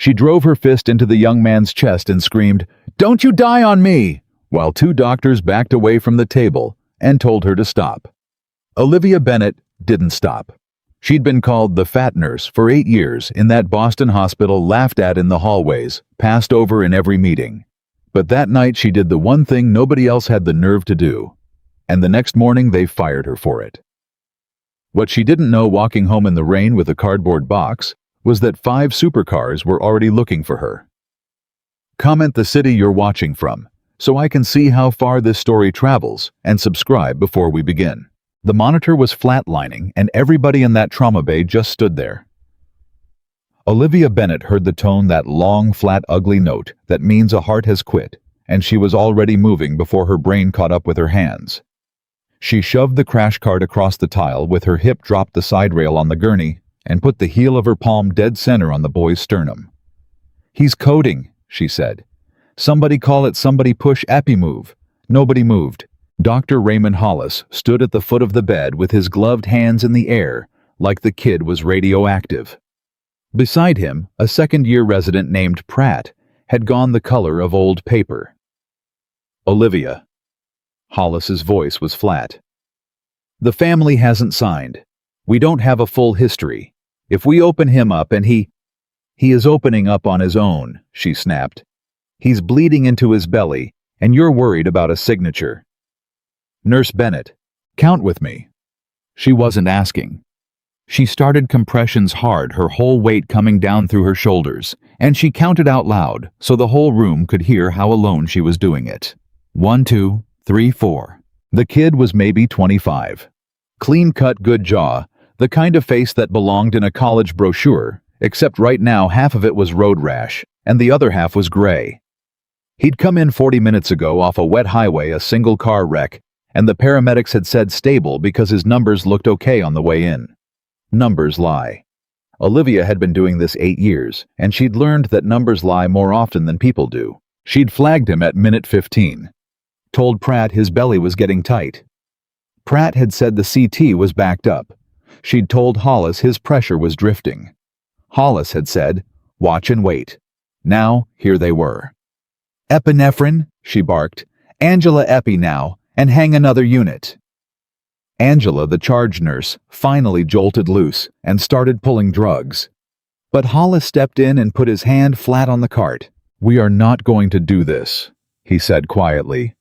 She drove her fist into the young man's chest and screamed, "Don't you die on me!" while two doctors backed away from the table and told her to stop. Olivia Bennett didn't stop. She'd been called the fat nurse for 8 years in that Boston hospital, laughed at in the hallways, passed over in every meeting. But that night she did the one thing nobody else had the nerve to do, and the next morning they fired her for it. What she didn't know walking home in the rain with a cardboard box was that 5 supercars were already looking for her. Comment the city you're watching from, so I can see how far this story travels, and subscribe before we begin. The monitor was flatlining, and everybody in that trauma bay just stood there. Olivia Bennett heard the tone, that long, flat, ugly note that means a heart has quit, and she was already moving before her brain caught up with her hands. She shoved the crash cart across the tile, with her hip dropped the side rail on the gurney, and put the heel of her palm dead center on the boy's sternum. "He's coding," she said. "Somebody call it, somebody push epi move." Nobody moved. Dr. Raymond Hollis stood at the foot of the bed with his gloved hands in the air, like the kid was radioactive. Beside him, a second-year resident named Pratt had gone the color of old paper. "Olivia." Hollis's voice was flat. "The family hasn't signed. We don't have a full history. If we open him up and he is opening up on his own," she snapped. "He's bleeding into his belly, and you're worried about a signature." "Nurse Bennett, count with me." She wasn't asking. She started compressions hard, her whole weight coming down through her shoulders, and she counted out loud so the whole room could hear how alone she was doing it. 1, 2, 3, 4. The kid was maybe 25. Clean-cut, good jaw, the kind of face that belonged in a college brochure, except right now half of it was road rash, and the other half was gray. He'd come in 40 minutes ago off a wet highway, a single-car wreck, and the paramedics had said stable because his numbers looked okay on the way in. Numbers lie. Olivia had been doing this 8 years, and she'd learned that numbers lie more often than people do. She'd flagged him at minute 15. Told Pratt his belly was getting tight. Pratt had said the CT was backed up. She'd told Hollis his pressure was drifting. Hollis had said, "Watch and wait." Now, here they were. "Epinephrine," she barked. "Angela Epi now, and hang another unit." Angela, the charge nurse, finally jolted loose and started pulling drugs. But Hollis stepped in and put his hand flat on the cart. "We are not going to do this," he said quietly.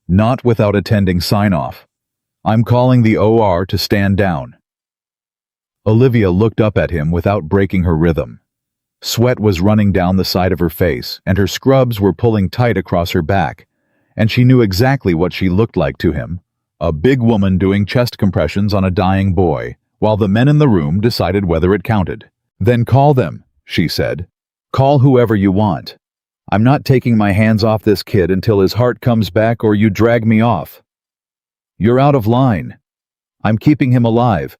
"Not without attending sign-off. I'm calling the OR to stand down." Olivia looked up at him without breaking her rhythm. Sweat was running down the side of her face, and her scrubs were pulling tight across her back, and she knew exactly what she looked like to him. A big woman doing chest compressions on a dying boy, while the men in the room decided whether it counted. "Then call them," she said. "Call whoever you want. I'm not taking my hands off this kid until his heart comes back or you drag me off. You're out of line. I'm keeping him alive.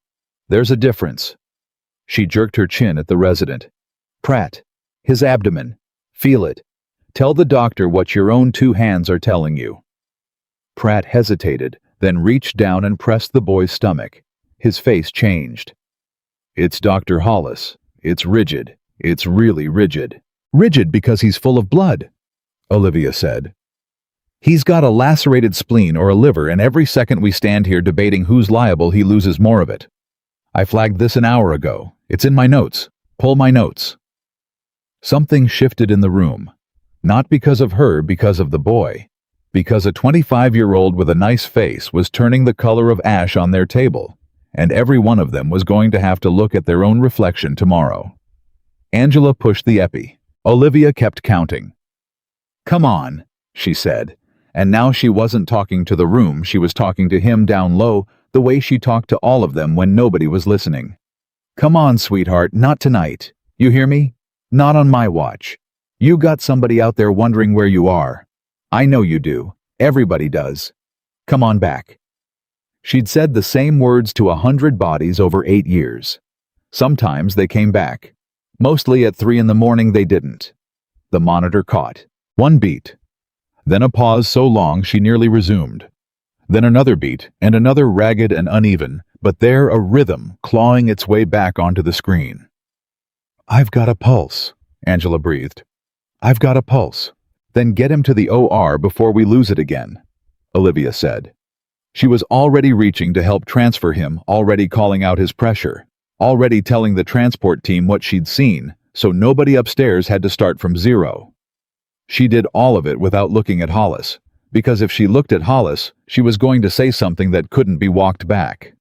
There's a difference." She jerked her chin at the resident. "Pratt, his abdomen. Feel it. Tell the doctor what your own 2 hands are telling you." Pratt hesitated, then reached down and pressed the boy's stomach. His face changed. "It's Dr. Hollis. It's rigid. It's really rigid." "Rigid because he's full of blood," Olivia said. "He's got a lacerated spleen or a liver, and every second we stand here debating who's liable, he loses more of it. I flagged this an hour ago. It's in my notes. Pull my notes." Something shifted in the room. Not because of her, because of the boy. Because a 25-year-old with a nice face was turning the color of ash on their table, and every one of them was going to have to look at their own reflection tomorrow. Angela pushed the epi. Olivia kept counting. "Come on," she said, and now she wasn't talking to the room, she was talking to him down low, the way she talked to all of them when nobody was listening. "Come on, sweetheart, not tonight. You hear me? Not on my watch. You got somebody out there wondering where you are. I know you do. Everybody does. Come on back." She'd said the same words to 100 bodies over 8 years. Sometimes they came back. Mostly at 3 in the morning they didn't. The monitor caught. 1 beat. Then a pause so long she nearly resumed. Then another beat, and another ragged and uneven, but there a rhythm clawing its way back onto the screen. "I've got a pulse," Angela breathed. "I've got a pulse." "Then get him to the OR before we lose it again," Olivia said. She was already reaching to help transfer him, already calling out his pressure, already telling the transport team what she'd seen, so nobody upstairs had to start from zero. She did all of it without looking at Hollis, because if she looked at Hollis, she was going to say something that couldn't be walked back.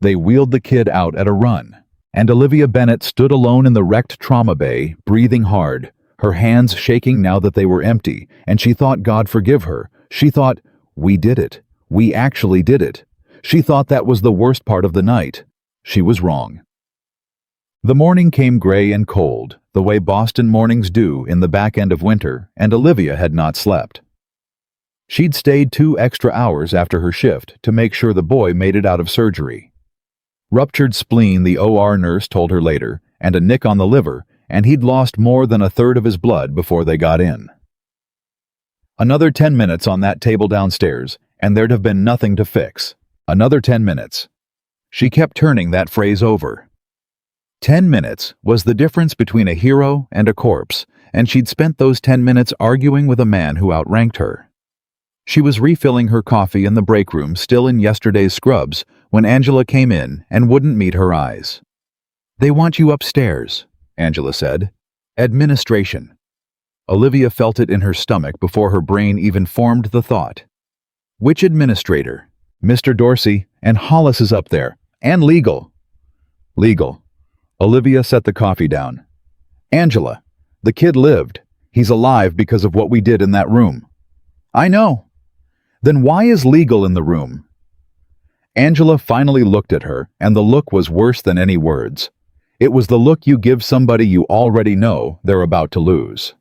They wheeled the kid out at a run, and Olivia Bennett stood alone in the wrecked trauma bay, breathing hard, her hands shaking now that they were empty, and she thought God forgive her. She thought, "We did it. We actually did it." She thought that was the worst part of the night. She was wrong. The morning came gray and cold, the way Boston mornings do in the back end of winter, and Olivia had not slept. She'd stayed 2 extra hours after her shift to make sure the boy made it out of surgery. Ruptured spleen, the OR nurse told her later, and a nick on the liver, and he'd lost more than a third of his blood before they got in. Another 10 minutes on that table downstairs, and there'd have been nothing to fix. Another 10 minutes. She kept turning that phrase over. 10 minutes was the difference between a hero and a corpse, and she'd spent those 10 minutes arguing with a man who outranked her. She was refilling her coffee in the break room, still in yesterday's scrubs, when Angela came in and wouldn't meet her eyes. "They want you upstairs," Angela said. "Administration." Olivia felt it in her stomach before her brain even formed the thought. "Which administrator?" "Mr. Dorsey, and Hollis is up there, and legal." "Legal." Olivia set the coffee down. "Angela, the kid lived. He's alive because of what we did in that room." "I know." "Then why is legal in the room?" Angela finally looked at her, and the look was worse than any words. It was the look you give somebody you already know they're about to lose.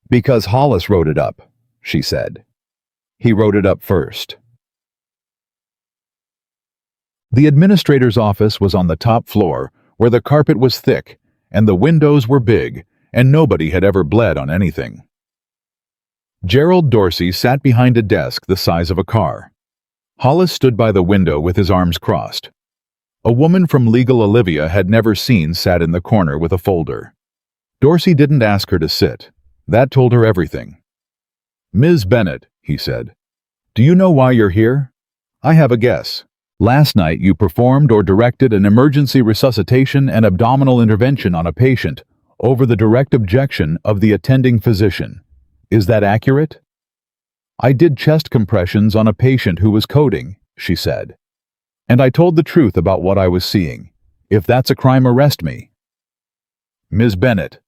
"Because Hollis wrote it up," she said. "He wrote it up first." The administrator's office was on the top floor, where the carpet was thick, and the windows were big, and nobody had ever bled on anything. Gerald Dorsey sat behind a desk the size of a car. Hollis stood by the window with his arms crossed. A woman from legal Olivia had never seen sat in the corner with a folder. Dorsey didn't ask her to sit. That told her everything. "Ms. Bennett," he said, "do you know why you're here?" "I have a guess. Last night you performed or directed an emergency resuscitation and abdominal intervention on a patient over the direct objection of the attending physician. Is that accurate?" "I did chest compressions on a patient who was coding," she said. "And I told the truth about what I was seeing. If that's a crime, arrest me." "Ms. Bennett."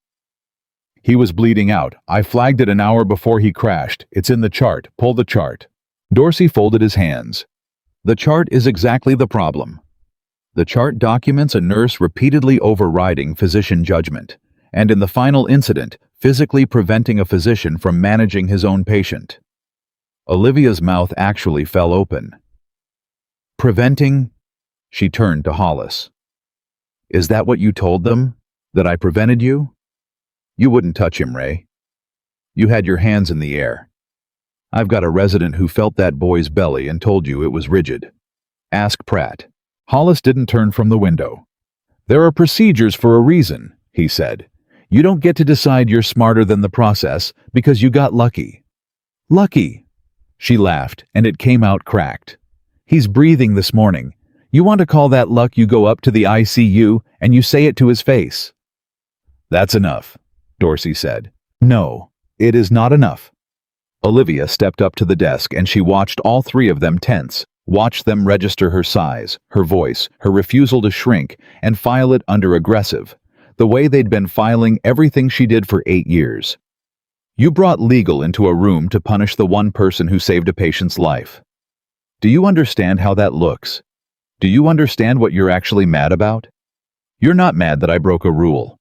"He was bleeding out. I flagged it an hour before he crashed. It's in the chart. Pull the chart." Dorsey folded his hands. "The chart is exactly the problem. The chart documents a nurse repeatedly overriding physician judgment, and in the final incident, physically preventing a physician from managing his own patient." Olivia's mouth actually fell open. "Preventing?" She turned to Hollis. "Is that what you told them? That I prevented you? You wouldn't touch him, Ray. You had your hands in the air. I've got a resident who felt that boy's belly and told you it was rigid. Ask Pratt." Hollis didn't turn from the window. "There are procedures for a reason," he said. "You don't get to decide you're smarter than the process because you got lucky." "Lucky?" She laughed, and it came out cracked. "He's breathing this morning. You want to call that luck? You go up to the ICU and you say it to his face." "That's enough," Dorsey said. "No, it is not enough." Olivia stepped up to the desk and she watched all three of them tense, watched them register her size, her voice, her refusal to shrink, and file it under aggressive, the way they'd been filing everything she did for 8 years. "You brought legal into a room to punish the one person who saved a patient's life. Do you understand how that looks? Do you understand what you're actually mad about? You're not mad that I broke a rule.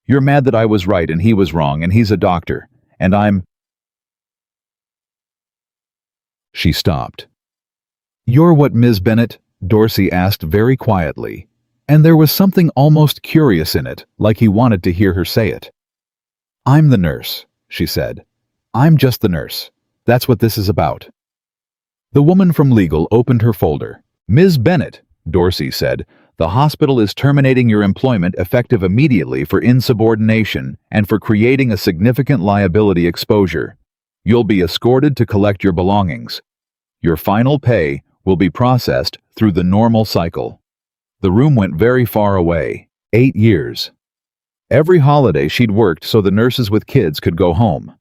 You're mad that I was right and he was wrong and he's a doctor, and I'm—" She stopped. "You're what, Ms. Bennett?" Dorsey asked very quietly, and there was something almost curious in it, like he wanted to hear her say it. "I'm the nurse," she said. "I'm just the nurse. That's what this is about." The woman from legal opened her folder. "Ms. Bennett," Dorsey said, The hospital is terminating your employment effective immediately for insubordination and for creating a significant liability exposure. You'll be escorted to collect your belongings. Your final pay will be processed through the normal cycle. The room went very far away, 8 years. Every holiday she'd worked so the nurses with kids could go home.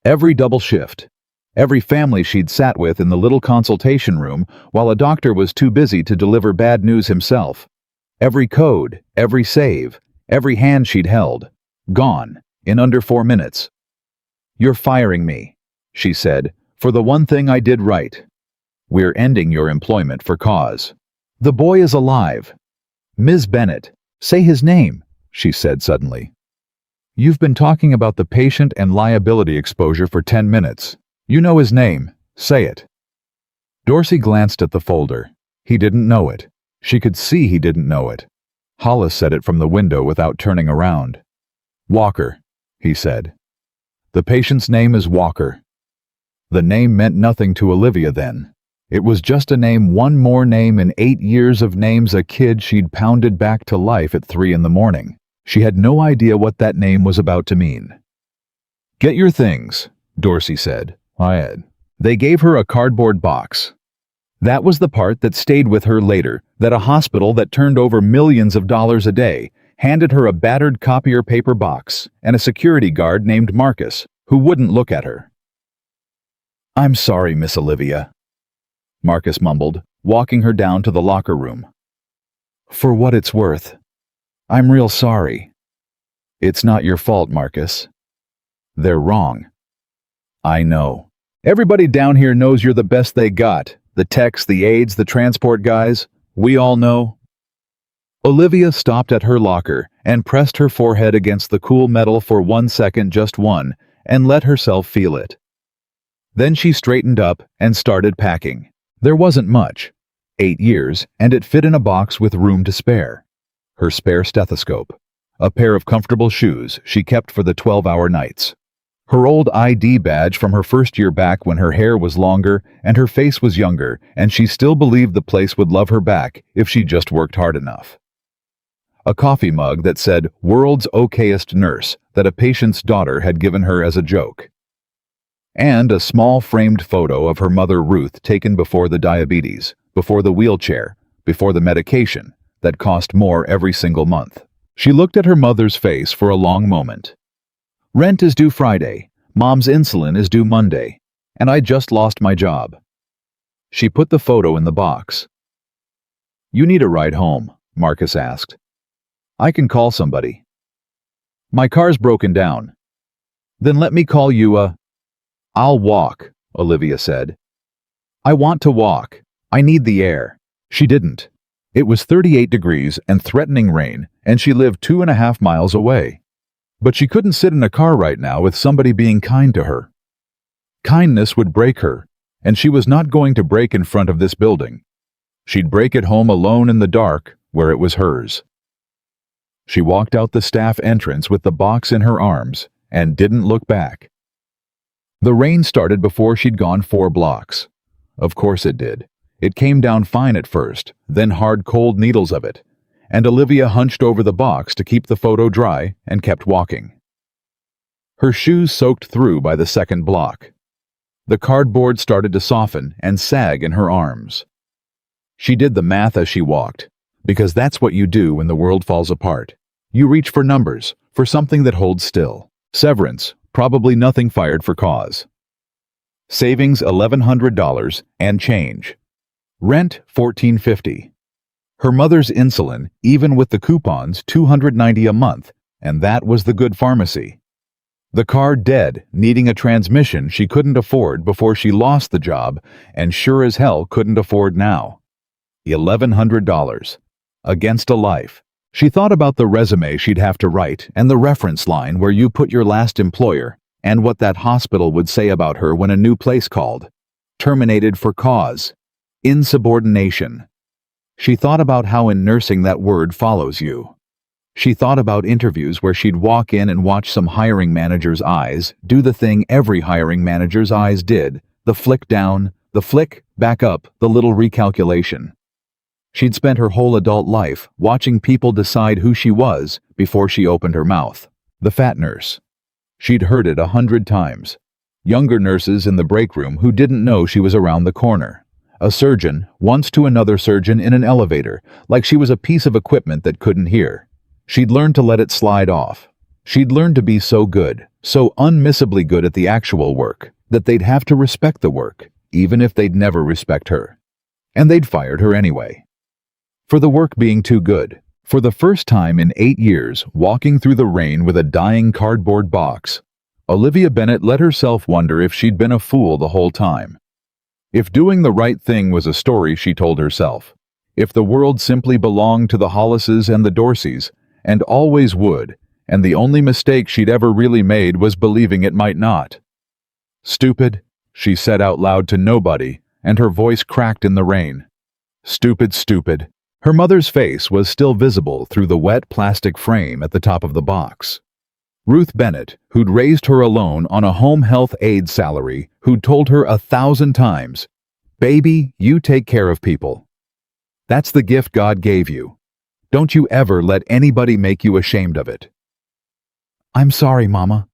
Every double shift. Every family she'd sat with in the little consultation room while a doctor was too busy to deliver bad news himself. Every code, every save, every hand she'd held. Gone, in under 4 minutes. "You're firing me," she said, "for the one thing I did right. We're ending your employment for cause. The boy is alive. Ms. Bennett, say his name," she said suddenly. "You've been talking about the patient and liability exposure for 10 minutes. You know his name. Say it." Dorsey glanced at the folder. He didn't know it. She could see he didn't know it. Hollis said it from the window without turning around. "Walker," he said. "The patient's name is Walker." The name meant nothing to Olivia then. It was just a name, one more name in 8 years of names, a kid she'd pounded back to life at 3 in the morning. She had no idea what that name was about to mean. "Get your things," Dorsey said. They gave her a cardboard box. That was the part that stayed with her later, that a hospital that turned over millions of dollars a day handed her a battered copier paper box and a security guard named Marcus, who wouldn't look at her. "I'm sorry, Miss Olivia," Marcus mumbled, walking her down to the locker room. "For what it's worth. I'm real sorry." "It's not your fault, Marcus. They're wrong." "I know. Everybody down here knows you're the best they got. The techs, the aides, the transport guys. We all know." Olivia stopped at her locker and pressed her forehead against the cool metal for 1 second, just one, and let herself feel it. Then she straightened up and started packing. There wasn't much. 8 years, and it fit in a box with room to spare. Her spare stethoscope. A pair of comfortable shoes she kept for the 12-hour nights. Her old ID badge from her first year back when her hair was longer and her face was younger, and she still believed the place would love her back if she just worked hard enough. A coffee mug that said "World's Okayest Nurse" that a patient's daughter had given her as a joke. And a small framed photo of her mother Ruth taken before the diabetes, before the wheelchair, before the medication that cost more every single month. She looked at her mother's face for a long moment. "Rent is due Friday, Mom's insulin is due Monday, and I just lost my job." She put the photo in the box. "You need a ride home?" Marcus asked. "I can call somebody." "My car's broken down." "Then let me call you "I'll walk," Olivia said. "I want to walk. I need the air." She didn't. It was 38 degrees and threatening rain, and she lived 2.5 miles away. But she couldn't sit in a car right now with somebody being kind to her. Kindness would break her, and she was not going to break in front of this building. She'd break at home alone in the dark, where it was hers. She walked out the staff entrance with the box in her arms and didn't look back. The rain started before she'd gone 4 blocks. Of course it did. It came down fine at first, then hard cold needles of it, and Olivia hunched over the box to keep the photo dry and kept walking. Her shoes soaked through by the second block. The cardboard started to soften and sag in her arms. She did the math as she walked, because that's what you do when the world falls apart. You reach for numbers, for something that holds still. Severance, probably nothing fired for cause. Savings $1,100 and change. Rent $1,450. Her mother's insulin, even with the coupons, $290 a month, and that was the good pharmacy. The car dead, needing a transmission she couldn't afford before she lost the job, and sure as hell couldn't afford now. $1,100. Against a life. She thought about the resume she'd have to write and the reference line where you put your last employer, and what that hospital would say about her when a new place called. Terminated for cause. Insubordination. She thought about how in nursing that word follows you. She thought about interviews where she'd walk in and watch some hiring manager's eyes do the thing every hiring manager's eyes did, the flick down, the flick, back up, the little recalculation. She'd spent her whole adult life watching people decide who she was before she opened her mouth. The fat nurse. She'd heard it 100 times. Younger nurses in the break room who didn't know she was around the corner. A surgeon once to another surgeon in an elevator, like she was a piece of equipment that couldn't hear. She'd learned to let it slide off. She'd learned to be so good, so unmissably good at the actual work, that they'd have to respect the work, even if they'd never respect her. And they'd fired her anyway. For the work being too good. For the first time in 8 years, walking through the rain with a dying cardboard box, Olivia Bennett let herself wonder if she'd been a fool the whole time. If doing the right thing was a story she told herself. If the world simply belonged to the Hollises and the Dorseys, and always would, and the only mistake she'd ever really made was believing it might not. Stupid, she said out loud to nobody, and her voice cracked in the rain. Stupid, stupid. Her mother's face was still visible through the wet plastic frame at the top of the box. Ruth Bennett, who'd raised her alone on a home health aide salary, who'd told her 1,000 times, "Baby, you take care of people. That's the gift God gave you. Don't you ever let anybody make you ashamed of it." "I'm sorry, Mama,"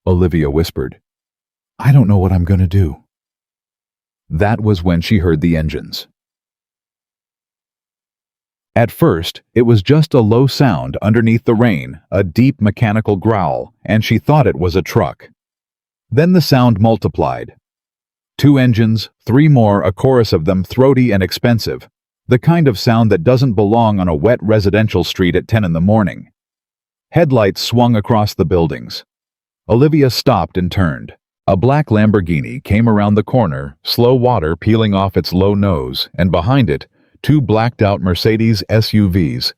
Olivia whispered. "I don't know what I'm going to do." That was when she heard the engines. At first, it was just a low sound underneath the rain, a deep mechanical growl, and she thought it was a truck. Then the sound multiplied. 2 engines, 3 more, a chorus of them throaty and expensive, the kind of sound that doesn't belong on a wet residential street at 10 in the morning. Headlights swung across the buildings. Olivia stopped and turned. A black Lamborghini came around the corner, slow water peeling off its low nose, and behind it, 2 blacked-out Mercedes SUVs,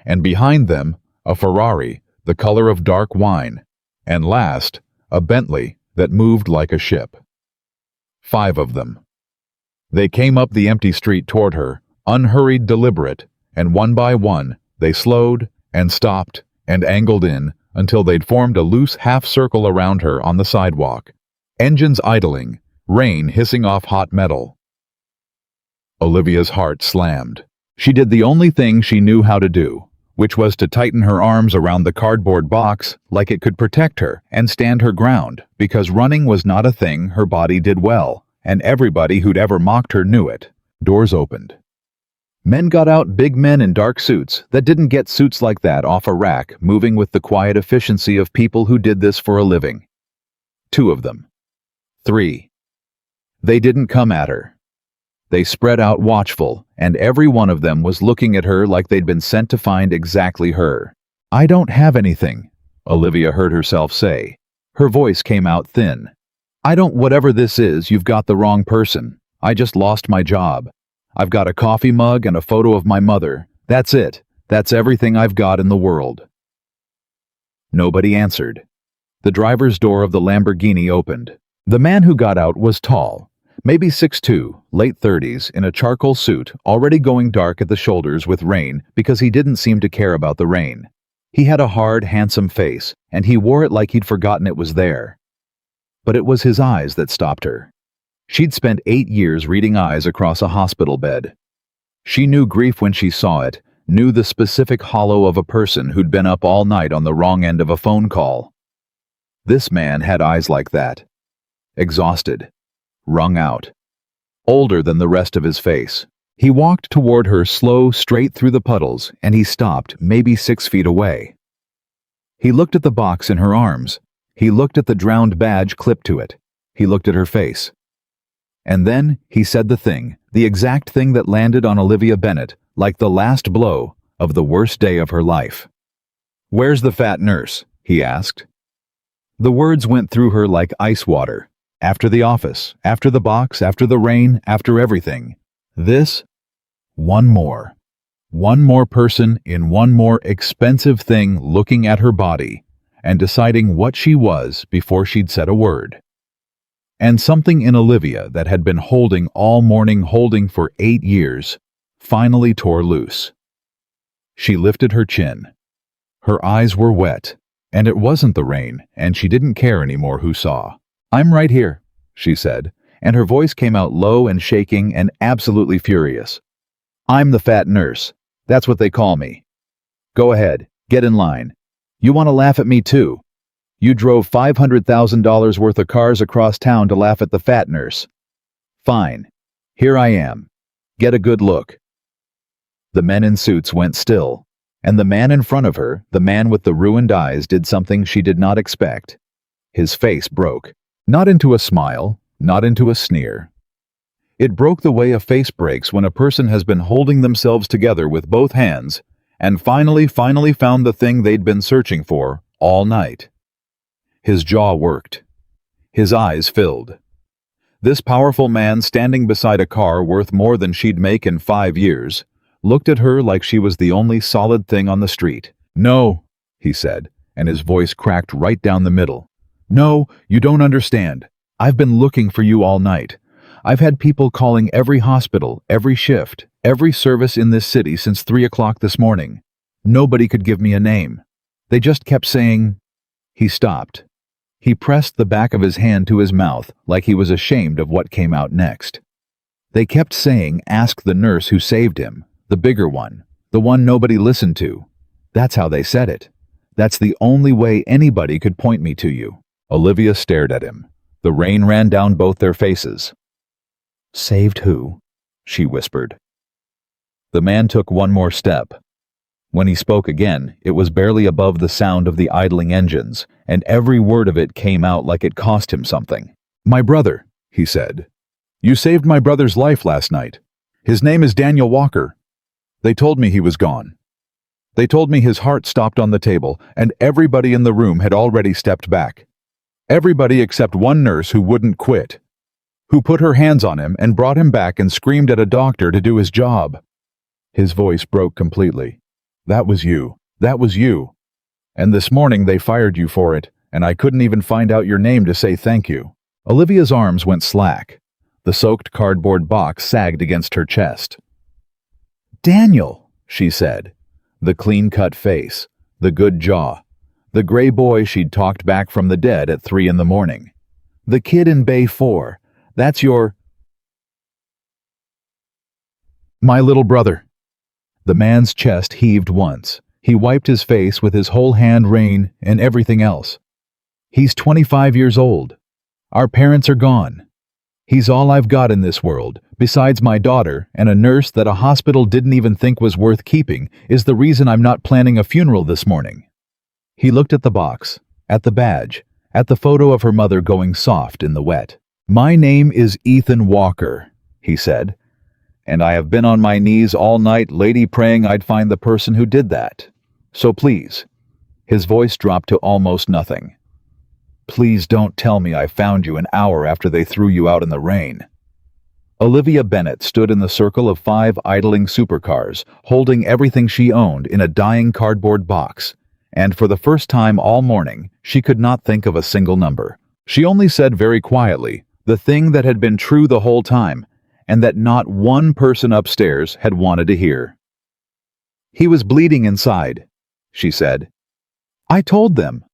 and behind them, a Ferrari, the color of dark wine, and last, a Bentley that moved like a ship. 5 of them. They came up the empty street toward her, unhurried, deliberate, and one by one, they slowed and stopped and angled in until they'd formed a loose half-circle around her on the sidewalk, engines idling, rain hissing off hot metal. Olivia's heart slammed. She did the only thing she knew how to do, which was to tighten her arms around the cardboard box like it could protect her and stand her ground, because running was not a thing her body did well, and everybody who'd ever mocked her knew it. Doors opened. Men got out, big men in dark suits that didn't get suits like that off a rack, moving with the quiet efficiency of people who did this for a living. 2 of them. 3. They didn't come at her. They spread out watchful, and every one of them was looking at her like they'd been sent to find exactly her. "I don't have anything," Olivia heard herself say. Her voice came out thin. "I don't, whatever this is, you've got the wrong person. I just lost my job. I've got a coffee mug and a photo of my mother. That's it. That's everything I've got in the world." Nobody answered. The driver's door of the Lamborghini opened. The man who got out was tall. Maybe 6'2", late 30s, in a charcoal suit, already going dark at the shoulders with rain because he didn't seem to care about the rain. He had a hard, handsome face, and he wore it like he'd forgotten it was there. But it was his eyes that stopped her. She'd spent 8 years reading eyes across a hospital bed. She knew grief when she saw it, knew the specific hollow of a person who'd been up all night on the wrong end of a phone call. This man had eyes like that. Exhausted. Wrung out. Older than the rest of his face. He walked toward her slow, straight through the puddles, and he stopped maybe 6 feet away. He looked at the box in her arms. He looked at the drowned badge clipped to it. He looked at her face. And then he said the exact thing that landed on Olivia Bennett like the last blow of the worst day of her life. "Where's the fat nurse?" he asked. The words went through her like ice water. After the office, after the box, after the rain, after everything. This, one more person in one more expensive thing looking at her body and deciding what she was before she'd said a word. And something in Olivia that had been holding all morning, holding for 8 years, finally tore loose. She lifted her chin. Her eyes were wet, and it wasn't the rain, and she didn't care anymore who saw. "I'm right here," she said, and her voice came out low and shaking and absolutely furious. I'm the fat nurse. That's what they call me. Go ahead, get in line. You want to laugh at me too? You drove $500,000 worth of cars across town to laugh at the fat nurse. Fine. Here I am. Get a good look. The men in suits went still, and the man in front of her, the man with the ruined eyes, did something she did not expect. His face broke, not into a smile, not into a sneer. It broke the way a face breaks when a person has been holding themselves together with both hands and finally found the thing they'd been searching for all night. His jaw worked. His eyes filled. This powerful man standing beside a car worth more than she'd make in 5 years looked at her like she was the only solid thing on the street. "No," he said, and his voice cracked right down the middle. "No, you don't understand. I've been looking for you all night. I've had people calling every hospital, every shift, every service in this city since 3 o'clock this morning. Nobody could give me a name. They just kept saying—" He stopped. He pressed the back of his hand to his mouth like he was ashamed of what came out next. They kept saying, "Ask the nurse who saved him, the bigger one, the one nobody listened to." That's how they said it. That's the only way anybody could point me to you. Olivia stared at him. The rain ran down both their faces. "Saved who?" she whispered. The man took one more step. When he spoke again, it was barely above the sound of the idling engines, and every word of it came out like it cost him something. "My brother," he said. "You saved my brother's life last night. His name is Daniel Walker. They told me he was gone. They told me his heart stopped on the table, and everybody in the room had already stepped back. Everybody except one nurse who wouldn't quit, who put her hands on him and brought him back and screamed at a doctor to do his job." His voice broke completely. "That was you. That was you. And this morning they fired you for it, and I couldn't even find out your name to say thank you." Olivia's arms went slack. The soaked cardboard box sagged against her chest. "Daniel," she said. The clean-cut face, the good jaw, the gray boy she'd talked back from the dead at 3 in the morning. The kid in Bay 4. That's your... "My little brother." The man's chest heaved once. He wiped his face with his whole hand, rain, and everything else. "He's 25 years old. Our parents are gone. He's all I've got in this world, besides my daughter, and a nurse that a hospital didn't even think was worth keeping is the reason I'm not planning a funeral this morning." He looked at the box, at the badge, at the photo of her mother going soft in the wet. "My name is Ethan Walker," he said, "and I have been on my knees all night, lady, praying I'd find the person who did that. So please," his voice dropped to almost nothing, "please don't tell me I found you an hour after they threw you out in the rain." Olivia Bennett stood in the circle of 5 idling supercars, holding everything she owned in a dying cardboard box, and for the first time all morning, she could not think of a single number. She only said very quietly the thing that had been true the whole time, and that not one person upstairs had wanted to hear. "He was bleeding inside," she said. "I told them.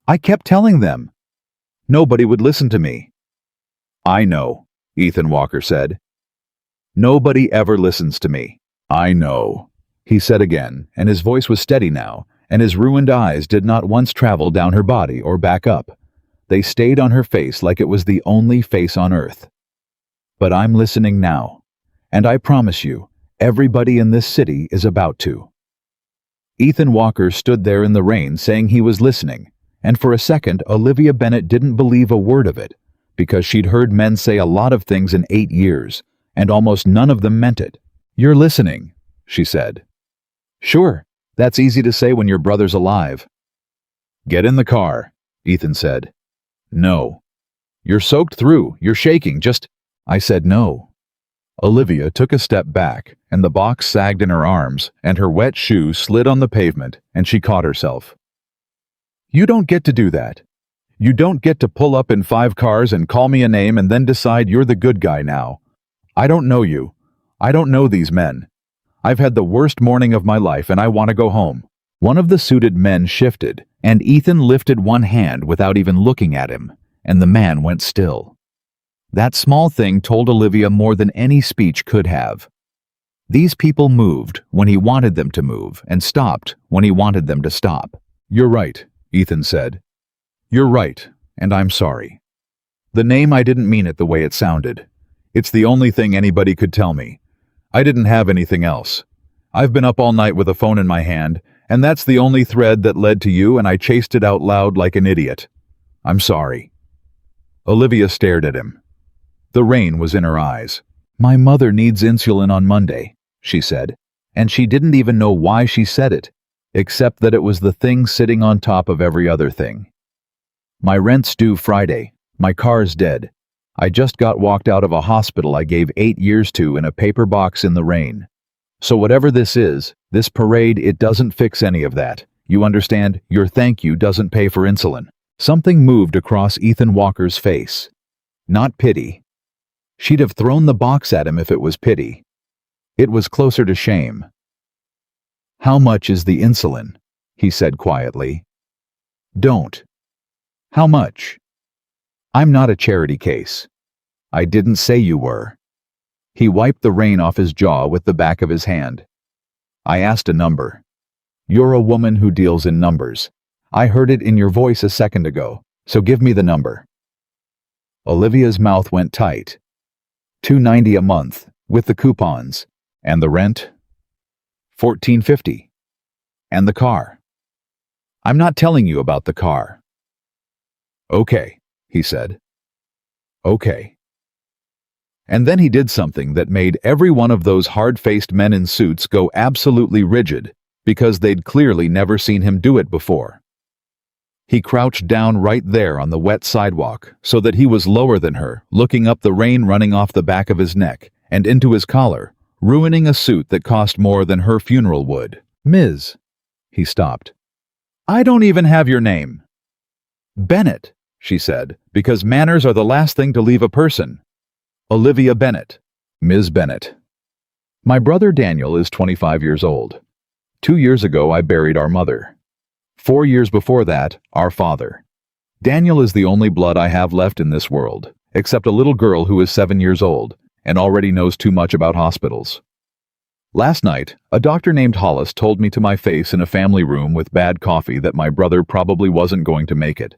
I kept telling them. Nobody would listen to me." "I know," Ethan Walker said. "Nobody ever listens to me. I know," he said again, and his voice was steady now, and his ruined eyes did not once travel down her body or back up. They stayed on her face like it was the only face on earth. "But I'm listening now, and I promise you, everybody in this city is about to." Ethan Walker stood there in the rain saying he was listening, and for a second Olivia Bennett didn't believe a word of it, because she'd heard men say a lot of things in 8 years, and almost none of them meant it. "You're listening," she said. "Sure, that's easy to say when your brother's alive." "Get in the car," Ethan said. "No." "You're soaked through, you're shaking, just—" "I said no." Olivia took a step back, and the box sagged in her arms, and her wet shoe slid on the pavement, and she caught herself. "You don't get to do that. You don't get to pull up in 5 cars and call me a name and then decide you're the good guy now. I don't know you. I don't know these men. I've had the worst morning of my life and I want to go home." One of the suited men shifted, and Ethan lifted one hand without even looking at him, and the man went still. That small thing told Olivia more than any speech could have. These people moved when he wanted them to move and stopped when he wanted them to stop. "You're right," Ethan said. "You're right, and I'm sorry. The name, I didn't mean it the way it sounded. It's the only thing anybody could tell me. I didn't have anything else. I've been up all night with a phone in my hand, and that's the only thread that led to you, and I chased it out loud like an idiot. I'm sorry." Olivia stared at him. The rain was in her eyes. "My mother needs insulin on Monday," she said, and she didn't even know why she said it, except that it was the thing sitting on top of every other thing. "My rent's due Friday. My car's dead. I just got walked out of a hospital I gave 8 years to in a paper box in the rain. So whatever this is, this parade, it doesn't fix any of that. You understand? Your thank you doesn't pay for insulin." Something moved across Ethan Walker's face. Not pity. She'd have thrown the box at him if it was pity. It was closer to shame. "How much is the insulin?" he said quietly. "Don't. How much?" "I'm not a charity case." "I didn't say you were." He wiped the rain off his jaw with the back of his hand. "I asked a number. You're a woman who deals in numbers. I heard it in your voice a second ago, so give me the number." Olivia's mouth went tight. $2.90 a month, with the coupons. "And the rent?" $14.50. "And the car?" "I'm not telling you about the car." "Okay," he said. "Okay." And then he did something that made every one of those hard-faced men in suits go absolutely rigid, because they'd clearly never seen him do it before. He crouched down right there on the wet sidewalk so that he was lower than her, looking up the rain running off the back of his neck and into his collar, ruining a suit that cost more than her funeral would. "Ms." He stopped. "I don't even have your name." "Bennett," she said, "because manners are the last thing to leave a person." "Olivia Bennett." "Ms. Bennett." "My brother Daniel is 25 years old. 2 years ago I buried our mother. 4 years before that, our father. Daniel is the only blood I have left in this world, except a little girl who is 7 years old and already knows too much about hospitals. Last night, a doctor named Hollis told me to my face in a family room with bad coffee that my brother probably wasn't going to make it.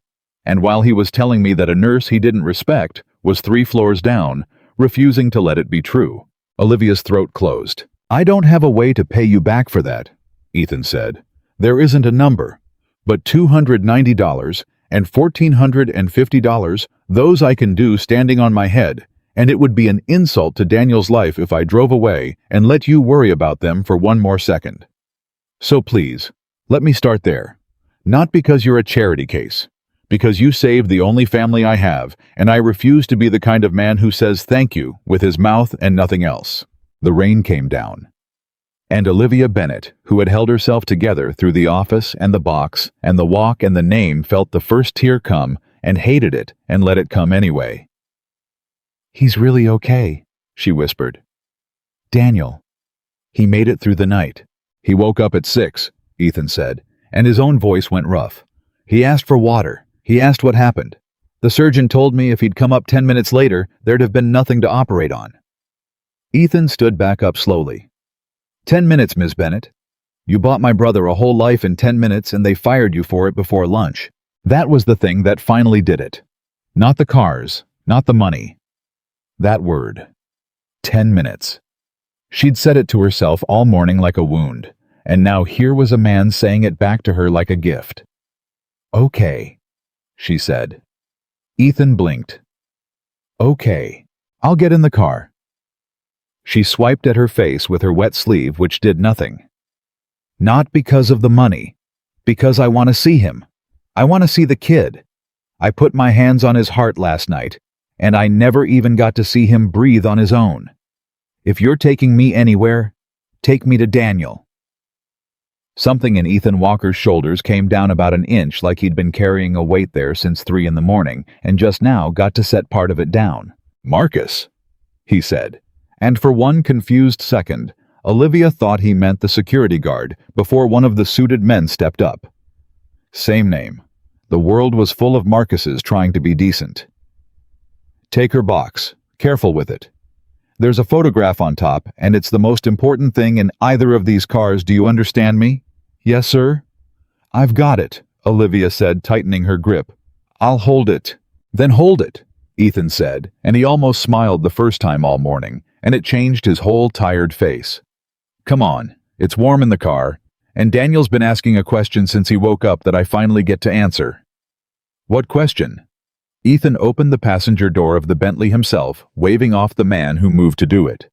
And while he was telling me that a nurse he didn't respect was 3 floors down, refusing to let it be true. Olivia's throat closed. "I don't have a way to pay you back for that," Ethan said. "There isn't a number. But $290 and $1,450, those I can do standing on my head, and it would be an insult to Daniel's life if I drove away and let you worry about them for one more second. So please, let me start there. Not because you're a charity case, because you saved the only family I have, and I refuse to be the kind of man who says thank you with his mouth and nothing else." The rain came down. And Olivia Bennett, who had held herself together through the office and the box and the walk and the name, felt the first tear come and hated it and let it come anyway. "He's really okay," she whispered. "Daniel. He made it through the night." "He woke up at 6, Ethan said, and his own voice went rough. "He asked for water. He asked what happened. The surgeon told me if he'd come up 10 minutes later, there'd have been nothing to operate on." Ethan stood back up slowly. 10 minutes, Ms. Bennett. You bought my brother a whole life in 10 minutes and they fired you for it before lunch. That was the thing that finally did it. Not the cars, not the money. That word. 10 minutes. She'd said it to herself all morning like a wound, and now here was a man saying it back to her like a gift. "Okay," she said. Ethan blinked. "Okay, I'll get in the car." She swiped at her face with her wet sleeve, which did nothing. "Not because of the money. Because I want to see him. I want to see the kid. I put my hands on his heart last night, and I never even got to see him breathe on his own. If you're taking me anywhere, take me to Daniel." Something in Ethan Walker's shoulders came down about an inch, like he'd been carrying a weight there since 3 in the morning, and just now got to set part of it down. "Marcus," he said. And for one confused second, Olivia thought he meant the security guard before one of the suited men stepped up. Same name. The world was full of Marcuses trying to be decent. "Take her box. Careful with it." There's a photograph on top, and it's the most important thing in either of these cars. Do you understand me? Yes, sir. I've got it, Olivia said, tightening her grip. I'll hold it. Then hold it, Ethan said, and he almost smiled the first time all morning, and it changed his whole tired face. Come on, it's warm in the car, and Daniel's been asking a question since he woke up that I finally get to answer. What question? Ethan opened the passenger door of the Bentley himself, waving off the man who moved to do it.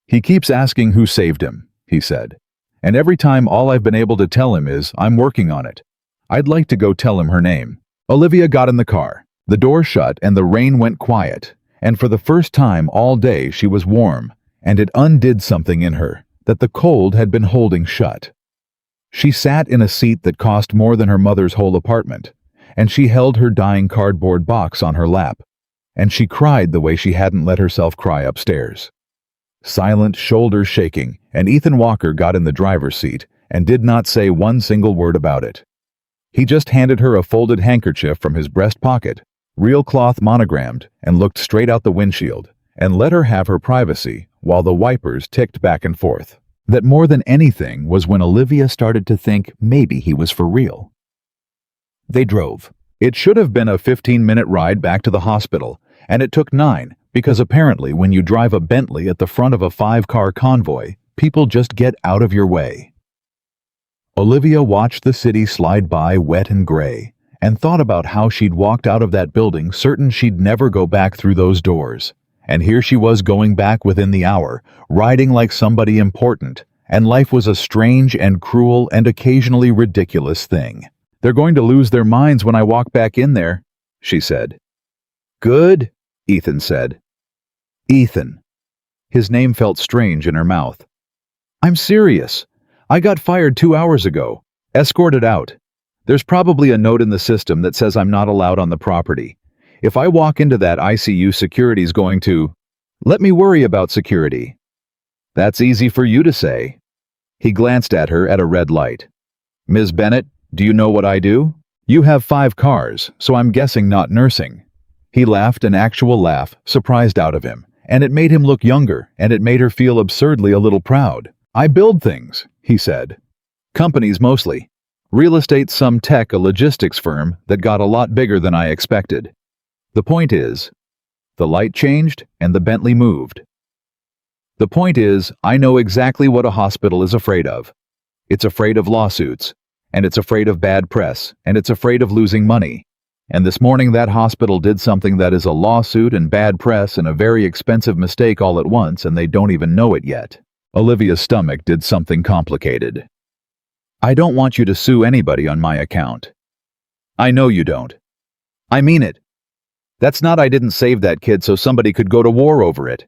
He keeps asking who saved him, he said. And every time all I've been able to tell him is, I'm working on it. I'd like to go tell him her name. Olivia got in the car. The door shut and the rain went quiet, and for the first time all day she was warm, and it undid something in her that the cold had been holding shut. She sat in a seat that cost more than her mother's whole apartment, and she held her dying cardboard box on her lap, and she cried the way she hadn't let herself cry upstairs. Silent, shoulders shaking, and Ethan Walker got in the driver's seat and did not say one single word about it. He just handed her a folded handkerchief from his breast pocket, real cloth monogrammed, and looked straight out the windshield, and let her have her privacy while the wipers ticked back and forth. That more than anything was when Olivia started to think maybe he was for real. They drove. It should have been a 15-minute ride back to the hospital, and it took 9, because apparently when you drive a Bentley at the front of a 5-car convoy, people just get out of your way. Olivia watched the city slide by wet and gray, and thought about how she'd walked out of that building certain she'd never go back through those doors. And here she was going back within the hour, riding like somebody important, and life was a strange and cruel and occasionally ridiculous thing. They're going to lose their minds when I walk back in there, she said. Good, Ethan said. Ethan. His name felt strange in her mouth. I'm serious. I got fired 2 hours ago. Escorted out. There's probably a note in the system that says I'm not allowed on the property. If I walk into that ICU, security's going to let me worry about security. That's easy for you to say. He glanced at her at a red light. Ms. Bennett, do you know what I do? You have 5 cars, so I'm guessing not nursing. He laughed an actual laugh, surprised out of him, and it made him look younger, and it made her feel absurdly a little proud. I build things, he said. Companies mostly. Real estate, some tech, a logistics firm that got a lot bigger than I expected. The point is, the light changed and the Bentley moved. The point is, I know exactly what a hospital is afraid of. It's afraid of lawsuits, and it's afraid of bad press, and it's afraid of losing money. And this morning that hospital did something that is a lawsuit and bad press and a very expensive mistake all at once, and they don't even know it yet. Olivia's stomach did something complicated. I don't want you to sue anybody on my account. I know you don't. I mean it. That's not I didn't save that kid so somebody could go to war over it.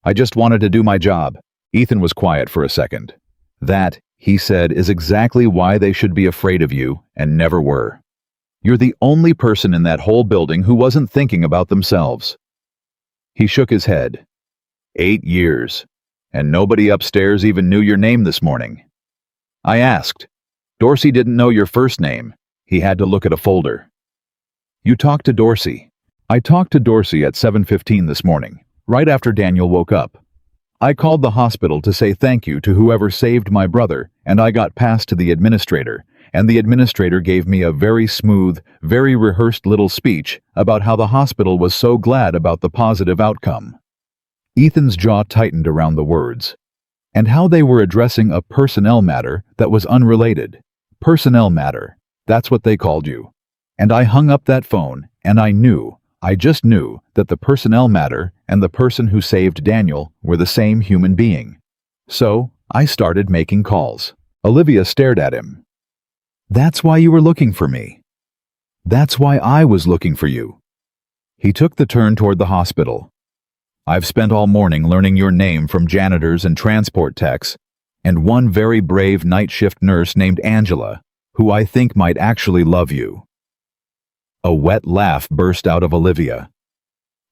I just wanted to do my job. Ethan was quiet for a second. That, he said, is exactly why they should be afraid of you and never were. You're the only person in that whole building who wasn't thinking about themselves. He shook his head. 8 years, and nobody upstairs even knew your name this morning. I asked. Dorsey didn't know your first name. He had to look at a folder. You talked to Dorsey. I talked to Dorsey at 7:15 this morning, right after Daniel woke up. I called the hospital to say thank you to whoever saved my brother, and I got passed to the administrator, and the administrator gave me a very smooth, very rehearsed little speech about how the hospital was so glad about the positive outcome. Ethan's jaw tightened around the words, and how they were addressing a personnel matter that was unrelated. Personnel matter, that's what they called you. And I hung up that phone, and I just knew that the personnel matter and the person who saved Daniel were the same human being. So, I started making calls. Olivia stared at him. That's why you were looking for me. That's why I was looking for you. He took the turn toward the hospital. I've spent all morning learning your name from janitors and transport techs, and one very brave night shift nurse named Angela, who I think might actually love you. A wet laugh burst out of Olivia.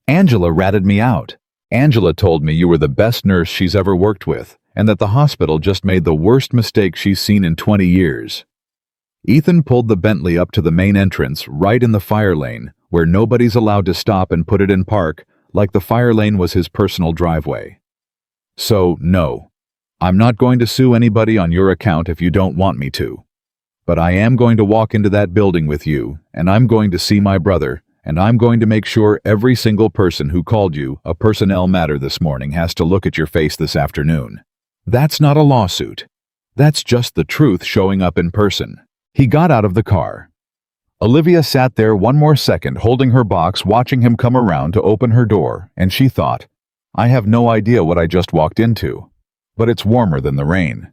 Angela ratted me out. Angela told me you were the best nurse she's ever worked with, and that the hospital just made the worst mistake she's seen in 20 years. Ethan pulled the Bentley up to the main entrance right in the fire lane, where nobody's allowed to stop, and put it in park, like the fire lane was his personal driveway. So, no. I'm not going to sue anybody on your account if you don't want me to. But I am going to walk into that building with you, and I'm going to see my brother, and I'm going to make sure every single person who called you a personnel matter this morning has to look at your face this afternoon. That's not a lawsuit. That's just the truth showing up in person. He got out of the car. Olivia sat there one more second holding her box, watching him come around to open her door, and she thought, I have no idea what I just walked into, but it's warmer than the rain.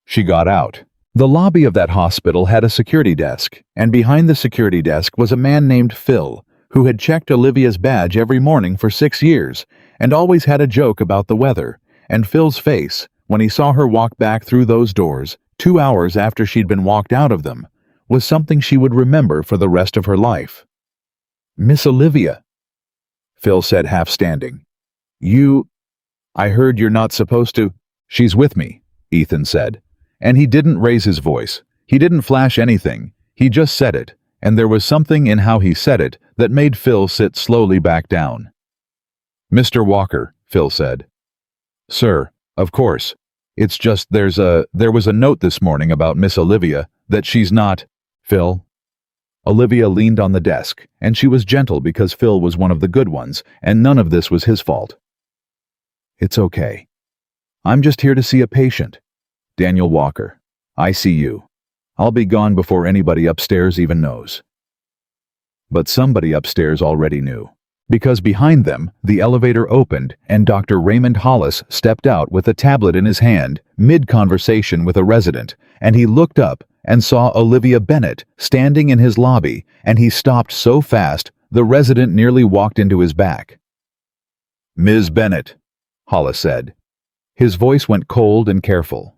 She got out. The lobby of that hospital had a security desk, and behind the security desk was a man named Phil, who had checked Olivia's badge every morning for 6 years, and always had a joke about the weather, and Phil's face, when he saw her walk back through those doors, 2 hours after she'd been walked out of them, was something she would remember for the rest of her life. Miss Olivia, Phil said, half standing. I heard you're not supposed to. She's with me, Ethan said. And he didn't raise his voice. He didn't flash anything. He just said it, and there was something in how he said it that made Phil sit slowly back down. Mr. Walker, Phil said. Sir, of course. It's just there was a note this morning about Miss Olivia that she's not. Phil. Olivia leaned on the desk, and she was gentle because Phil was one of the good ones, and none of this was his fault. It's okay. I'm just here to see a patient. Daniel Walker, ICU. I'll be gone before anybody upstairs even knows. But somebody upstairs already knew, because behind them, the elevator opened and Dr. Raymond Hollis stepped out with a tablet in his hand, mid-conversation with a resident, and he looked up and saw Olivia Bennett standing in his lobby, and he stopped so fast the resident nearly walked into his back. Ms. Bennett, Hollis said. His voice went cold and careful.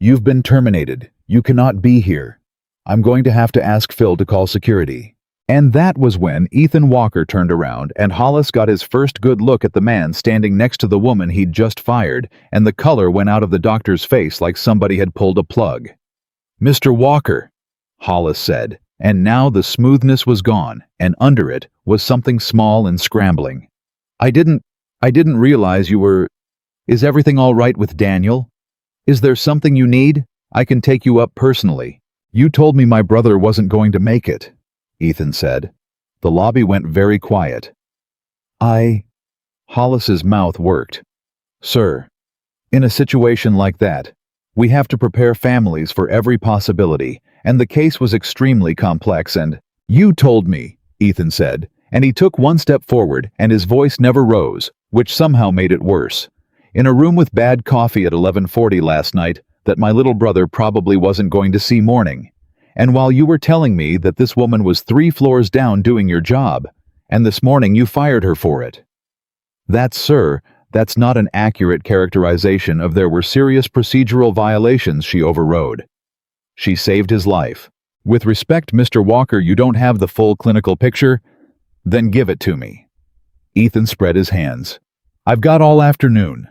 You've been terminated. You cannot be here. I'm going to have to ask Phil to call security. And that was when Ethan Walker turned around and Hollis got his first good look at the man standing next to the woman he'd just fired, and the color went out of the doctor's face like somebody had pulled a plug. Mr. Walker, Hollis said, and now the smoothness was gone, and under it was something small and scrambling. I didn't realize you were... Is everything all right with Daniel? Is there something you need? I can take you up personally. You told me my brother wasn't going to make it, Ethan said. The lobby went very quiet. Hollis's mouth worked. Sir, in a situation like that, we have to prepare families for every possibility, and the case was extremely complex and... You told me, Ethan said, and he took one step forward and his voice never rose, which somehow made it worse. In a room with bad coffee at 11:40 last night, that my little brother probably wasn't going to see morning. And while you were telling me that this woman was 3 floors down doing your job, and this morning you fired her for it. That's not an accurate characterization of there were serious procedural violations she overrode. She saved his life. With respect, Mr. Walker, you don't have the full clinical picture? Then give it to me. Ethan spread his hands. I've got all afternoon.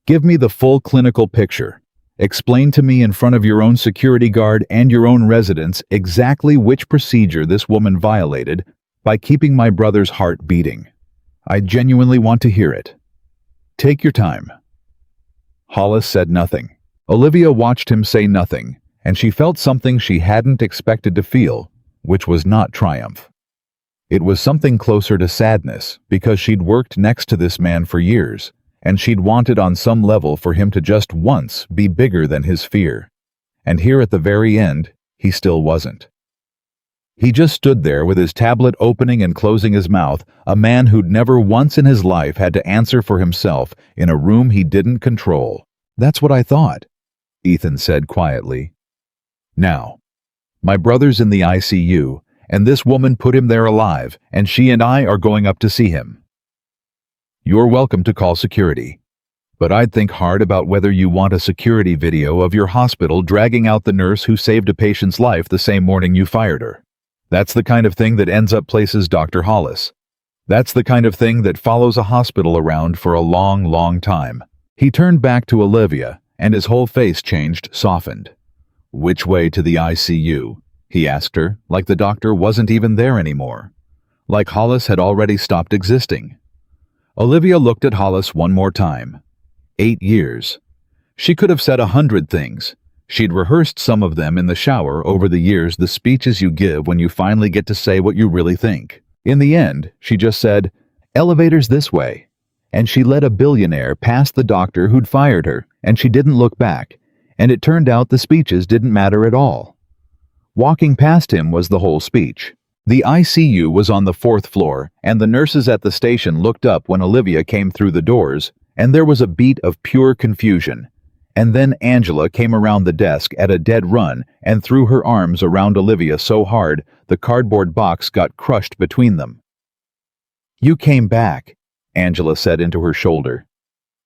Give me the full clinical picture. Explain to me in front of your own security guard and your own residents exactly which procedure this woman violated by keeping my brother's heart beating. I genuinely want to hear it. Take your time. Hollis said nothing. Olivia watched him say nothing, and she felt something she hadn't expected to feel, which was not triumph. It was something closer to sadness, because she'd worked next to this man for years, and she'd wanted on some level for him to just once be bigger than his fear. And here at the very end, he still wasn't. He just stood there with his tablet opening and closing his mouth, a man who'd never once in his life had to answer for himself in a room he didn't control. That's what I thought, Ethan said quietly. Now, my brother's in the ICU, and this woman put him there alive, and she and I are going up to see him. You're welcome to call security, but I'd think hard about whether you want a security video of your hospital dragging out the nurse who saved a patient's life the same morning you fired her. That's the kind of thing that ends up places Dr. Hollis. That's the kind of thing that follows a hospital around for a long, long time. He turned back to Olivia, and his whole face changed, softened. Which way to the ICU? He asked her, like the doctor wasn't even there anymore. Like Hollis had already stopped existing. Olivia looked at Hollis one more time. 8 years. She could have said 100 things. She'd rehearsed some of them in the shower over the years, the speeches you give when you finally get to say what you really think. In the end, she just said, "Elevators this way." And she led a billionaire past the doctor who'd fired her, and she didn't look back, and it turned out the speeches didn't matter at all. Walking past him was the whole speech. The ICU was on the 4th floor, and the nurses at the station looked up when Olivia came through the doors, and there was a beat of pure confusion. And then Angela came around the desk at a dead run and threw her arms around Olivia so hard the cardboard box got crushed between them. "You came back," Angela said into her shoulder.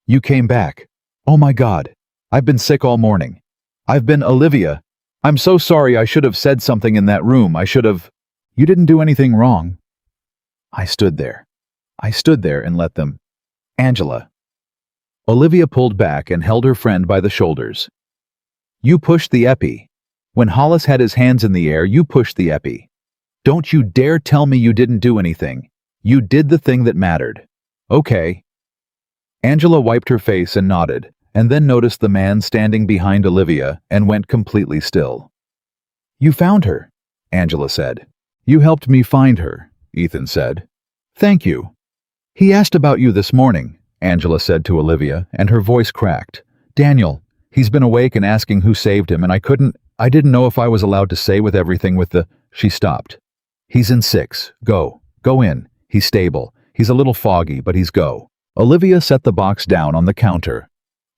"You came back. Oh my God. I've been sick all morning. I've been Olivia. I'm so sorry. I should have said something in that room. I should have." "You didn't do anything wrong." I stood there and let them. "Angela." Olivia pulled back and held her friend by the shoulders. "You pushed the epi. When Hollis had his hands in the air, you pushed the epi. Don't you dare tell me you didn't do anything. You did the thing that mattered." "Okay." Angela wiped her face and nodded, and then noticed the man standing behind Olivia and went completely still. "You found her," Angela said. "You helped me find her," Ethan said. "Thank you." "He asked about you this morning," Angela said to Olivia, and her voice cracked. "Daniel, he's been awake and asking who saved him, and I didn't know if I was allowed to say with everything with the—" She stopped. "He's in 6. Go in. He's stable. He's a little foggy, but he's go." Olivia set the box down on the counter.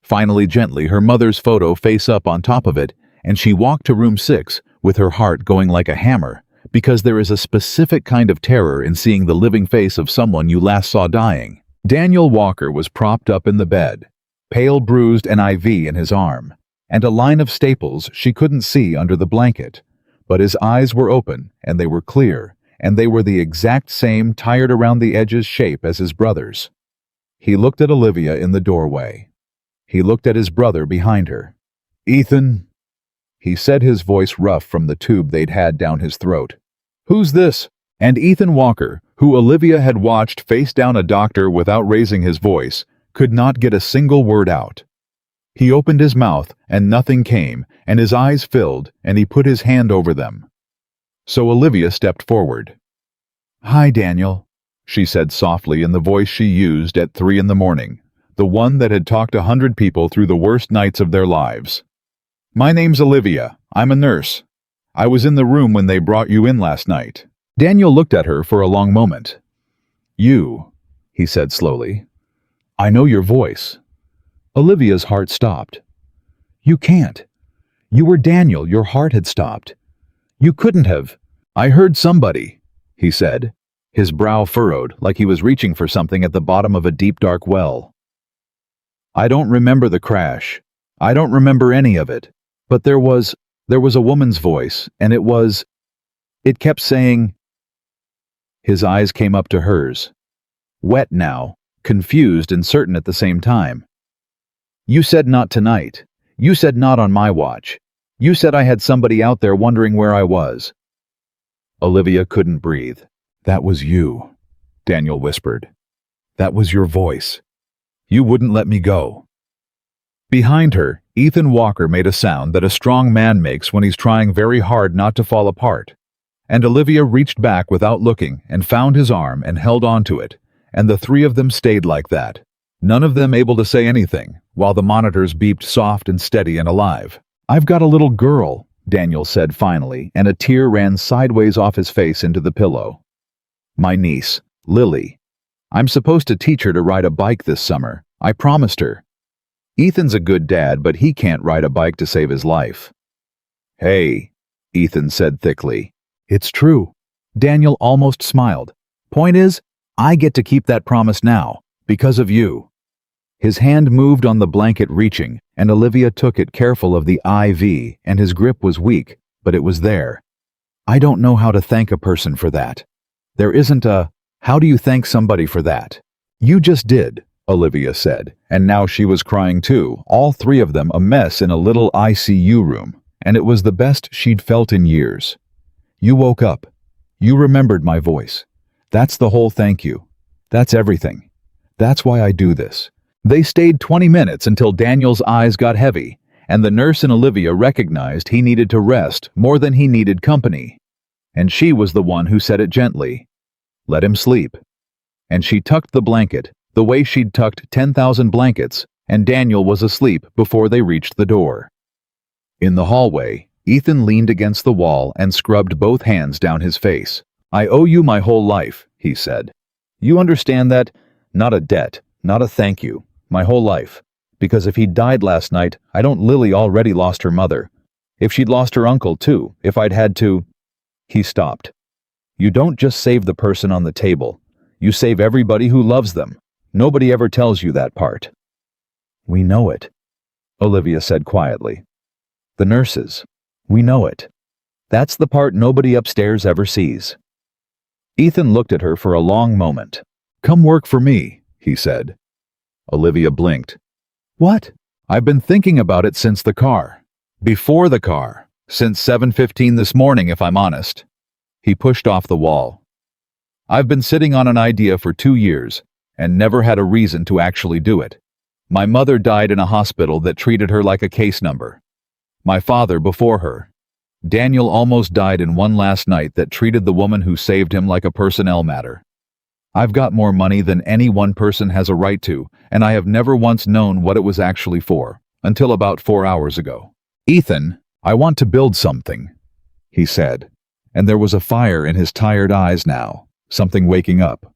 Finally, gently, her mother's photo face up on top of it, and she walked to room 6 with her heart going like a hammer, because there is a specific kind of terror in seeing the living face of someone you last saw dying. Daniel Walker was propped up in the bed, pale, bruised, an IV in his arm, and a line of staples she couldn't see under the blanket. But his eyes were open, and they were clear, and they were the exact same tired around the edges shape as his brother's. He looked at Olivia in the doorway. He looked at his brother behind her. "Ethan," he said, his voice rough from the tube they'd had down his throat. "Who's this?" And Ethan Walker, who Olivia had watched face down a doctor without raising his voice, could not get a single word out. He opened his mouth, and nothing came, and his eyes filled, and he put his hand over them. So Olivia stepped forward. "Hi, Daniel," she said softly in the voice she used at 3 in the morning, the one that had talked 100 people through the worst nights of their lives. "My name's Olivia. I'm a nurse. I was in the room when they brought you in last night." Daniel looked at her for a long moment. "You," he said slowly. "I know your voice." Olivia's heart stopped. "You can't. You were Daniel. Your heart had stopped. You couldn't have." "I heard somebody," he said, his brow furrowed like he was reaching for something at the bottom of a deep dark well. "I don't remember the crash. I don't remember any of it. But there was a woman's voice, and it kept saying—" His eyes came up to hers, wet now, confused and certain at the same time. "You said not tonight. You said not on my watch. You said I had somebody out there wondering where I was." Olivia couldn't breathe. "That was you," Daniel whispered. "That was your voice. You wouldn't let me go." Behind her, Ethan Walker made a sound that a strong man makes when he's trying very hard not to fall apart. And Olivia reached back without looking and found his arm and held onto it, and the 3 of them stayed like that, none of them able to say anything, while the monitors beeped soft and steady and alive. "I've got a little girl," Daniel said finally, and a tear ran sideways off his face into the pillow. "My niece, Lily. I'm supposed to teach her to ride a bike this summer. I promised her. Ethan's a good dad, but he can't ride a bike to save his life." "Hey," Ethan said thickly. "It's true." Daniel almost smiled. "Point is, I get to keep that promise now, because of you." His hand moved on the blanket reaching, and Olivia took it, careful of the IV, and his grip was weak, but it was there. "I don't know how to thank a person for that. There isn't a, how do you thank somebody for that?" "You just did," Olivia said, and now she was crying too, all 3 of them a mess in a little ICU room, and it was the best she'd felt in years. "You woke up. You remembered my voice. That's the whole thank you. That's everything. That's why I do this. They stayed 20 minutes until Daniel's eyes got heavy, and the nurse and Olivia recognized he needed to rest more than he needed company. And she was the one who said it gently. Let him sleep. And she tucked the blanket, the way she'd tucked 10,000 blankets, and Daniel was asleep before they reached the door. In the hallway, Ethan leaned against the wall and scrubbed both hands down his face. I owe you my whole life, he said. You understand that? Not a debt, not a thank you, my whole life. Because if he'd died last night, I don't Lily already lost her mother. If she'd lost her uncle too, if I'd had to... He stopped. You don't just save the person on the table. You save everybody who loves them. Nobody ever tells you that part. We know it, Olivia said quietly. The nurses. We know it. That's the part nobody upstairs ever sees. Ethan looked at her for a long moment. Come work for me, he said. Olivia blinked. What? I've been thinking about it since the car. Before the car. Since 7:15 this morning, if I'm honest. He pushed off the wall. I've been sitting on an idea for 2 years, and never had a reason to actually do it. My mother died in a hospital that treated her like a case number. My father before her. Daniel almost died in one last night that treated the woman who saved him like a personnel matter. I've got more money than any one person has a right to, and I have never once known what it was actually for, until about 4 hours ago. Ethan, I want to build something, he said, and there was a fire in his tired eyes now, something waking up.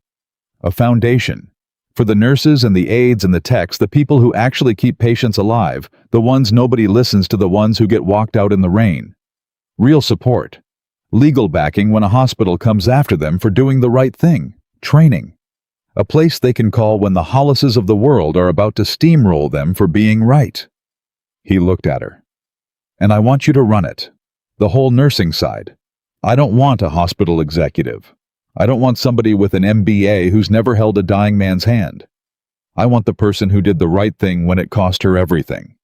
A foundation. For the nurses and the aides and the techs, the people who actually keep patients alive, the ones nobody listens to, the ones who get walked out in the rain. Real support. Legal backing when a hospital comes after them for doing the right thing. Training. A place they can call when the Hollises of the world are about to steamroll them for being right. He looked at her. And I want you to run it. The whole nursing side. I don't want a hospital executive. I don't want somebody with an MBA who's never held a dying man's hand. I want the person who did the right thing when it cost her everything.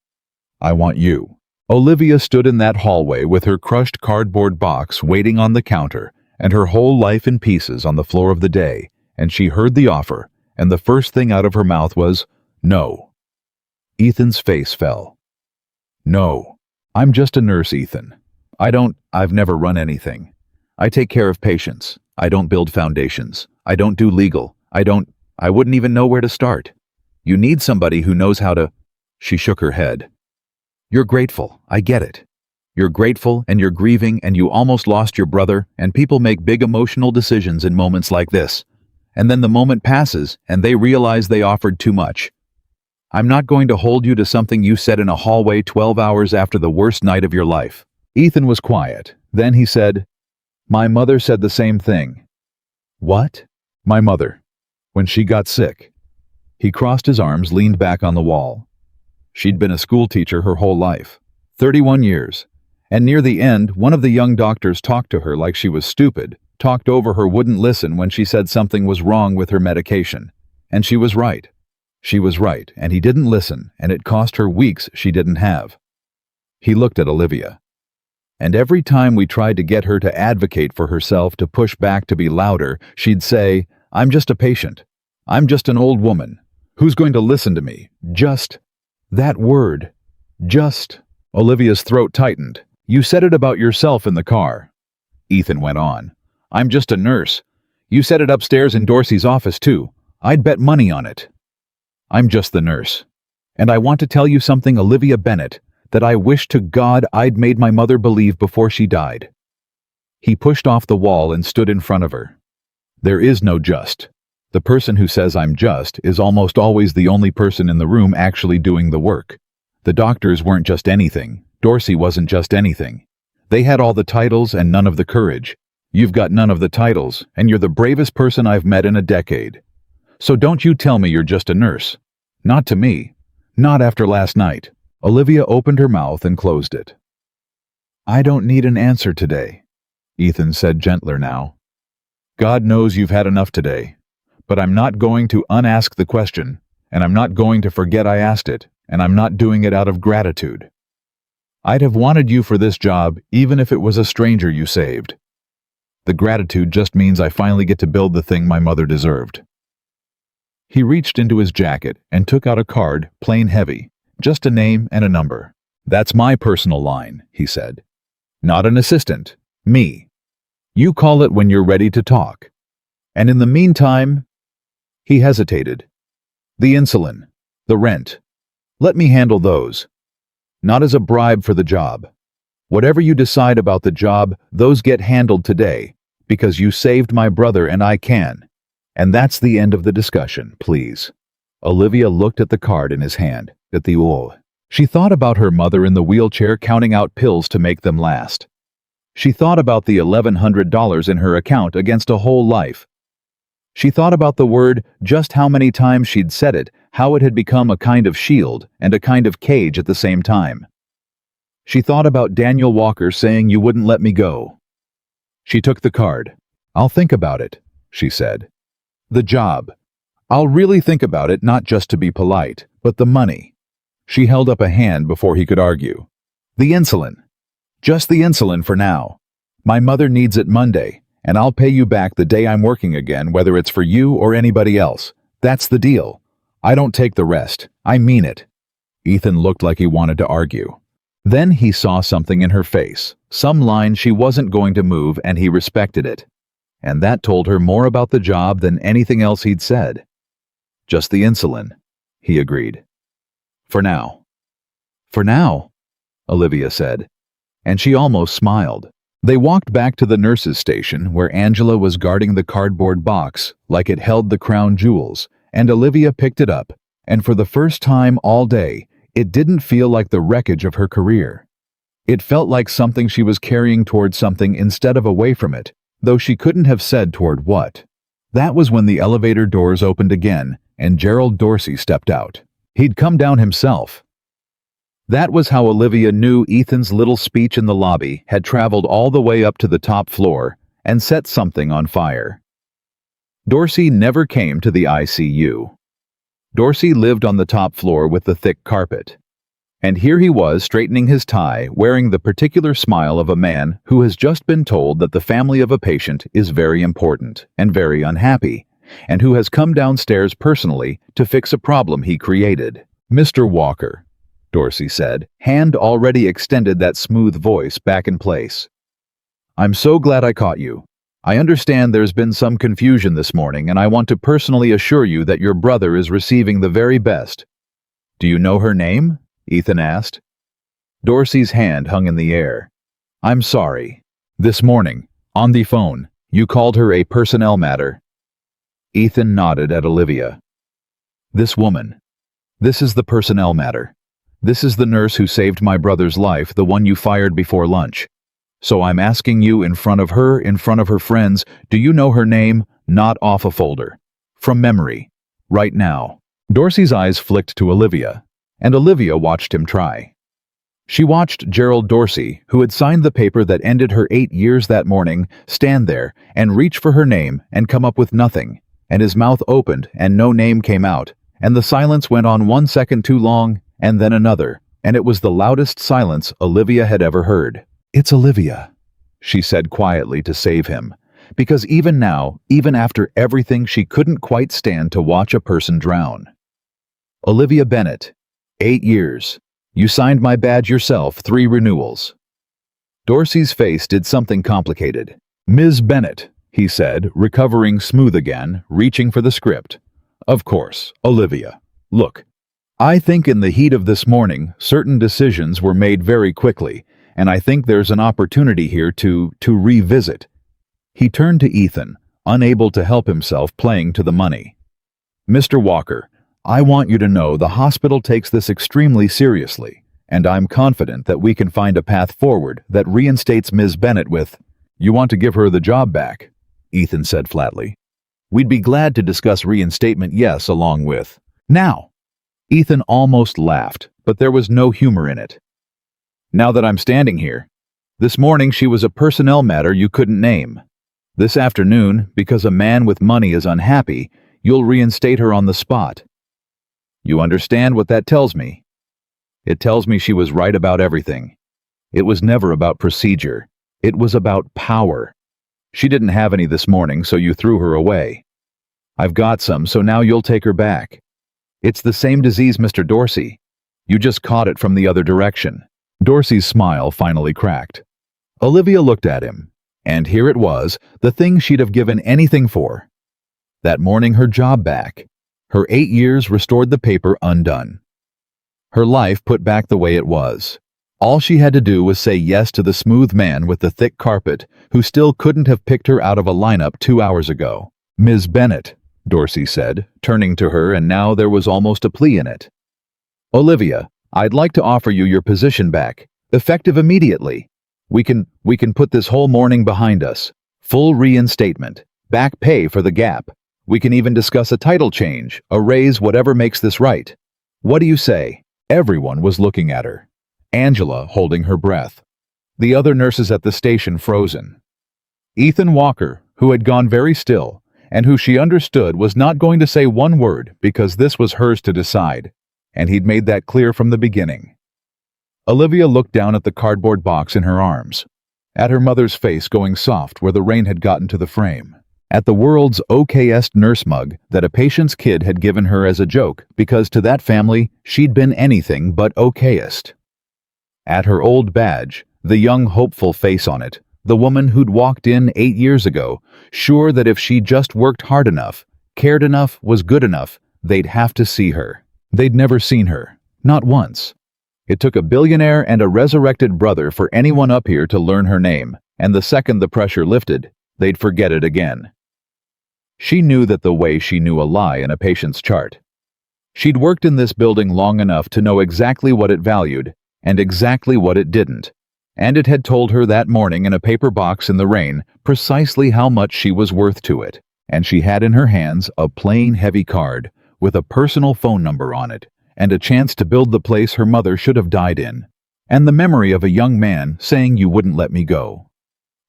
I want you. Olivia stood in that hallway with her crushed cardboard box waiting on the counter and her whole life in pieces on the floor of the day, and she heard the offer, and the first thing out of her mouth was, no. Ethan's face fell. No. I'm just a nurse, Ethan. I've never run anything. I take care of patients. I don't build foundations. I don't do legal. I wouldn't even know where to start. You need somebody who knows how to... She shook her head. You're grateful. I get it. You're grateful and you're grieving and you almost lost your brother, and people make big emotional decisions in moments like this. And then the moment passes and they realize they offered too much. I'm not going to hold you to something you said in a hallway 12 hours after the worst night of your life. Ethan was quiet. Then he said, My mother said the same thing. What? My mother. When she got sick. He crossed his arms, leaned back on the wall. She'd been a school teacher her whole life. 31 years. And near the end, one of the young doctors talked to her like she was stupid, talked over her, wouldn't listen when she said something was wrong with her medication. And she was right. She was right, and he didn't listen, and it cost her weeks she didn't have. He looked at Olivia. And every time we tried to get her to advocate for herself, to push back, to be louder, she'd say, I'm just a patient. I'm just an old woman. Who's going to listen to me? Just. That word. Just. Olivia's throat tightened. You said it about yourself in the car. Ethan went on. I'm just a nurse. You said it upstairs in Dorsey's office too. I'd bet money on it. I'm just the nurse. And I want to tell you something, Olivia Bennett, that I wish to God I'd made my mother believe before she died. He pushed off the wall and stood in front of her. There is no just. The person who says I'm just is almost always the only person in the room actually doing the work. The doctors weren't just anything. Dorsey wasn't just anything. They had all the titles and none of the courage. You've got none of the titles, and you're the bravest person I've met in a decade. So don't you tell me you're just a nurse. Not to me. Not after last night. Olivia opened her mouth and closed it. I don't need an answer today, Ethan said gentler now. God knows you've had enough today. But I'm not going to unask the question, and I'm not going to forget I asked it, and I'm not doing it out of gratitude. I'd have wanted you for this job even if it was a stranger you saved. The gratitude just means I finally get to build the thing my mother deserved. He reached into his jacket and took out a card, plain heavy, just a name and a number. "That's my personal line," he said. "Not an assistant. Me. You call it when you're ready to talk. And in the meantime—" He hesitated. "The insulin. The rent. Let me handle those. Not as a bribe for the job. Whatever you decide about the job, those get handled today, because you saved my brother and I can. And that's the end of the discussion, please." Olivia looked at the card in his hand, at the old. She thought about her mother in the wheelchair counting out pills to make them last. She thought about the $1,100 in her account against a whole life. She thought about the word, just how many times she'd said it, how it had become a kind of shield and a kind of cage at the same time. She thought about Daniel Walker saying, "You wouldn't let me go." She took the card. "I'll think about it," she said. "The job. I'll really think about it, not just to be polite, but the money." She held up a hand before he could argue. "The insulin. Just the insulin for now. My mother needs it Monday, and I'll pay you back the day I'm working again, whether it's for you or anybody else. That's the deal. I don't take the rest. I mean it." Ethan looked like he wanted to argue. Then he saw something in her face, some line she wasn't going to move, and he respected it. And that told her more about the job than anything else he'd said. "Just the insulin," he agreed. "For now." "For now," Olivia said, and she almost smiled. They walked back to the nurse's station where Angela was guarding the cardboard box like it held the crown jewels, and Olivia picked it up, and for the first time all day, it didn't feel like the wreckage of her career. It felt like something she was carrying toward something instead of away from it, though she couldn't have said toward what. That was when the elevator doors opened again, and Gerald Dorsey stepped out. He'd come down himself. That was how Olivia knew Ethan's little speech in the lobby had traveled all the way up to the top floor and set something on fire. Dorsey never came to the ICU. Dorsey lived on the top floor with the thick carpet. And here he was straightening his tie, wearing the particular smile of a man who has just been told that the family of a patient is very important and very unhappy, and who has come downstairs personally to fix a problem he created. "Mr. Walker," Dorsey said, hand already extended that smooth voice back in place. "I'm so glad I caught you. I understand there's been some confusion this morning, and I want to personally assure you that your brother is receiving the very best." "Do you know her name?" Ethan asked. Dorsey's hand hung in the air. "I'm sorry. This morning, on the phone, you called her a personnel matter." Ethan nodded at Olivia. "This woman. This is the personnel matter. This is the nurse who saved my brother's life, the one you fired before lunch. So I'm asking you in front of her friends, do you know her name? Not off a folder. From memory. Right now." Dorsey's eyes flicked to Olivia, and Olivia watched him try. She watched Gerald Dorsey, who had signed the paper that ended her 8 years that morning, stand there and reach for her name and come up with nothing, and his mouth opened and no name came out, and the silence went on 1 second too long, and then another, and it was the loudest silence Olivia had ever heard. "It's Olivia," she said quietly to save him, because even now, even after everything, she couldn't quite stand to watch a person drown. "Olivia Bennett, 8 years. You signed my badge yourself, 3 renewals." Dorsey's face did something complicated. "Ms. Bennett," he said, recovering smooth again, reaching for the script. "Of course, Olivia. Look, I think in the heat of this morning, certain decisions were made very quickly, and I think there's an opportunity here to revisit." He turned to Ethan, unable to help himself, playing to the money. "Mr. Walker, I want you to know the hospital takes this extremely seriously, and I'm confident that we can find a path forward that reinstates Ms. Bennett with—" "You want to give her the job back," Ethan said flatly. "We'd be glad to discuss reinstatement, yes, along with—" "Now!" Ethan almost laughed, but there was no humor in it. "Now that I'm standing here. This morning she was a personnel matter you couldn't name. This afternoon, because a man with money is unhappy, you'll reinstate her on the spot. You understand what that tells me? It tells me she was right about everything. It was never about procedure. It was about power. She didn't have any this morning, so you threw her away. I've got some, so now you'll take her back. It's the same disease, Mr. Dorsey. You just caught it from the other direction. Dorsey's smile finally cracked. Olivia looked at him, and here it was, the thing she'd have given anything for. That morning, her job back. Her 8 years restored, the paper undone. Her life put back the way it was. All she had to do was say yes to the smooth man with the thick carpet who still couldn't have picked her out of a lineup 2 hours ago. Ms. Bennett, Dorsey said, turning to her, and now there was almost a plea in it. Olivia, I'd like to offer you your position back, effective immediately. We can put this whole morning behind us. Full reinstatement, back pay for the gap. We can even discuss a title change, a raise, whatever makes this right. What do you say? Everyone was looking at her. Angela holding her breath. The other nurses at the station frozen. Ethan Walker, who had gone very still, and who she understood was not going to say one word because this was hers to decide, and he'd made that clear from the beginning. Olivia looked down at the cardboard box in her arms, at her mother's face going soft where the rain had gotten to the frame, at the world's okayest nurse mug that a patient's kid had given her as a joke because to that family she'd been anything but okayest. At her old badge, the young hopeful face on it, the woman who'd walked in 8 years ago, sure that if she just worked hard enough, cared enough, was good enough, they'd have to see her. They'd never seen her, not once. It took a billionaire and a resurrected brother for anyone up here to learn her name, and the second the pressure lifted, they'd forget it again. She knew that the way she knew a lie in a patient's chart. She'd worked in this building long enough to know exactly what it valued and exactly what it didn't, and it had told her that morning in a paper box in the rain precisely how much she was worth to it, and she had in her hands a plain, heavy card with a personal phone number on it, and a chance to build the place her mother should have died in, and the memory of a young man saying, "You wouldn't let me go."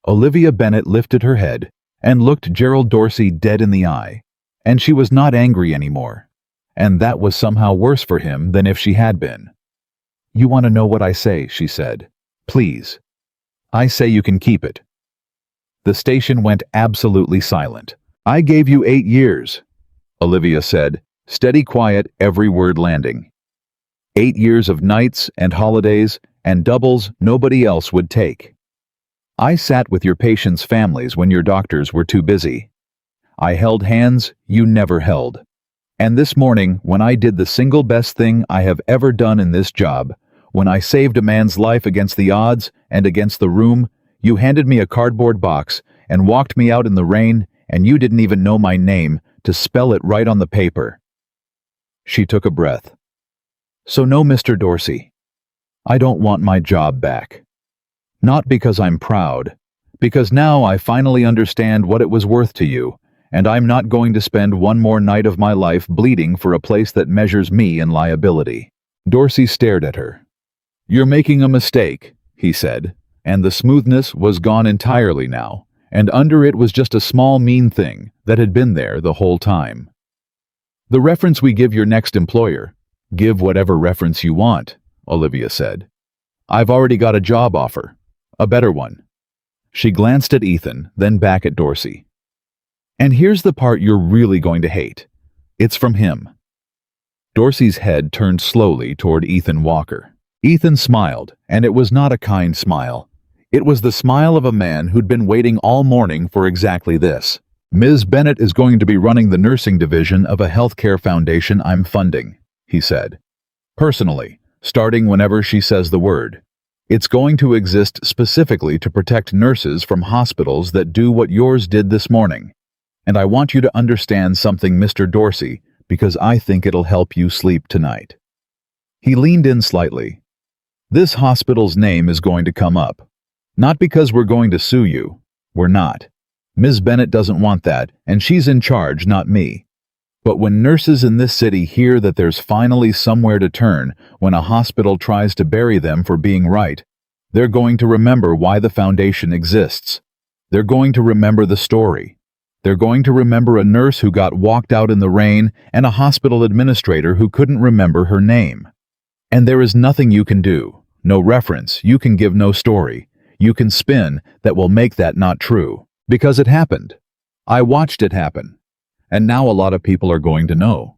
Olivia Bennett lifted her head and looked Gerald Dorsey dead in the eye, and she was not angry anymore, and that was somehow worse for him than if she had been. "You want to know what I say," she said. "Please. I say you can keep it." The station went absolutely silent. "I gave you 8 years," Olivia said, steady quiet, every word landing. 8 years of nights and holidays and doubles nobody else would take. I sat with your patients' families when your doctors were too busy. I held hands you never held. And this morning, when I did the single best thing I have ever done in this job, when I saved a man's life against the odds and against the room, you handed me a cardboard box and walked me out in the rain, and you didn't even know my name to spell it right on the paper. She took a breath. So no, Mr. Dorsey, I don't want my job back. Not because I'm proud, because now I finally understand what it was worth to you, and I'm not going to spend one more night of my life bleeding for a place that measures me in liability. Dorsey stared at her. You're making a mistake, he said, and the smoothness was gone entirely now, and under it was just a small mean thing that had been there the whole time. The reference we give your next employer, give whatever reference you want, Olivia said. I've already got a job offer, a better one. She glanced at Ethan, then back at Dorsey. And here's the part you're really going to hate. It's from him. Dorsey's head turned slowly toward Ethan Walker. Ethan smiled, and it was not a kind smile. It was the smile of a man who'd been waiting all morning for exactly this. Ms. Bennett is going to be running the nursing division of a healthcare foundation I'm funding, he said. Personally, starting whenever she says the word. It's going to exist specifically to protect nurses from hospitals that do what yours did this morning. And I want you to understand something, Mr. Dorsey, because I think it'll help you sleep tonight. He leaned in slightly. This hospital's name is going to come up. Not because we're going to sue you. We're not. Ms. Bennett doesn't want that, and she's in charge, not me. But when nurses in this city hear that there's finally somewhere to turn when a hospital tries to bury them for being right, they're going to remember why the foundation exists. They're going to remember the story. They're going to remember a nurse who got walked out in the rain and a hospital administrator who couldn't remember her name. And there is nothing you can do, no reference, you can give no story, you can spin that will make that not true, because it happened. I watched it happen. And now a lot of people are going to know.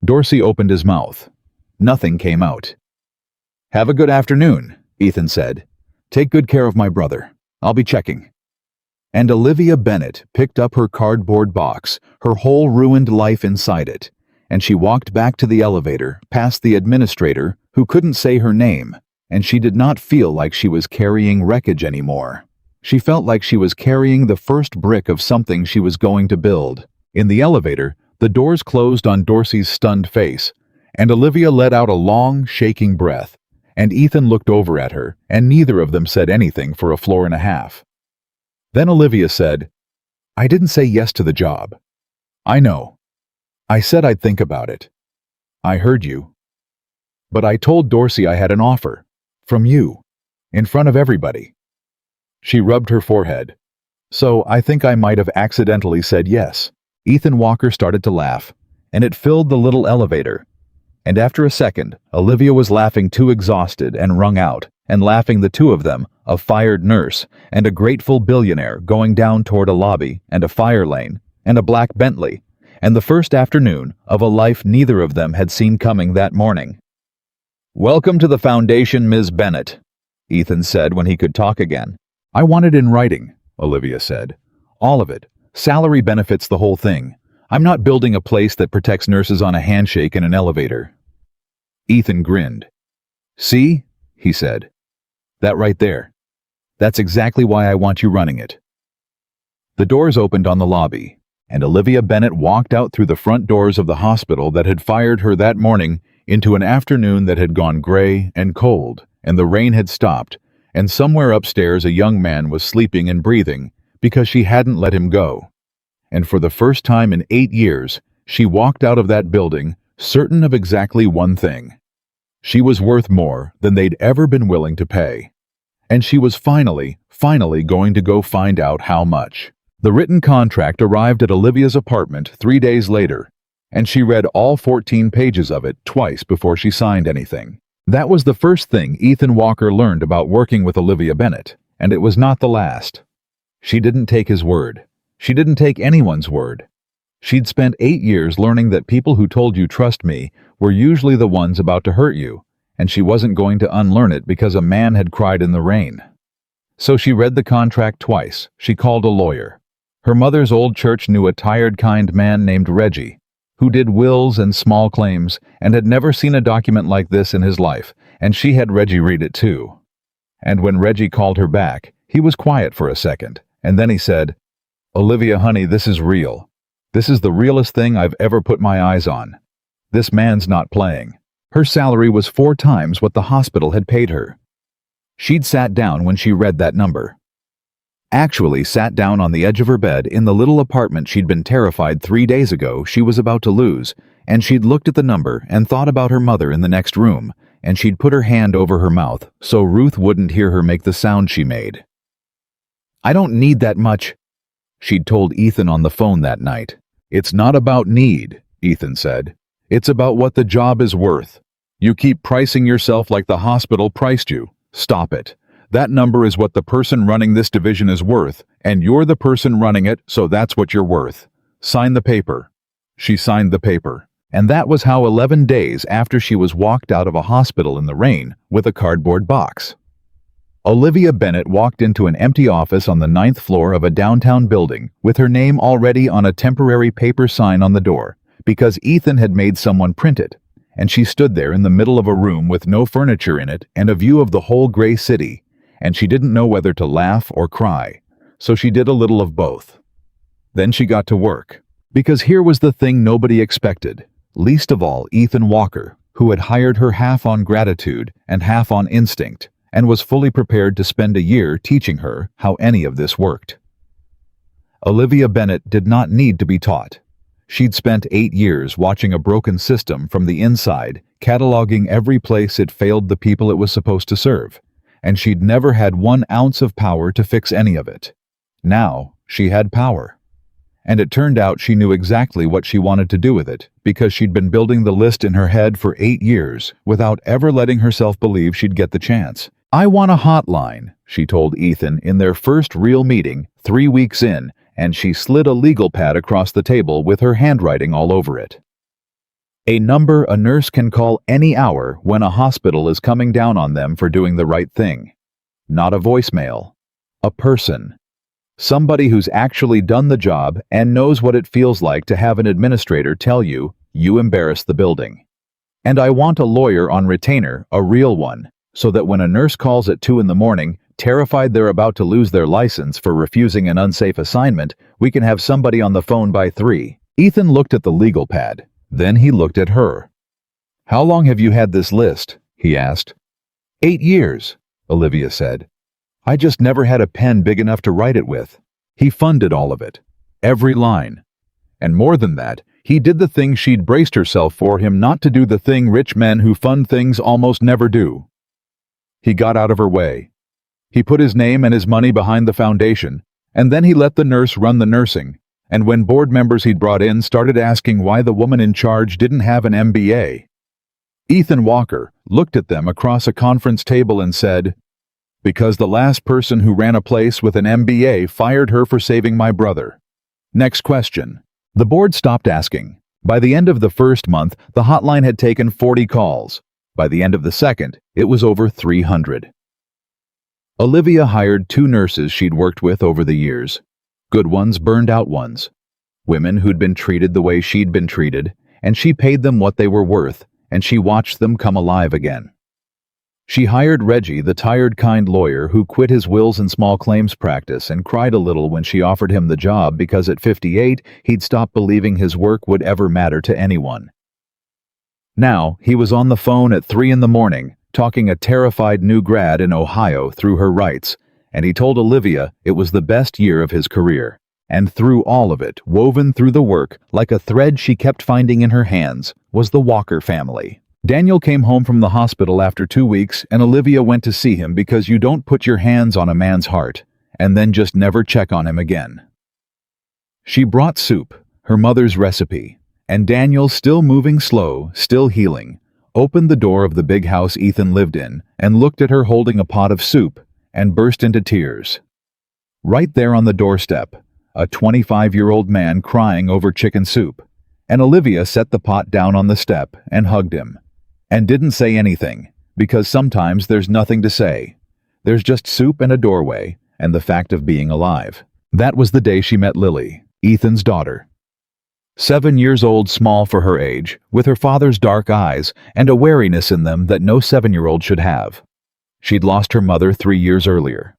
Dorsey opened his mouth. Nothing came out. "Have a good afternoon," Ethan said. "Take good care of my brother. I'll be checking." And Olivia Bennett picked up her cardboard box, her whole ruined life inside it, and she walked back to the elevator, past the administrator, who couldn't say her name, and she did not feel like she was carrying wreckage anymore. She felt like she was carrying the first brick of something she was going to build. In the elevator, the doors closed on Dorsey's stunned face, and Olivia let out a long, shaking breath, and Ethan looked over at her, and neither of them said anything for a floor and a half. Then Olivia said, "I didn't say yes to the job. I know. I said I'd think about it. I heard you. But I told Dorsey I had an offer. From you. In front of everybody." She rubbed her forehead. "So I think I might have accidentally said yes." Ethan Walker started to laugh, and it filled the little elevator. And after a second, Olivia was laughing too exhausted and wrung out, and laughing the two of them, a fired nurse and a grateful billionaire going down toward a lobby and a fire lane and a black Bentley, and the first afternoon of a life neither of them had seen coming that morning. "Welcome to the Foundation, Ms. Bennett," Ethan said when he could talk again. "I want it in writing," Olivia said. "All of it. Salary benefits, the whole thing. I'm not building a place that protects nurses on a handshake in an elevator." Ethan grinned. "See?" he said. "That right there. That's exactly why I want you running it." The doors opened on the lobby, and Olivia Bennett walked out through the front doors of the hospital that had fired her that morning into an afternoon that had gone gray and cold, and the rain had stopped, and somewhere upstairs a young man was sleeping and breathing because she hadn't let him go. And for the first time in 8 years, she walked out of that building certain of exactly one thing. She was worth more than they'd ever been willing to pay. And she was finally going to go find out how much. The written contract arrived at Olivia's apartment 3 days later, and she read all 14 pages of it twice before she signed anything. That was the first thing Ethan Walker learned about working with Olivia Bennett, and it was not the last. She didn't take his word. She didn't take anyone's word. She'd spent 8 years learning that people who told you "trust me" were usually the ones about to hurt you, and she wasn't going to unlearn it because a man had cried in the rain. So she read the contract twice. She called a lawyer. Her mother's old church knew a tired, kind man named Reggie, who did wills and small claims and had never seen a document like this in his life, and she had Reggie read it too. And when Reggie called her back, he was quiet for a second, and then he said, "Olivia, honey, this is real. This is the realest thing I've ever put my eyes on. This man's not playing." Her salary was 4 times what the hospital had paid her. She'd sat down when she read that number. Actually sat down on the edge of her bed in the little apartment she'd been terrified 3 days ago she was about to lose, and she'd looked at the number and thought about her mother in the next room, and she'd put her hand over her mouth so Ruth wouldn't hear her make the sound she made. "I don't need that much," she'd told Ethan on the phone that night. "It's not about need," Ethan said. "It's about what the job is worth. You keep pricing yourself like the hospital priced you. Stop it. That number is what the person running this division is worth, and you're the person running it, so that's what you're worth. Sign the paper." She signed the paper, and that was how 11 days after she was walked out of a hospital in the rain with a cardboard box. Olivia Bennett walked into an empty office on the 9th floor of a downtown building with her name already on a temporary paper sign on the door, because Ethan had made someone print it, and she stood there in the middle of a room with no furniture in it and a view of the whole gray city, and she didn't know whether to laugh or cry, so she did a little of both. Then she got to work, because here was the thing nobody expected, least of all Ethan Walker, who had hired her half on gratitude and half on instinct, and was fully prepared to spend a year teaching her how any of this worked. Olivia Bennett did not need to be taught. She'd spent 8 years watching a broken system from the inside, cataloging every place it failed the people it was supposed to serve, and she'd never had 1 ounce of power to fix any of it. Now she had power. And it turned out she knew exactly what she wanted to do with it, because she'd been building the list in her head for 8 years without ever letting herself believe she'd get the chance. "I want a hotline," she told Ethan in their first real meeting 3 weeks in, and she slid a legal pad across the table with her handwriting all over it. A number a nurse can call any hour when a hospital is coming down on them for doing the right thing. Not a voicemail. A person. Somebody who's actually done the job and knows what it feels like to have an administrator tell you, you embarrassed the building. And I want a lawyer on retainer, a real one, so that when a nurse calls at 2 in the morning, terrified they're about to lose their license for refusing an unsafe assignment, we can have somebody on the phone by 3. Ethan looked at the legal pad. Then he looked at her. "How long have you had this list?" he asked. 8 years, Olivia said. "I just never had a pen big enough to write it with." He funded all of it. Every line. And more than that, he did the thing she'd braced herself for him not to do, the thing rich men who fund things almost never do. He got out of her way. He put his name and his money behind the foundation, and then he let the nurse run the nursing. And when board members he'd brought in started asking why the woman in charge didn't have an MBA, Ethan Walker looked at them across a conference table and said, "Because the last person who ran a place with an MBA fired her for saving my brother." Next question. The board stopped asking. By the end of the first month, the hotline had taken 40 calls. By the end of the second, it was over 300. Olivia hired 2 nurses she'd worked with over the years. Good ones, burned out ones. Women who'd been treated the way she'd been treated, and she paid them what they were worth, and she watched them come alive again. She hired Reggie, the tired, kind lawyer who quit his wills and small claims practice and cried a little when she offered him the job because at 58 he'd stopped believing his work would ever matter to anyone. Now, he was on the phone at 3 in the morning, talking a terrified new grad in Ohio through her rights, and he told Olivia it was the best year of his career. And through all of it, woven through the work, like a thread she kept finding in her hands, was the Walker family. Daniel came home from the hospital after 2 weeks, and Olivia went to see him because you don't put your hands on a man's heart, and then just never check on him again. She brought soup, her mother's recipe, and Daniel, still moving slow, still healing, opened the door of the big house Ethan lived in and looked at her holding a pot of soup and burst into tears. Right there on the doorstep, a 25-year-old man crying over chicken soup, and Olivia set the pot down on the step and hugged him. And didn't say anything, because sometimes there's nothing to say. There's just soup and a doorway, and the fact of being alive. That was the day she met Lily, Ethan's daughter. 7 years old, small for her age, with her father's dark eyes and a wariness in them that no 7-year-old should have. She'd lost her mother 3 years earlier.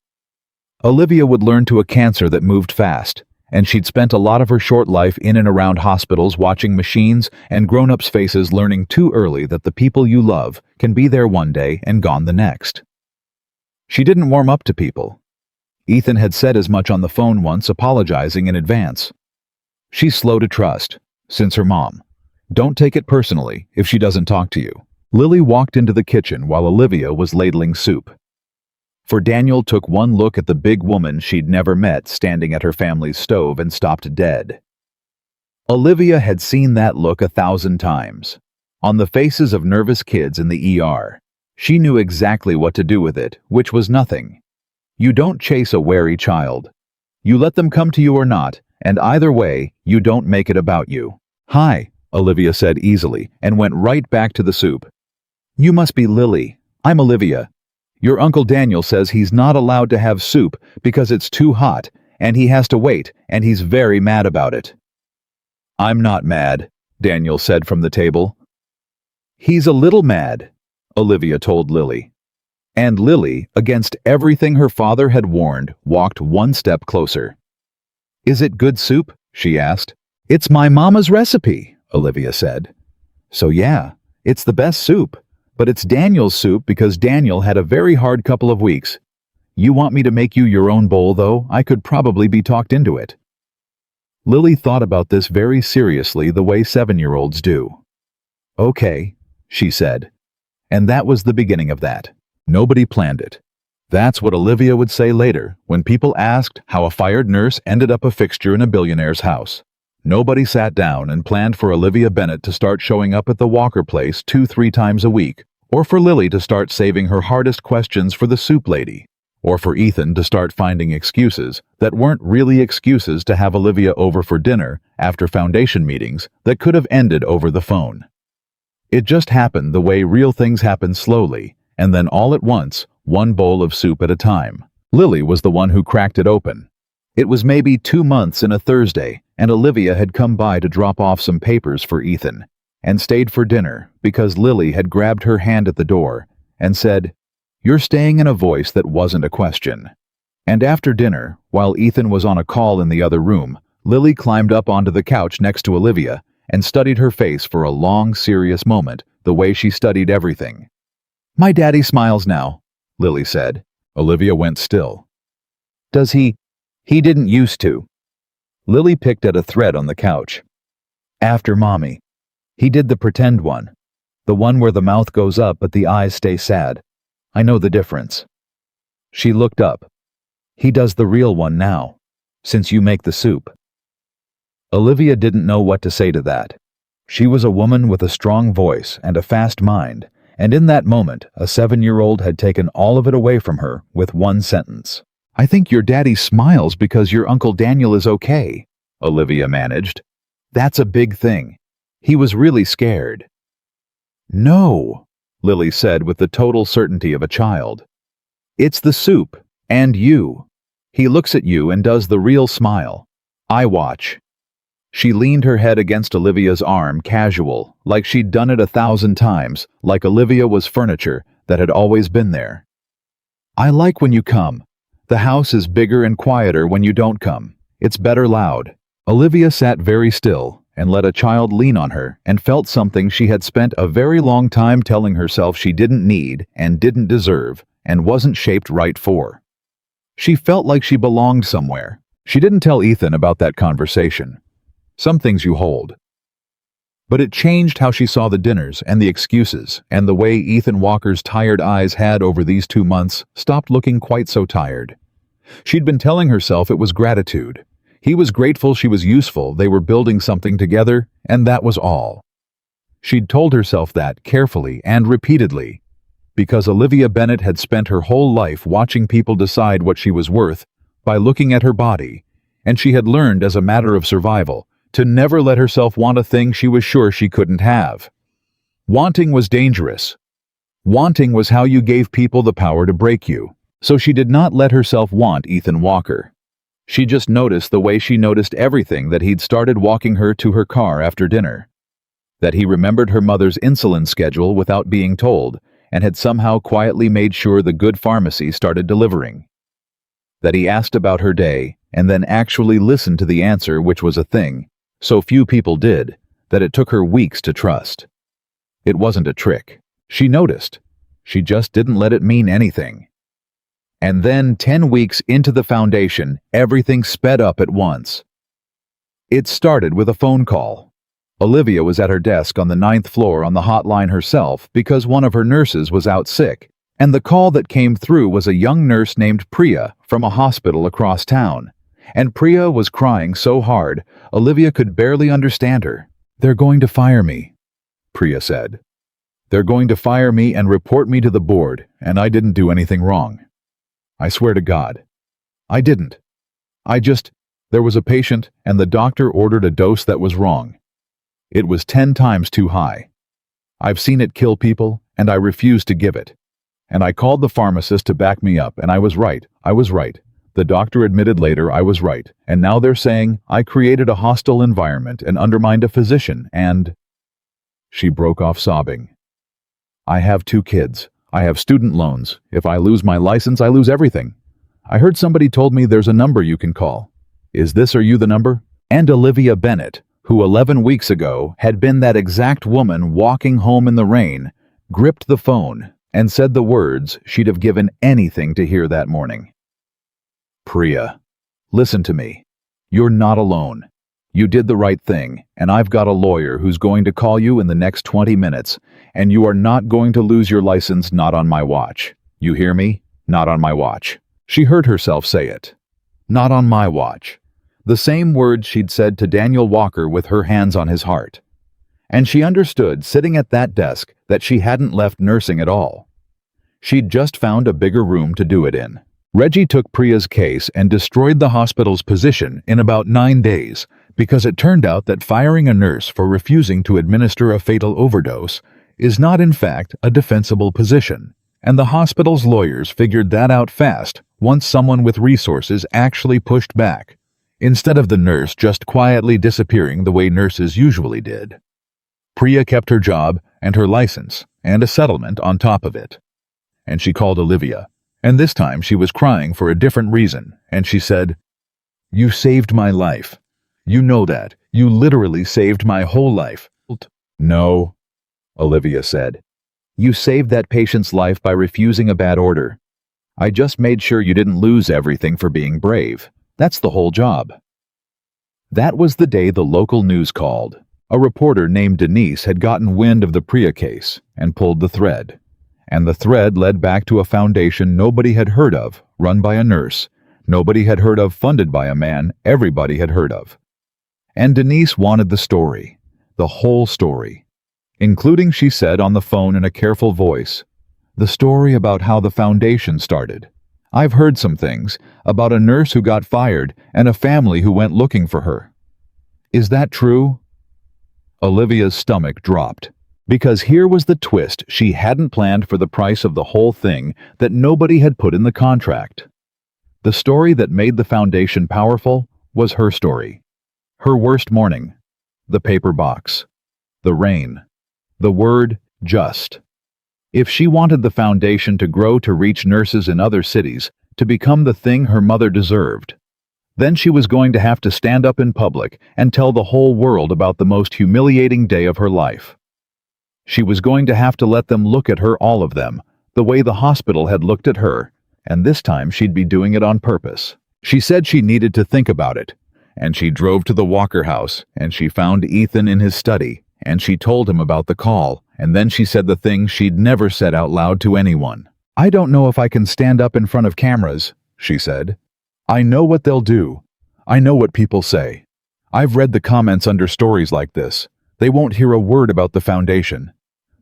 Olivia would learn to a cancer that moved fast, and she'd spent a lot of her short life in and around hospitals watching machines and grown-ups' faces, learning too early that the people you love can be there one day and gone the next. She didn't warm up to people. Ethan had said as much on the phone once, apologizing in advance. She's slow to trust, since her mom. Don't take it personally if she doesn't talk to you. Lily walked into the kitchen while Olivia was ladling soup. For Daniel took one look at the big woman she'd never met standing at her family's stove and stopped dead. Olivia had seen that look 1,000 times. On the faces of nervous kids in the ER. She knew exactly what to do with it, which was nothing. You don't chase a wary child. You let them come to you or not, and either way, you don't make it about you. "Hi," Olivia said easily, and went right back to the soup. "You must be Lily. I'm Olivia. Your Uncle Daniel says he's not allowed to have soup because it's too hot, and he has to wait, and he's very mad about it." "I'm not mad," Daniel said from the table. "He's a little mad," Olivia told Lily. And Lily, against everything her father had warned, walked one step closer. "Is it good soup?" she asked. "It's my mama's recipe," Olivia said. "So yeah, it's the best soup. But it's Daniel's soup because Daniel had a very hard couple of weeks. You want me to make you your own bowl, though? I could probably be talked into it." Lily thought about this very seriously, the way 7-year-olds do. "Okay," she said. And that was the beginning of that. Nobody planned it. That's what Olivia would say later when people asked how a fired nurse ended up a fixture in a billionaire's house. Nobody sat down and planned for Olivia Bennett to start showing up at the Walker place 2-3 times a week, or for Lily to start saving her hardest questions for the soup lady, or for Ethan to start finding excuses that weren't really excuses to have Olivia over for dinner after foundation meetings that could have ended over the phone. It just happened the way real things happen slowly, and then all at once, one bowl of soup at a time. Lily was the one who cracked it open. It was maybe 2 months in a Thursday, and Olivia had come by to drop off some papers for Ethan, and stayed for dinner because Lily had grabbed her hand at the door and said, "You're staying," in a voice that wasn't a question. And after dinner, while Ethan was on a call in the other room, Lily climbed up onto the couch next to Olivia and studied her face for a long, serious moment, the way she studied everything. "My daddy smiles now," Lily said. Olivia went still. "Does he? He didn't used to." Lily picked at a thread on the couch. "After Mommy. He did the pretend one. The one where the mouth goes up but the eyes stay sad. I know the difference." She looked up. "He does the real one now, since you make the soup." Olivia didn't know what to say to that. She was a woman with a strong voice and a fast mind, and in that moment, a 7-year-old had taken all of it away from her with one sentence. "I think your daddy smiles because your Uncle Daniel is okay," Olivia managed. "That's a big thing. He was really scared." "No," Lily said with the total certainty of a child. "It's the soup, and you. He looks at you and does the real smile. I watch." She leaned her head against Olivia's arm, casual, like she'd done it 1,000 times, like Olivia was furniture that had always been there. "I like when you come. The house is bigger and quieter when you don't come. It's better loud." Olivia sat very still and let a child lean on her and felt something she had spent a very long time telling herself she didn't need and didn't deserve and wasn't shaped right for. She felt like she belonged somewhere. She didn't tell Ethan about that conversation. Some things you hold. But it changed how she saw the dinners and the excuses, and the way Ethan Walker's tired eyes had over these 2 months stopped looking quite so tired. She'd been telling herself it was gratitude. He was grateful she was useful, they were building something together, and that was all. She'd told herself that carefully and repeatedly, because Olivia Bennett had spent her whole life watching people decide what she was worth by looking at her body, and she had learned as a matter of survival to never let herself want a thing she was sure she couldn't have. Wanting was dangerous. Wanting was how you gave people the power to break you. So she did not let herself want Ethan Walker. She just noticed the way she noticed everything, that he'd started walking her to her car after dinner. That he remembered her mother's insulin schedule without being told, and had somehow quietly made sure the good pharmacy started delivering. That he asked about her day, and then actually listened to the answer, which was a thing so few people did, that it took her weeks to trust. It wasn't a trick. She noticed. She just didn't let it mean anything. And then 10 weeks into the foundation, everything sped up at once. It started with a phone call. Olivia was at her desk on the 9th floor on the hotline herself because one of her nurses was out sick, and the call that came through was a young nurse named Priya from a hospital across town. And Priya was crying so hard, Olivia could barely understand her. "They're going to fire me," Priya said. "They're going to fire me and report me to the board, and I didn't do anything wrong. I swear to God. I didn't. There was a patient, and the doctor ordered a dose that was wrong. It was 10 times too high. I've seen it kill people, and I refused to give it. And I called the pharmacist to back me up, and I was right. The doctor admitted later I was right, and now they're saying I created a hostile environment and undermined a physician, and—" She broke off sobbing. "I have 2 kids. I have student loans. If I lose my license, I lose everything. I heard somebody told me there's a number you can call. Is this or you the number?" And Olivia Bennett, who 11 weeks ago had been that exact woman walking home in the rain, gripped the phone and said the words she'd have given anything to hear that morning. "Priya, listen to me. You're not alone. You did the right thing, and I've got a lawyer who's going to call you in the next 20 minutes, and you are not going to lose your license, not on my watch. You hear me? Not on my watch." She heard herself say it. Not on my watch. The same words she'd said to Daniel Walker with her hands on his heart. And she understood, sitting at that desk, that she hadn't left nursing at all. She'd just found a bigger room to do it in. Reggie took Priya's case and destroyed the hospital's position in about 9 days because it turned out that firing a nurse for refusing to administer a fatal overdose is not in fact a defensible position, and the hospital's lawyers figured that out fast once someone with resources actually pushed back, instead of the nurse just quietly disappearing the way nurses usually did. Priya kept her job and her license and a settlement on top of it. And she called Olivia, and this time she was crying for a different reason, and she said, "You saved my life. You know that. You literally saved my whole life." "No," Olivia said. "You saved that patient's life by refusing a bad order. I just made sure you didn't lose everything for being brave. That's the whole job." That was the day the local news called. A reporter named Denise had gotten wind of the Priya case and pulled the thread. And the thread led back to a foundation nobody had heard of, run by a nurse. Nobody had heard of, funded by a man everybody had heard of. And Denise wanted the story, the whole story, including, she said on the phone in a careful voice, the story about how the foundation started. "I've heard some things about a nurse who got fired and a family who went looking for her. Is that true?" Olivia's stomach dropped, because here was the twist she hadn't planned for the price of the whole thing that nobody had put in the contract. The story that made the foundation powerful was her story. Her worst morning, the paper box, the rain, the word just. If she wanted the foundation to grow to reach nurses in other cities, to become the thing her mother deserved, then she was going to have to stand up in public and tell the whole world about the most humiliating day of her life. She was going to have to let them look at her, all of them, the way the hospital had looked at her, and this time she'd be doing it on purpose. She said she needed to think about it, and she drove to the Walker house, and she found Ethan in his study, and she told him about the call, and then she said the thing she'd never said out loud to anyone. "I don't know if I can stand up in front of cameras," she said. "I know what they'll do. I know what people say. I've read the comments under stories like this. They won't hear a word about the foundation.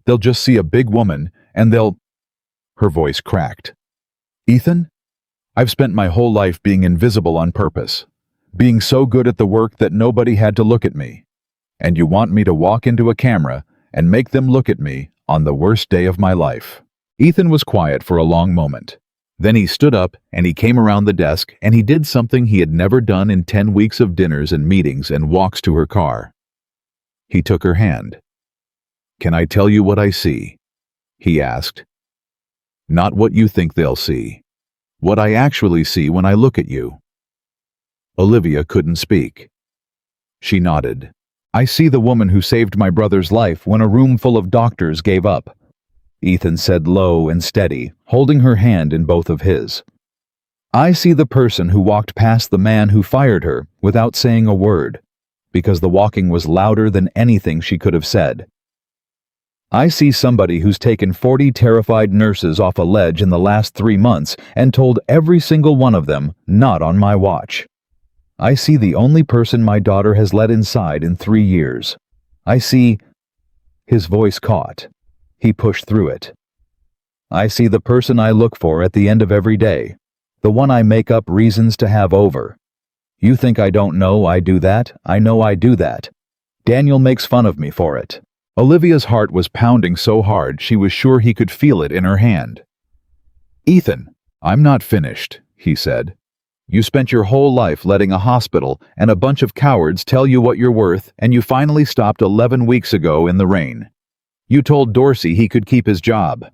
They'll just see a big woman, and they'll—" Her voice cracked. "Ethan, I've spent my whole life being invisible on purpose, being so good at the work that nobody had to look at me. And you want me to walk into a camera and make them look at me on the worst day of my life." Ethan was quiet for a long moment. Then he stood up and he came around the desk and he did something he had never done in 10 weeks of dinners and meetings and walks to her car. He took her hand. "Can I tell you what I see?" he asked. "Not what you think they'll see. What I actually see when I look at you." Olivia couldn't speak. She nodded. "I see the woman who saved my brother's life when a room full of doctors gave up," Ethan said low and steady, holding her hand in both of his. "I see the person who walked past the man who fired her without saying a word, because the walking was louder than anything she could have said. I see somebody who's taken 40 terrified nurses off a ledge in the last 3 months and told every single one of them, 'Not on my watch.' I see the only person my daughter has let inside in 3 years. I see—" His voice caught. He pushed through it. "I see the person I look for at the end of every day, the one I make up reasons to have over. You think I don't know I do that? I know I do that. Daniel makes fun of me for it." Olivia's heart was pounding so hard she was sure he could feel it in her hand. "Ethan, I'm not finished," he said. "You spent your whole life letting a hospital and a bunch of cowards tell you what you're worth, and you finally stopped 11 weeks ago in the rain. You told Dorsey he could keep his job.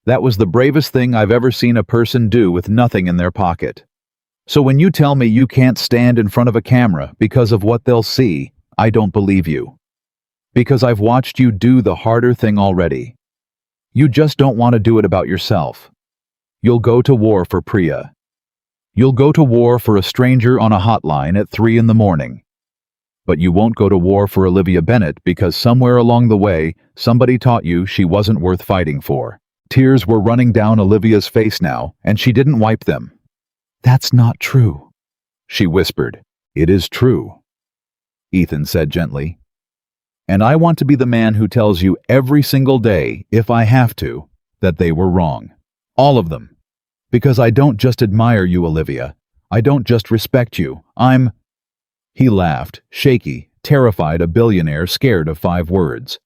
That was the bravest thing I've ever seen a person do with nothing in their pocket. So when you tell me you can't stand in front of a camera because of what they'll see, I don't believe you. Because I've watched you do the harder thing already. You just don't want to do it about yourself. You'll go to war for Priya. You'll go to war for a stranger on a hotline at 3 in the morning. But you won't go to war for Olivia Bennett because somewhere along the way, somebody taught you she wasn't worth fighting for." Tears were running down Olivia's face now, and she didn't wipe them. "That's not true," she whispered. "It is true," Ethan said gently. "And I want to be the man who tells you every single day, if I have to, that they were wrong. All of them. Because I don't just admire you, Olivia. I don't just respect you. He laughed, shaky, terrified, a billionaire scared of 5 words.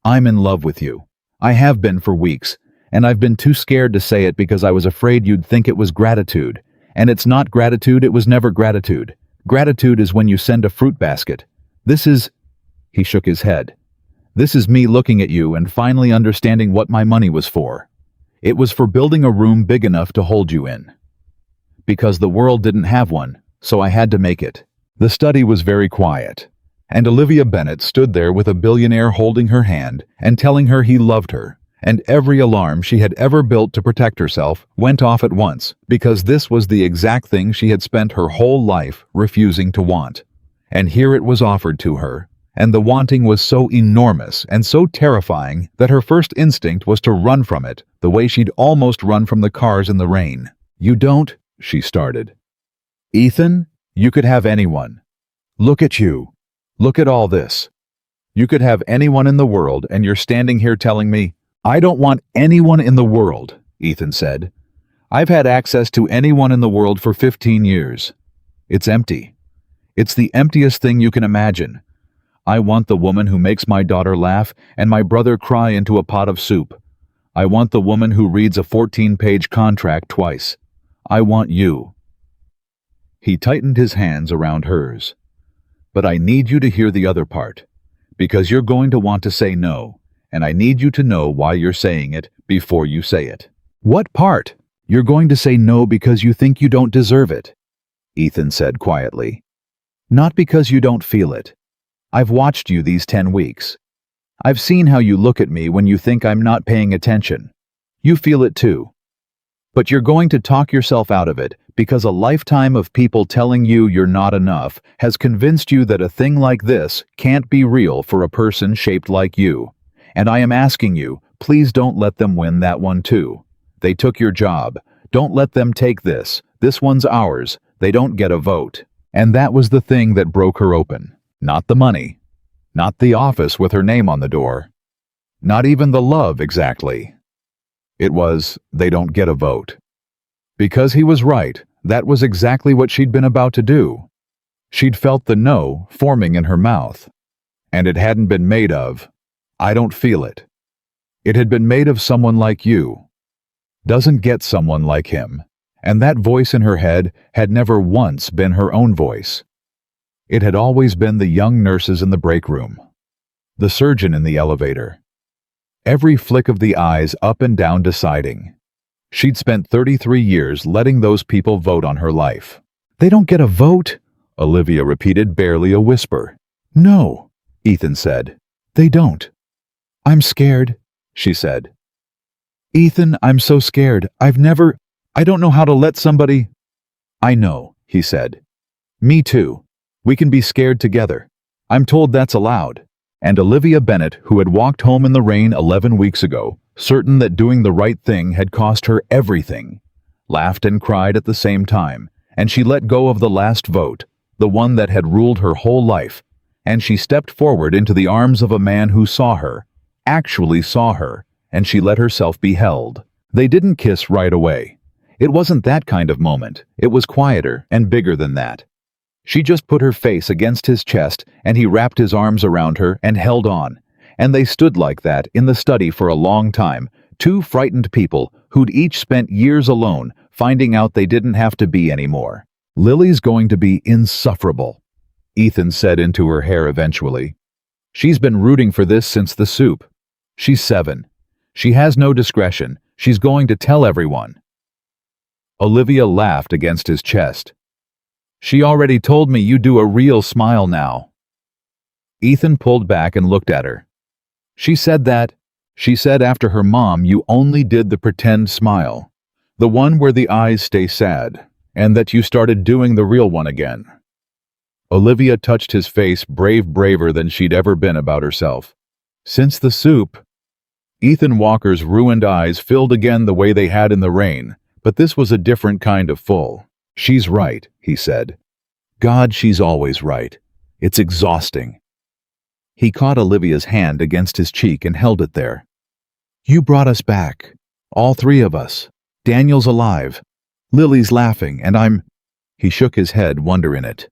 I'm in love with you. I have been for weeks, and I've been too scared to say it because I was afraid you'd think it was gratitude. And it's not gratitude, it was never gratitude. Gratitude is when you send a fruit basket. He shook his head. This is me looking at you and finally understanding what my money was for. It was for building a room big enough to hold you in. Because the world didn't have one, so I had to make it. The study was very quiet, and Olivia Bennett stood there with a billionaire holding her hand and telling her he loved her, and every alarm she had ever built to protect herself went off at once, because this was the exact thing she had spent her whole life refusing to want. And here it was offered to her, and the wanting was so enormous and so terrifying that her first instinct was to run from it, the way she'd almost run from the cars in the rain. You don't, she started. Ethan, you could have anyone. Look at you. Look at all this. You could have anyone in the world, and you're standing here telling me, I don't want anyone in the world, Ethan said. I've had access to anyone in the world for 15 years. It's empty. It's the emptiest thing you can imagine. I want the woman who makes my daughter laugh and my brother cry into a pot of soup. I want the woman who reads a 14-page contract twice. I want you. He tightened his hands around hers. But I need you to hear the other part, because you're going to want to say no, and I need you to know why you're saying it before you say it. What part? You're going to say no because you think you don't deserve it, Ethan said quietly. Not because you don't feel it. I've watched you these 10 weeks. I've seen how you look at me when you think I'm not paying attention. You feel it too. But you're going to talk yourself out of it because a lifetime of people telling you you're not enough has convinced you that a thing like this can't be real for a person shaped like you. And I am asking you, please don't let them win that one too. They took your job. Don't let them take this. This one's ours. They don't get a vote. And that was the thing that broke her open. Not the money. Not the office with her name on the door. Not even the love exactly. It was, they don't get a vote. Because he was right, that was exactly what she'd been about to do. She'd felt the no forming in her mouth. And it hadn't been made of, I don't feel it. It had been made of someone like you. Doesn't get someone like him. And that voice in her head had never once been her own voice. It had always been the young nurses in the break room, the surgeon in the elevator. Every flick of the eyes up and down deciding. She'd spent 33 years letting those people vote on her life. They don't get a vote, Olivia repeated, barely a whisper. No, Ethan said. They don't. I'm scared, she said. Ethan, I'm so scared. I don't know how to let somebody. I know, he said. Me too. We can be scared together. I'm told that's allowed. And Olivia Bennett, who had walked home in the rain 11 weeks ago, certain that doing the right thing had cost her everything, laughed and cried at the same time, and she let go of the last vote, the one that had ruled her whole life, and she stepped forward into the arms of a man who saw her, actually saw her, and she let herself be held. They didn't kiss right away. It wasn't that kind of moment. It was quieter and bigger than that. She just put her face against his chest, and he wrapped his arms around her and held on. And they stood like that in the study for a long time, two frightened people who'd each spent years alone, finding out they didn't have to be anymore. Lily's going to be insufferable, Ethan said into her hair eventually. She's been rooting for this since the soup. She's 7. She has no discretion. She's going to tell everyone. Olivia laughed against his chest. She already told me you do a real smile now. Ethan pulled back and looked at her. She said that. She said after her mom you only did the pretend smile, the one where the eyes stay sad, and that you started doing the real one again. Olivia touched his face, braver than she'd ever been about herself. Since the soup. Ethan Walker's ruined eyes filled again the way they had in the rain, but this was a different kind of full. She's right, he said. God, she's always right. It's exhausting. He caught Olivia's hand against his cheek and held it there. You brought us back, all 3 of us. Daniel's alive. Lily's laughing, and I'm—" He shook his head, wonder in it.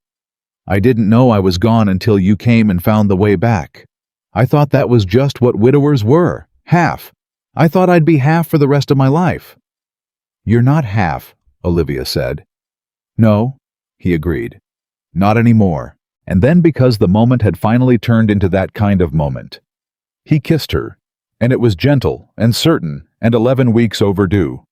"I didn't know I was gone until you came and found the way back. I thought that was just what widowers were, half. I thought I'd be half for the rest of my life." "You're not half," Olivia said. "No," he agreed. "Not anymore." And then, because the moment had finally turned into that kind of moment, he kissed her, and it was gentle and certain and 11 weeks overdue.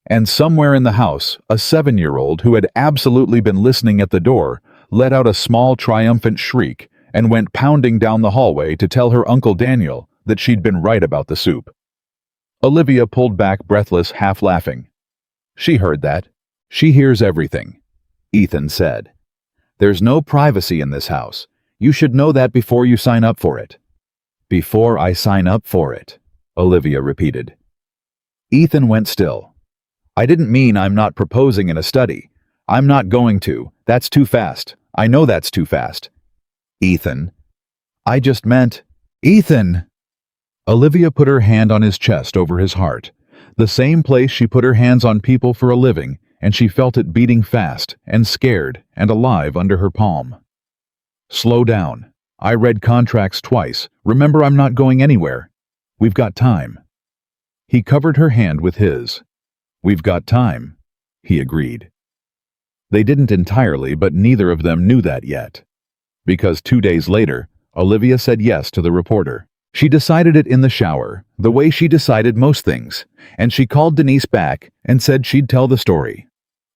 And somewhere in the house, a 7-year-old who had absolutely been listening at the door let out a small triumphant shriek and went pounding down the hallway to tell her Uncle Daniel that she'd been right about the soup. Olivia pulled back, breathless, half laughing. "She heard that. She hears everything," Ethan said. "There's no privacy in this house. You should know that before you sign up for it." "Before I sign up for it," Olivia repeated. Ethan went still. "I didn't mean I'm not proposing in a study. I'm not going to. That's too fast. I know that's too fast." "Ethan." "I just meant—" "Ethan!" Olivia put her hand on his chest over his heart, the same place she put her hands on people for a living, and she felt it beating fast and scared and alive under her palm. "Slow down. I read contracts twice. Remember, I'm not going anywhere. We've got time." He covered her hand with his. "We've got time," he agreed. They didn't entirely, but neither of them knew that yet. Because 2 days later, Olivia said yes to the reporter. She decided it in the shower, the way she decided most things, and she called Denise back and said she'd tell the story.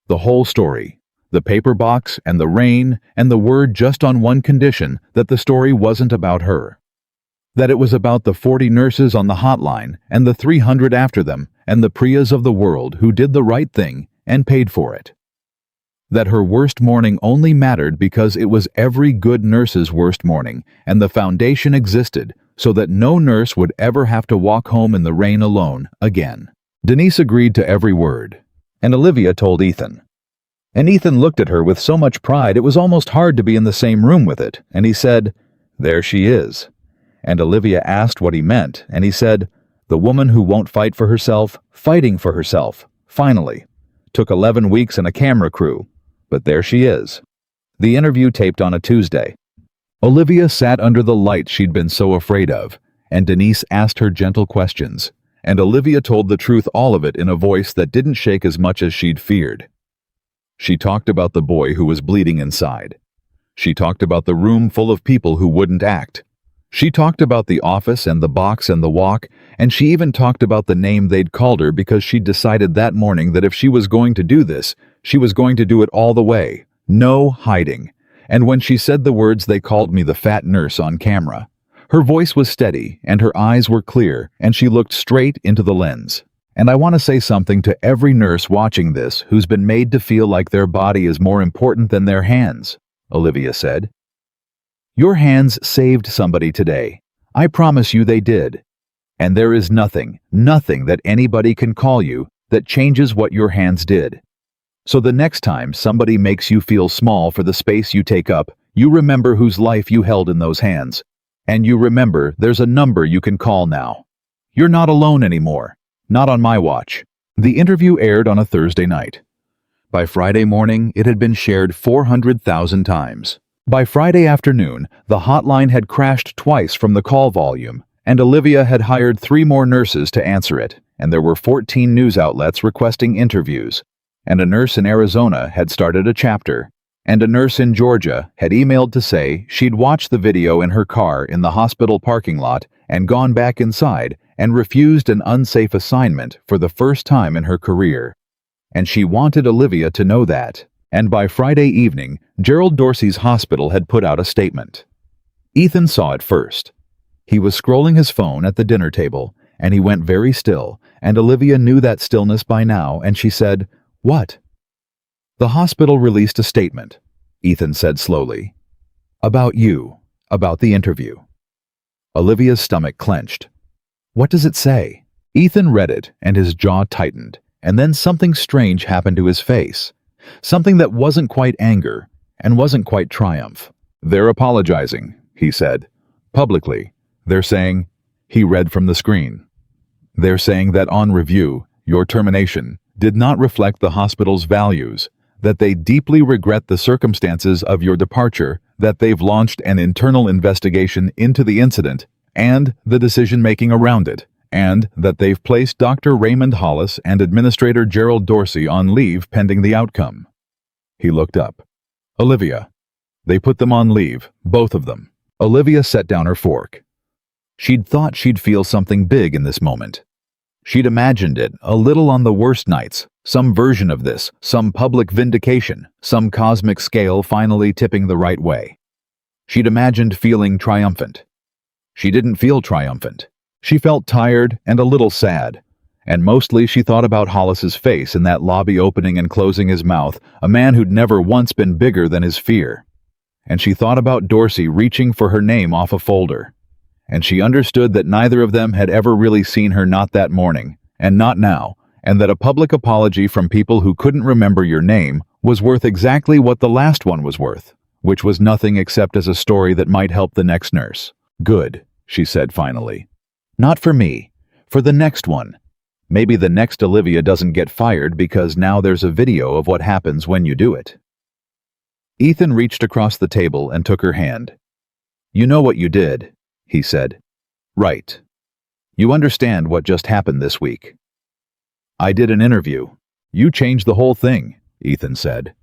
The whole story. The paper box and the rain and the word, just on one condition, that the story wasn't about her. That it was about the 40 nurses on the hotline and the 300 after them and the Priyas of the world who did the right thing and paid for it. That her worst morning only mattered because it was every good nurse's worst morning, and the foundation existed so that no nurse would ever have to walk home in the rain alone again. Denise agreed to every word, and Olivia told Ethan. And Ethan looked at her with so much pride it was almost hard to be in the same room with it, and he said, "There she is." And Olivia asked what he meant, and he said, "The woman who won't fight for herself, fighting for herself, finally. Took 11 weeks and a camera crew. But there she is." The interview taped on a Tuesday. Olivia sat under the light she'd been so afraid of, and Denise asked her gentle questions, and Olivia told the truth, all of it in a voice that didn't shake as much as she'd feared. She talked about the boy who was bleeding inside. She talked about the room full of people who wouldn't act. She talked about the office and the box and the walk, and she even talked about the name they'd called her because she'd decided that morning that if she was going to do this, she was going to do it all the way. No hiding. And when she said the words, "They called me the fat nurse," on camera, her voice was steady and her eyes were clear and she looked straight into the lens. And I want to say something to every nurse watching this who's been made to feel like their body is more important than their hands, Olivia said. Your hands saved somebody today. I promise you they did. And there is nothing that anybody can call you that changes what your hands did. So the next time somebody makes you feel small for the space you take up, you remember whose life you held in those hands. And you remember there's a number you can call now. You're not alone anymore. Not on my watch. The interview aired on a Thursday night. By Friday morning, it had been shared 400,000 times. By Friday afternoon, the hotline had crashed twice from the call volume, and Olivia had hired 3 more nurses to answer it, and there were 14 news outlets requesting interviews. And a nurse in Arizona had started a chapter, and a nurse in Georgia had emailed to say she'd watched the video in her car in the hospital parking lot and gone back inside and refused an unsafe assignment for the first time in her career. And she wanted Olivia to know that. And by Friday evening, Gerald Dorsey's hospital had put out a statement. Ethan saw it first. He was scrolling his phone at the dinner table, and he went very still, and Olivia knew that stillness by now, and she said, "What?" "The hospital released a statement," Ethan said slowly. "About you, about the interview." Olivia's stomach clenched. "What does it say?" Ethan read it, and his jaw tightened, and then something strange happened to his face. Something that wasn't quite anger, and wasn't quite triumph. "They're apologizing," he said. "Publicly. They're saying," he read from the screen, "they're saying that on review, your termination, did not reflect the hospital's values, that they deeply regret the circumstances of your departure, that they've launched an internal investigation into the incident and the decision-making around it, and that they've placed Dr. Raymond Hollis and Administrator Gerald Dorsey on leave pending the outcome. He looked up. Olivia. They put them on leave, both of them. Olivia set down her fork. She'd thought she'd feel something big in this moment. She'd imagined it a little on the worst nights, some version of this, some public vindication, some cosmic scale finally tipping the right way. She'd imagined feeling triumphant. She didn't feel triumphant. She felt tired and a little sad, and mostly she thought about Hollis's face in that lobby opening and closing his mouth, a man who'd never once been bigger than his fear. And she thought about Dorsey reaching for her name off a folder. And she understood that neither of them had ever really seen her, not that morning, and not now, and that a public apology from people who couldn't remember your name was worth exactly what the last one was worth, which was nothing except as a story that might help the next nurse. Good, she said finally. Not for me, for the next one. Maybe the next Olivia doesn't get fired because now there's a video of what happens when you do it. Ethan reached across the table and took her hand. You know what you did, he said. Right. You understand what just happened this week. I did an interview. You changed the whole thing, Ethan said.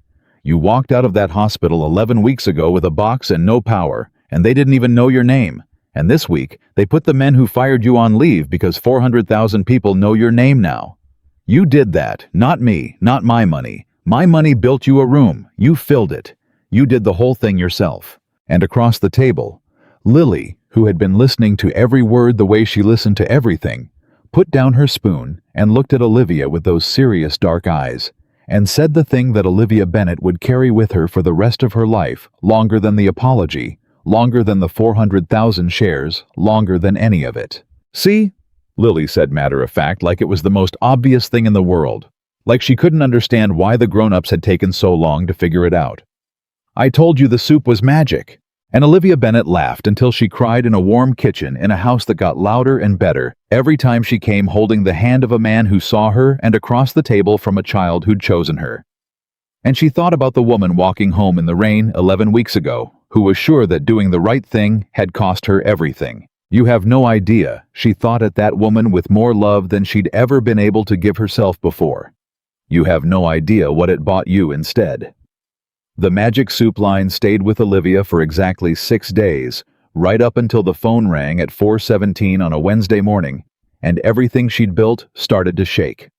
You walked out of that hospital 11 weeks ago with a box and no power, and they didn't even know your name. And this week, they put the men who fired you on leave because 400,000 people know your name now. You did that, not me, not my money. My money built you a room. You filled it. You did the whole thing yourself. And across the table, Lily, who had been listening to every word the way she listened to everything, put down her spoon and looked at Olivia with those serious dark eyes, and said the thing that Olivia Bennett would carry with her for the rest of her life, longer than the apology, longer than the 400,000 shares, longer than any of it. See? Lily said matter-of-fact, like it was the most obvious thing in the world, like she couldn't understand why the grown-ups had taken so long to figure it out. I told you the soup was magic. And Olivia Bennett laughed until she cried in a warm kitchen in a house that got louder and better every time she came holding the hand of a man who saw her and across the table from a child who'd chosen her. And she thought about the woman walking home in the rain 11 weeks ago, who was sure that doing the right thing had cost her everything. You have no idea, she thought at that woman with more love than she'd ever been able to give herself before. You have no idea what it bought you instead. The magic soup line stayed with Olivia for exactly 6 days, right up until the phone rang at 4:17 on a Wednesday morning, and everything she'd built started to shake.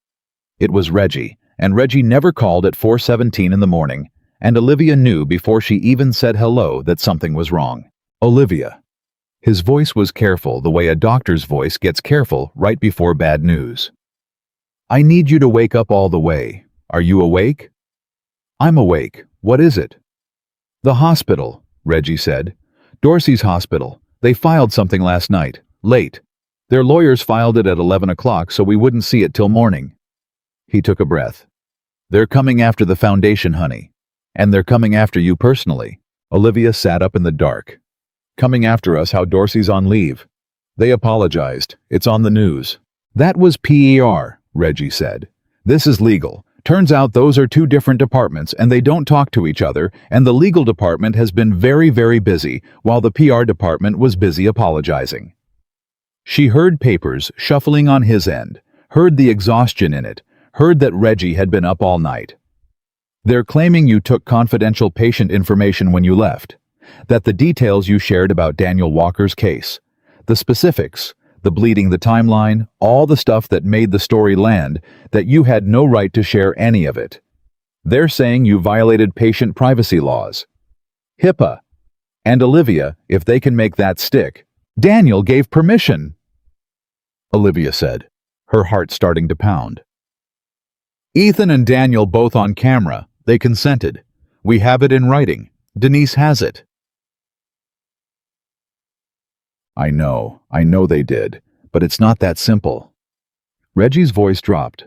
It was Reggie, and Reggie never called at 4:17 in the morning, and Olivia knew before she even said hello that something was wrong. Olivia. His voice was careful the way a doctor's voice gets careful right before bad news. I need you to wake up all the way. Are you awake? I'm awake. What is it? The hospital, Reggie said. Dorsey's hospital. They filed something last night. Late. Their lawyers filed it at 11 o'clock so we wouldn't see it till morning. He took a breath. They're coming after the foundation, honey. And they're coming after you personally. Olivia sat up in the dark. Coming after us how Dorsey's on leave. They apologized. It's on the news. That was PER, Reggie said. This is legal. Turns out those are two different departments and they don't talk to each other, and the legal department has been very, very busy while the PR department was busy apologizing. She heard papers shuffling on his end, heard the exhaustion in it, heard that Reggie had been up all night. They're claiming you took confidential patient information when you left, that the details you shared about Daniel Walker's case, the specifics, the bleeding, the timeline, all the stuff that made the story land, that you had no right to share any of it. They're saying you violated patient privacy laws. HIPAA. And Olivia, if they can make that stick, Daniel gave permission. Olivia said, her heart starting to pound. Ethan and Daniel both on camera. They consented. We have it in writing. Denise has it. I know they did, but it's not that simple. Reggie's voice dropped.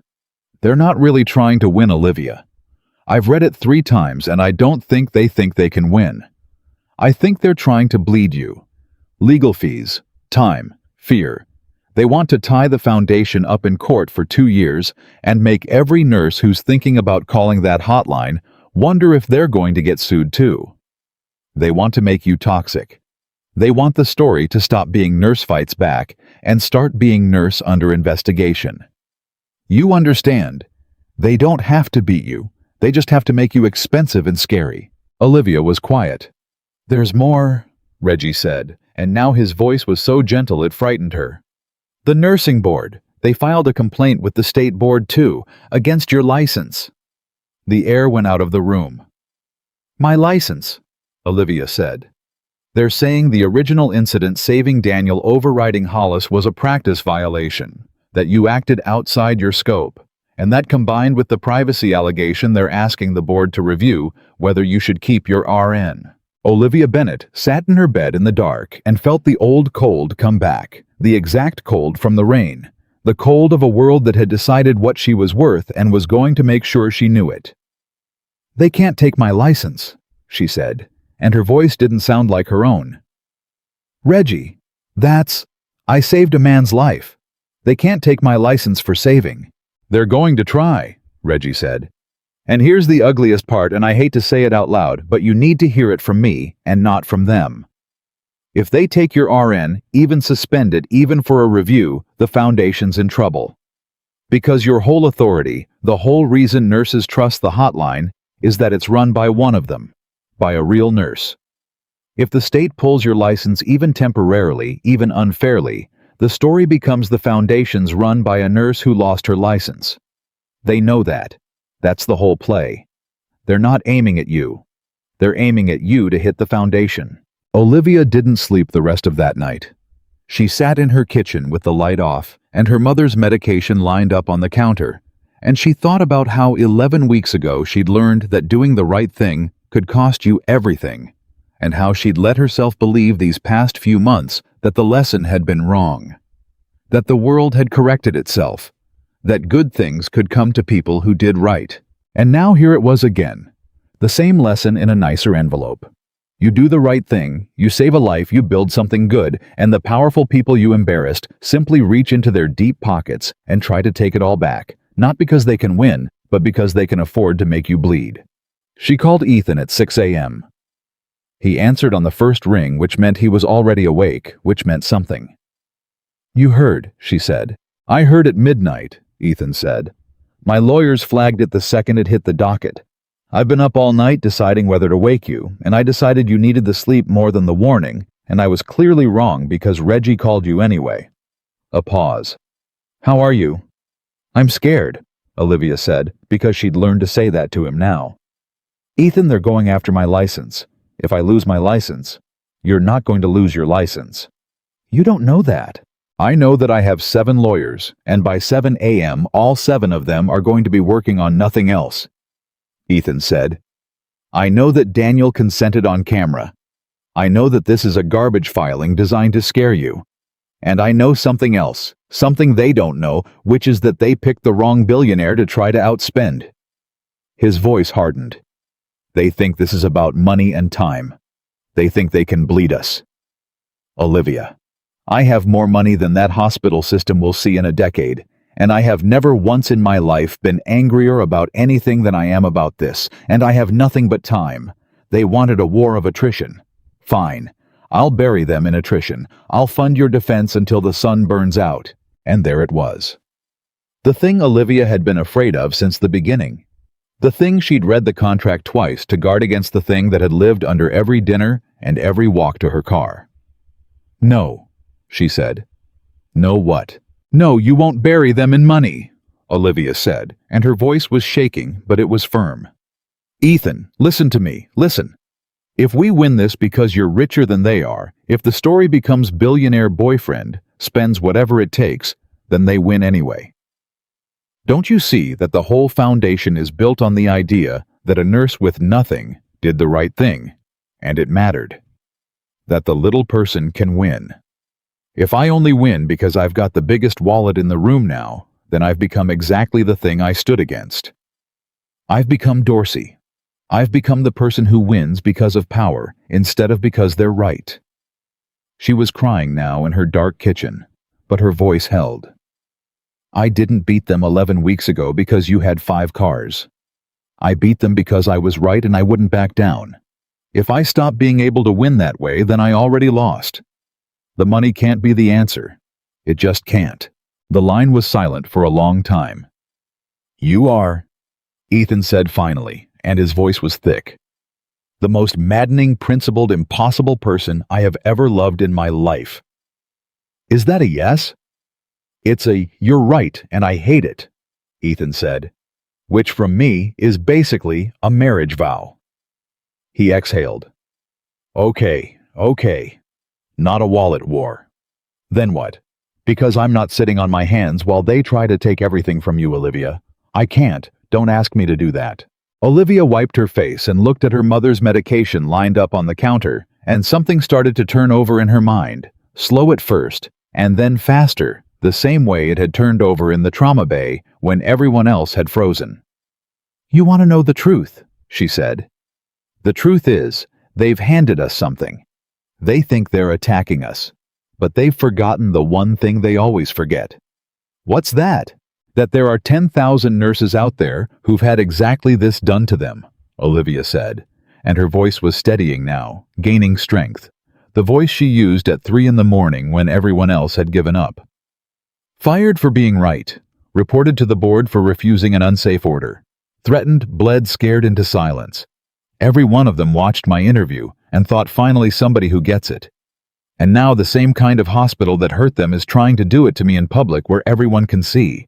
They're not really trying to win Olivia. I've read it 3 times and I don't think they can win. I think they're trying to bleed you. Legal fees, time, fear. They want to tie the foundation up in court for 2 years and make every nurse who's thinking about calling that hotline wonder if they're going to get sued too. They want to make you toxic. They want the story to stop being Nurse Fights Back and start being Nurse Under Investigation. You understand. They don't have to beat you. They just have to make you expensive and scary. Olivia was quiet. There's more, Reggie said, and now his voice was so gentle it frightened her. The nursing board. They filed a complaint with the state board too, against your license. The air went out of the room. My license, Olivia said. They're saying the original incident saving Daniel overriding Hollis was a practice violation, that you acted outside your scope, and that combined with the privacy allegation they're asking the board to review whether you should keep your RN. Olivia Bennett sat in her bed in the dark and felt the old cold come back, the exact cold from the rain, the cold of a world that had decided what she was worth and was going to make sure she knew it. They can't take my license, she said, and her voice didn't sound like her own. Reggie, I saved a man's life. They can't take my license for saving. They're going to try, Reggie said. And here's the ugliest part, and I hate to say it out loud, but you need to hear it from me and not from them. If they take your RN, even suspend it, even for a review, the foundation's in trouble. Because your whole authority, the whole reason nurses trust the hotline, is that it's run by one of them, by a real nurse. If the state pulls your license even temporarily, even unfairly, the story becomes the foundation's run by a nurse who lost her license. They know that. That's the whole play. They're not aiming at you. They're aiming at you to hit the foundation. Olivia didn't sleep the rest of that night. She sat in her kitchen with the light off and her mother's medication lined up on the counter, and she thought about how 11 weeks ago she'd learned that doing the right thing could cost you everything, and how she'd let herself believe these past few months that the lesson had been wrong, that the world had corrected itself, that good things could come to people who did right. And now here it was again, the same lesson in a nicer envelope. You do the right thing, you save a life, you build something good, and the powerful people you embarrassed simply reach into their deep pockets and try to take it all back, not because they can win, but because they can afford to make you bleed. She called Ethan at 6 a.m. He answered on the first ring, which meant he was already awake, which meant something. You heard, she said. I heard at midnight, Ethan said. My lawyers flagged it the second it hit the docket. I've been up all night deciding whether to wake you, and I decided you needed the sleep more than the warning, and I was clearly wrong because Reggie called you anyway. A pause. How are you? I'm scared, Olivia said, because she'd learned to say that to him now. Ethan, they're going after my license. If I lose my license, you're not going to lose your license. You don't know that. I know that I have 7 lawyers, and by 7 a.m. all 7 of them are going to be working on nothing else. Ethan said. I know that Daniel consented on camera. I know that this is a garbage filing designed to scare you. And I know something else, something they don't know, which is that they picked the wrong billionaire to try to outspend. His voice hardened. They think this is about money and time. They think they can bleed us. Olivia, I have more money than that hospital system will see in a decade, and I have never once in my life been angrier about anything than I am about this, and I have nothing but time. They wanted a war of attrition. Fine. I'll bury them in attrition. I'll fund your defense until the sun burns out. And there it was. The thing Olivia had been afraid of since the beginning. The thing she'd read the contract twice to guard against the thing that had lived under every dinner and every walk to her car. No, she said. No what? No, you won't bury them in money, Olivia said, and her voice was shaking, but it was firm. Ethan, listen to me, listen. If we win this because you're richer than they are, if the story becomes billionaire boyfriend, spends whatever it takes, then they win anyway. Don't you see that the whole foundation is built on the idea that a nurse with nothing did the right thing, and it mattered? That the little person can win. If I only win because I've got the biggest wallet in the room now, then I've become exactly the thing I stood against. I've become Dorsey. I've become the person who wins because of power instead of because they're right. She was crying now in her dark kitchen, but her voice held. I didn't beat them 11 weeks ago because you had 5 cars. I beat them because I was right and I wouldn't back down. If I stop being able to win that way, then I already lost. The money can't be the answer. It just can't. The line was silent for a long time. You are, Ethan said finally, and his voice was thick. The most maddening, principled, impossible person I have ever loved in my life. Is that a yes? It's a, you're right, and I hate it, Ethan said, which from me is basically a marriage vow. He exhaled. Okay. Not a wallet war. Then what? Because I'm not sitting on my hands while they try to take everything from you, Olivia. I can't. Don't ask me to do that. Olivia wiped her face and looked at her mother's medication lined up on the counter, and something started to turn over in her mind, slow at first, and then faster, the same way it had turned over in the trauma bay when everyone else had frozen. You want to know the truth, she said. The truth is, they've handed us something. They think they're attacking us, but they've forgotten the one thing they always forget. What's that? That there are 10,000 nurses out there who've had exactly this done to them, Olivia said, and her voice was steadying now, gaining strength, the voice she used at 3 a.m. when everyone else had given up. Fired for being right, reported to the board for refusing an unsafe order, threatened, bled, scared into silence. Every one of them watched my interview and thought finally somebody who gets it. And now the same kind of hospital that hurt them is trying to do it to me in public where everyone can see.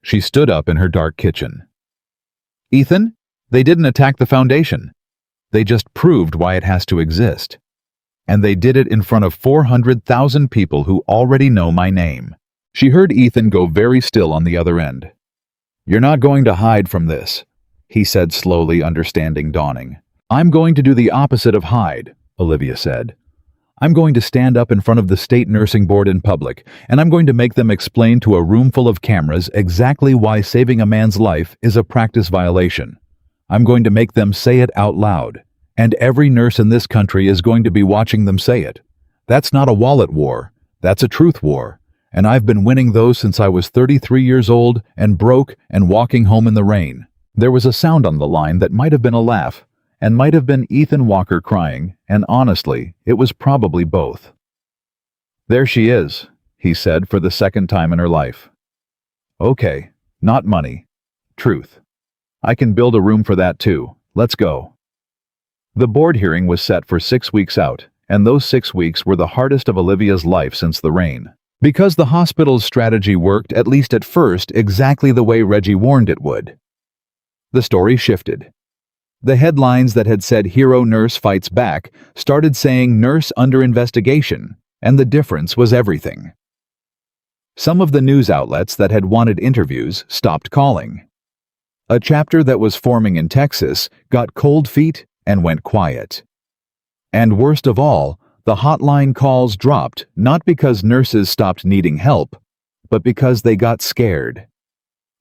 She stood up in her dark kitchen. Ethan, they didn't attack the foundation. They just proved why it has to exist. And they did it in front of 400,000 people who already know my name. She heard Ethan go very still on the other end. You're not going to hide from this, he said slowly, understanding dawning. I'm going to do the opposite of hide, Olivia said. I'm going to stand up in front of the state nursing board in public, and I'm going to make them explain to a room full of cameras exactly why saving a man's life is a practice violation. I'm going to make them say it out loud, and every nurse in this country is going to be watching them say it. That's not a wallet war, that's a truth war, and I've been winning those since I was 33 years old and broke and walking home in the rain. There was a sound on the line that might have been a laugh, and might have been Ethan Walker crying, and honestly, it was probably both. There she is, he said for the second time in her life. Okay, not money. Truth. I can build a room for that too. Let's go. The board hearing was set for 6 weeks out, and those 6 weeks were the hardest of Olivia's life since the rain. Because the hospital's strategy worked, at least at first, exactly the way Reggie warned it would. The story shifted. The headlines that had said hero nurse fights back started saying nurse under investigation, and the difference was everything. Some of the news outlets that had wanted interviews stopped calling. A chapter that was forming in Texas got cold feet and went quiet. And worst of all, the hotline calls dropped not because nurses stopped needing help, but because they got scared.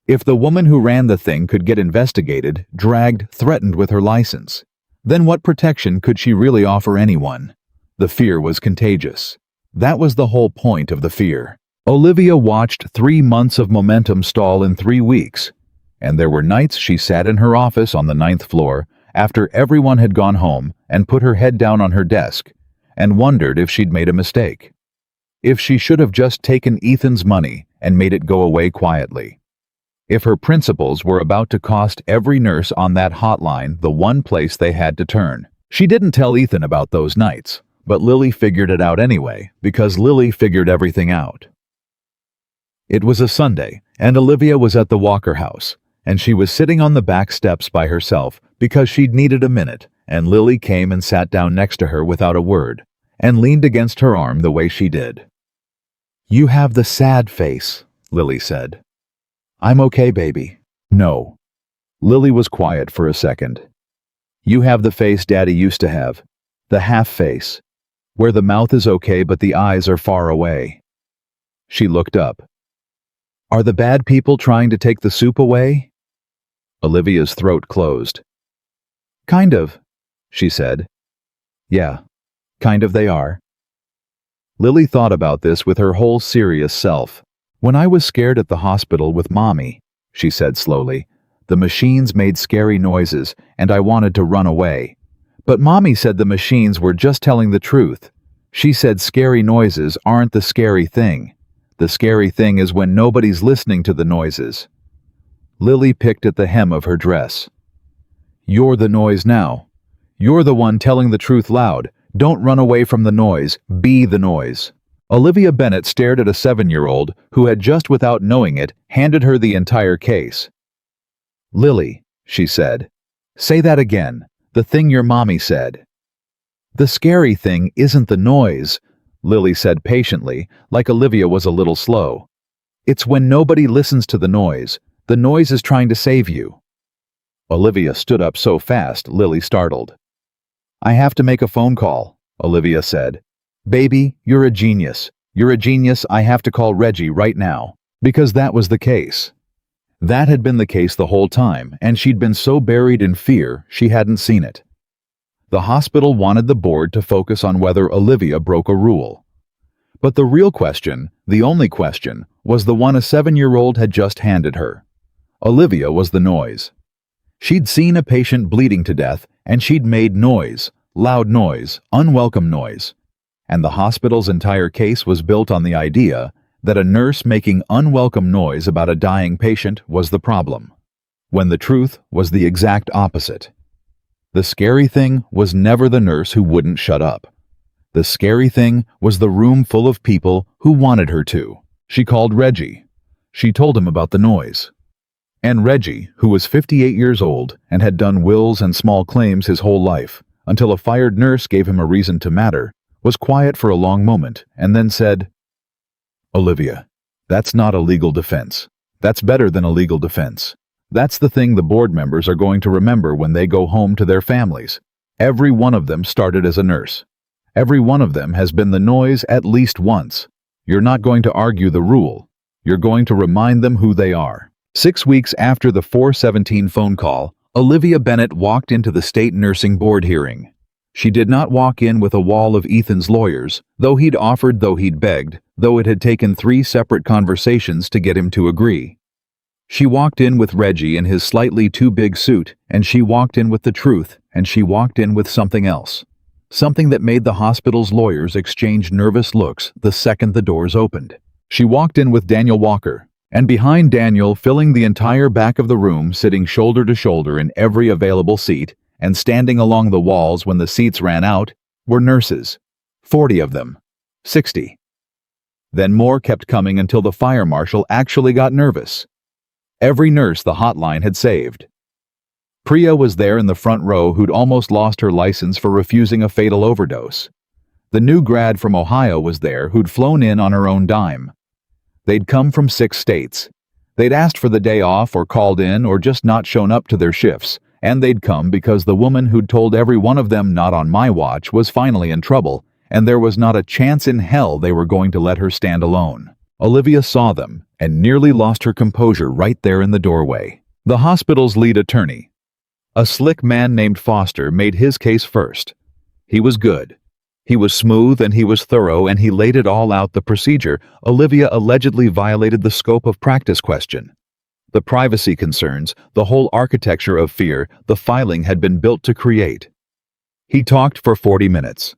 If the woman who ran the thing could get investigated, dragged, threatened with her license, then what protection could she really offer anyone? The fear was contagious. That was the whole point of the fear. Olivia watched 3 months of momentum stall in 3 weeks, and there were nights she sat in her office on the 9th floor after everyone had gone home and put her head down on her desk and wondered if she'd made a mistake. If she should have just taken Ethan's money and made it go away quietly. If her principles were about to cost every nurse on that hotline the one place they had to turn. She didn't tell Ethan about those nights, but Lily figured it out anyway, because Lily figured everything out. It was a Sunday, and Olivia was at the Walker house, and she was sitting on the back steps by herself because she'd needed a minute, and Lily came and sat down next to her without a word, and leaned against her arm the way she did. You have the sad face, Lily said. I'm okay, baby. No. Lily was quiet for a second. You have the face Daddy used to have, the half face, where the mouth is okay but the eyes are far away. She looked up. Are the bad people trying to take the soup away? Olivia's throat closed. Kind of, she said. Yeah, kind of they are. Lily thought about this with her whole serious self. "When I was scared at the hospital with Mommy," she said slowly, "the machines made scary noises and I wanted to run away. But Mommy said the machines were just telling the truth. She said scary noises aren't the scary thing. The scary thing is when nobody's listening to the noises." Lily picked at the hem of her dress. "You're the noise now. You're the one telling the truth loud. Don't run away from the noise. Be the noise." Olivia Bennett stared at a 7-year-old who had just without knowing it handed her the entire case. "Lily," she said, "say that again. The thing your mommy said." "The scary thing isn't the noise," Lily said patiently, like Olivia was a little slow. "It's when nobody listens to the noise. The noise is trying to save you." Olivia stood up so fast, Lily startled. "I have to make a phone call," Olivia said. "Baby, you're a genius. You're a genius. I have to call Reggie right now." Because that was the case. That had been the case the whole time, and she'd been so buried in fear she hadn't seen it. The hospital wanted the board to focus on whether Olivia broke a rule. But the real question, the only question, was the one a 7-year-old had just handed her. Olivia was the noise. She'd seen a patient bleeding to death, and she'd made noise, loud noise, unwelcome noise. And the hospital's entire case was built on the idea that a nurse making unwelcome noise about a dying patient was the problem, when the truth was the exact opposite. The scary thing was never the nurse who wouldn't shut up. The scary thing was the room full of people who wanted her to. She called Reggie. She told him about the noise. And Reggie, who was 58 years old and had done wills and small claims his whole life, until a fired nurse gave him a reason to matter, was quiet for a long moment and then said, "Olivia, that's not a legal defense. That's better than a legal defense. That's the thing the board members are going to remember when they go home to their families. Every one of them started as a nurse. Every one of them has been the noise at least once. You're not going to argue the rule. You're going to remind them who they are." 6 weeks after the 417 phone call, Olivia Bennett walked into the state nursing board hearing. She did not walk in with a wall of Ethan's lawyers, though he'd offered, though he'd begged, though it had taken 3 separate conversations to get him to agree. She walked in with Reggie in his slightly too big suit, and she walked in with the truth, and she walked in with something else. Something that made the hospital's lawyers exchange nervous looks the second the doors opened. She walked in with Daniel Walker, and behind Daniel, filling the entire back of the room, sitting shoulder to shoulder in every available seat, and standing along the walls when the seats ran out, were nurses. 40 of them. 60. Then more kept coming until the fire marshal actually got nervous. Every nurse the hotline had saved. Priya was there in the front row who'd almost lost her license for refusing a fatal overdose. The new grad from Ohio was there who'd flown in on her own dime. They'd come from 6 states. They'd asked for the day off or called in or just not shown up to their shifts, and they'd come because the woman who'd told every one of them not on my watch was finally in trouble, and there was not a chance in hell they were going to let her stand alone. Olivia saw them and nearly lost her composure right there in the doorway. The hospital's lead attorney, a slick man named Foster, made his case first. He was good. He was smooth and he was thorough, and he laid it all out. The procedure Olivia allegedly violated the scope of practice question. The privacy concerns, the whole architecture of fear the filing had been built to create. He talked for 40 minutes.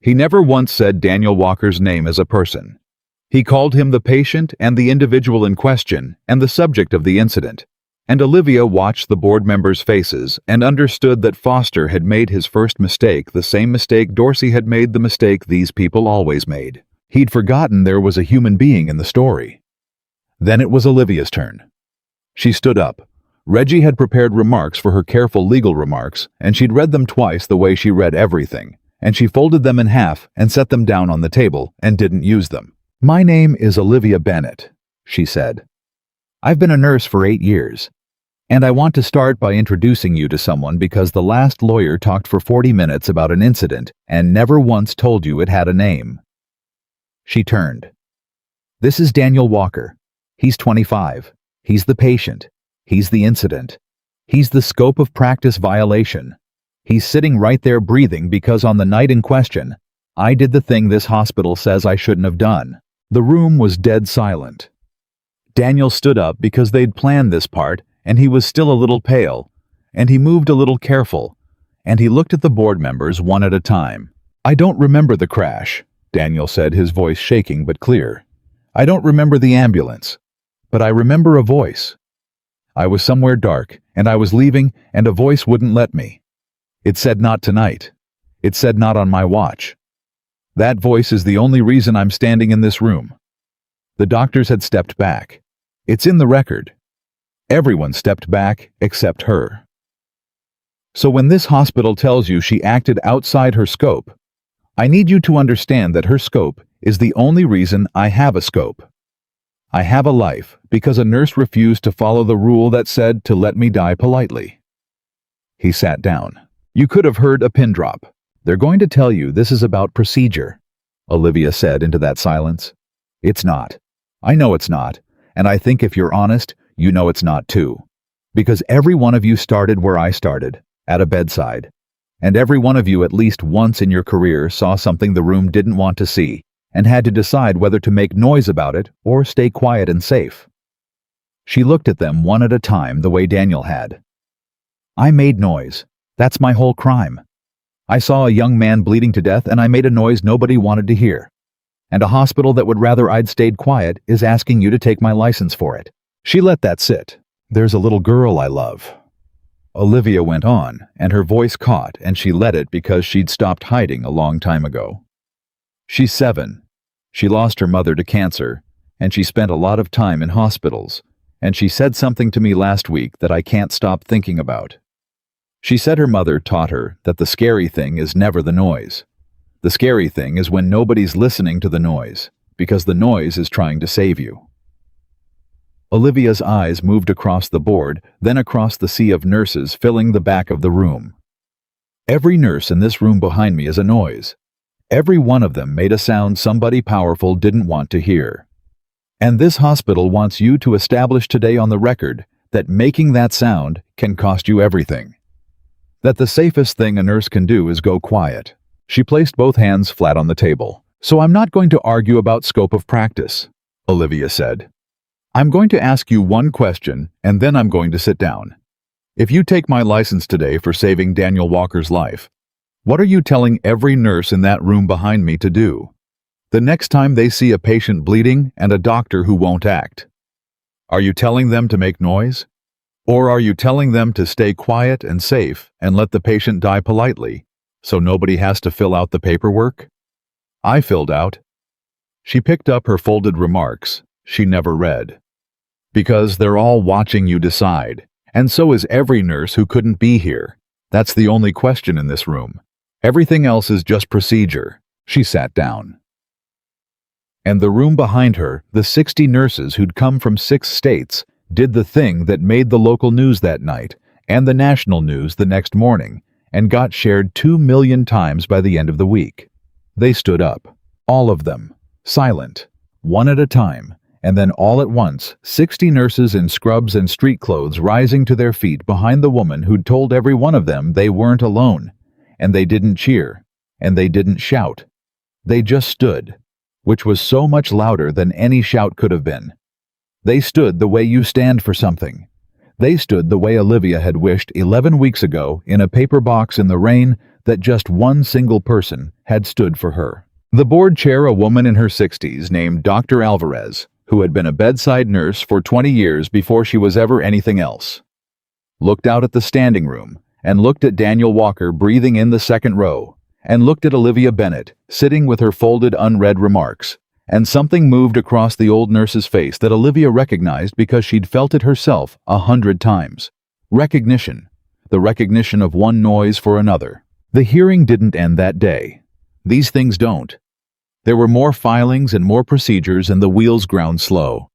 He never once said Daniel Walker's name as a person. He called him the patient and the individual in question and the subject of the incident. And Olivia watched the board members' faces and understood that Foster had made his first mistake, the same mistake Dorsey had made, the mistake these people always made. He'd forgotten there was a human being in the story. Then it was Olivia's turn. She stood up. Reggie had prepared remarks for her, careful legal remarks, and she'd read them twice the way she read everything, and she folded them in half and set them down on the table and didn't use them. "My name is Olivia Bennett," she said. "I've been a nurse for 8 years. And I want to start by introducing you to someone because the last lawyer talked for 40 minutes about an incident and never once told you it had a name." She turned. "This is Daniel Walker. He's 25. He's the patient. He's the incident. He's the scope of practice violation. He's sitting right there breathing because on the night in question, I did the thing this hospital says I shouldn't have done." The room was dead silent. Daniel stood up because they'd planned this part, and he was still a little pale, and he moved a little careful, and he looked at the board members one at a time. "I don't remember the crash," Daniel said, his voice shaking but clear. "I don't remember the ambulance, but I remember a voice. I was somewhere dark, and I was leaving, and a voice wouldn't let me. It said not tonight. It said not on my watch. That voice is the only reason I'm standing in this room." The doctors had stepped back. It's in the record. Everyone stepped back except her. So when this hospital tells you she acted outside her scope, I need you to understand that her scope is the only reason I have a scope. I have a life because a nurse refused to follow the rule that said to let me die politely. He sat down. You could have heard a pin drop. "They're going to tell you this is about procedure," Olivia said into that silence. "It's not. I know it's not, and I think if you're honest, you know it's not too. Because every one of you started where I started, at a bedside. And every one of you at least once in your career saw something the room didn't want to see, and had to decide whether to make noise about it or stay quiet and safe." She looked at them one at a time the way Daniel had. "I made noise. That's my whole crime. I saw a young man bleeding to death and I made a noise nobody wanted to hear. And a hospital that would rather I'd stayed quiet is asking you to take my license for it." She let that sit. "There's a little girl I love," Olivia went on, and her voice caught, and she let it because she'd stopped hiding a long time ago. "She's 7. She lost her mother to cancer, and she spent a lot of time in hospitals, and she said something to me last week that I can't stop thinking about. She said her mother taught her that the scary thing is never the noise. The scary thing is when nobody's listening to the noise, because the noise is trying to save you." Olivia's eyes moved across the board, then across the sea of nurses filling the back of the room. "Every nurse in this room behind me is a noise. Every one of them made a sound somebody powerful didn't want to hear. And this hospital wants you to establish today on the record that making that sound can cost you everything. That the safest thing a nurse can do is go quiet." She placed both hands flat on the table. "So I'm not going to argue about scope of practice," Olivia said. "I'm going to ask you one question, and then I'm going to sit down. If you take my license today for saving Daniel Walker's life, what are you telling every nurse in that room behind me to do? The next time they see a patient bleeding and a doctor who won't act, are you telling them to make noise? Or are you telling them to stay quiet and safe and let the patient die politely, so nobody has to fill out the paperwork? I filled out." She picked up her folded remarks she never read. "Because they're all watching you decide, and so is every nurse who couldn't be here. That's the only question in this room. Everything else is just procedure." She sat down. And the room behind her, the 60 nurses who'd come from 6 states, did the thing that made the local news that night and the national news the next morning and got shared 2 million times by the end of the week. They stood up, all of them, silent, one at a time, and then all at once, 60 nurses in scrubs and street clothes rising to their feet behind the woman who'd told every one of them they weren't alone, and they didn't cheer, and they didn't shout. They just stood, which was so much louder than any shout could have been. They stood the way you stand for something. They stood the way Olivia had wished 11 weeks ago in a paper box in the rain that just one single person had stood for her. The board chair, a woman in her 60s named Dr. Alvarez, who had been a bedside nurse for 20 years before she was ever anything else, looked out at the standing room and looked at Daniel Walker breathing in the second row and looked at Olivia Bennett sitting with her folded unread remarks. And something moved across the old nurse's face that Olivia recognized because she'd felt it herself 100 times. Recognition. The recognition of one noise for another. The hearing didn't end that day. These things don't. There were more filings and more procedures and the wheels ground slow.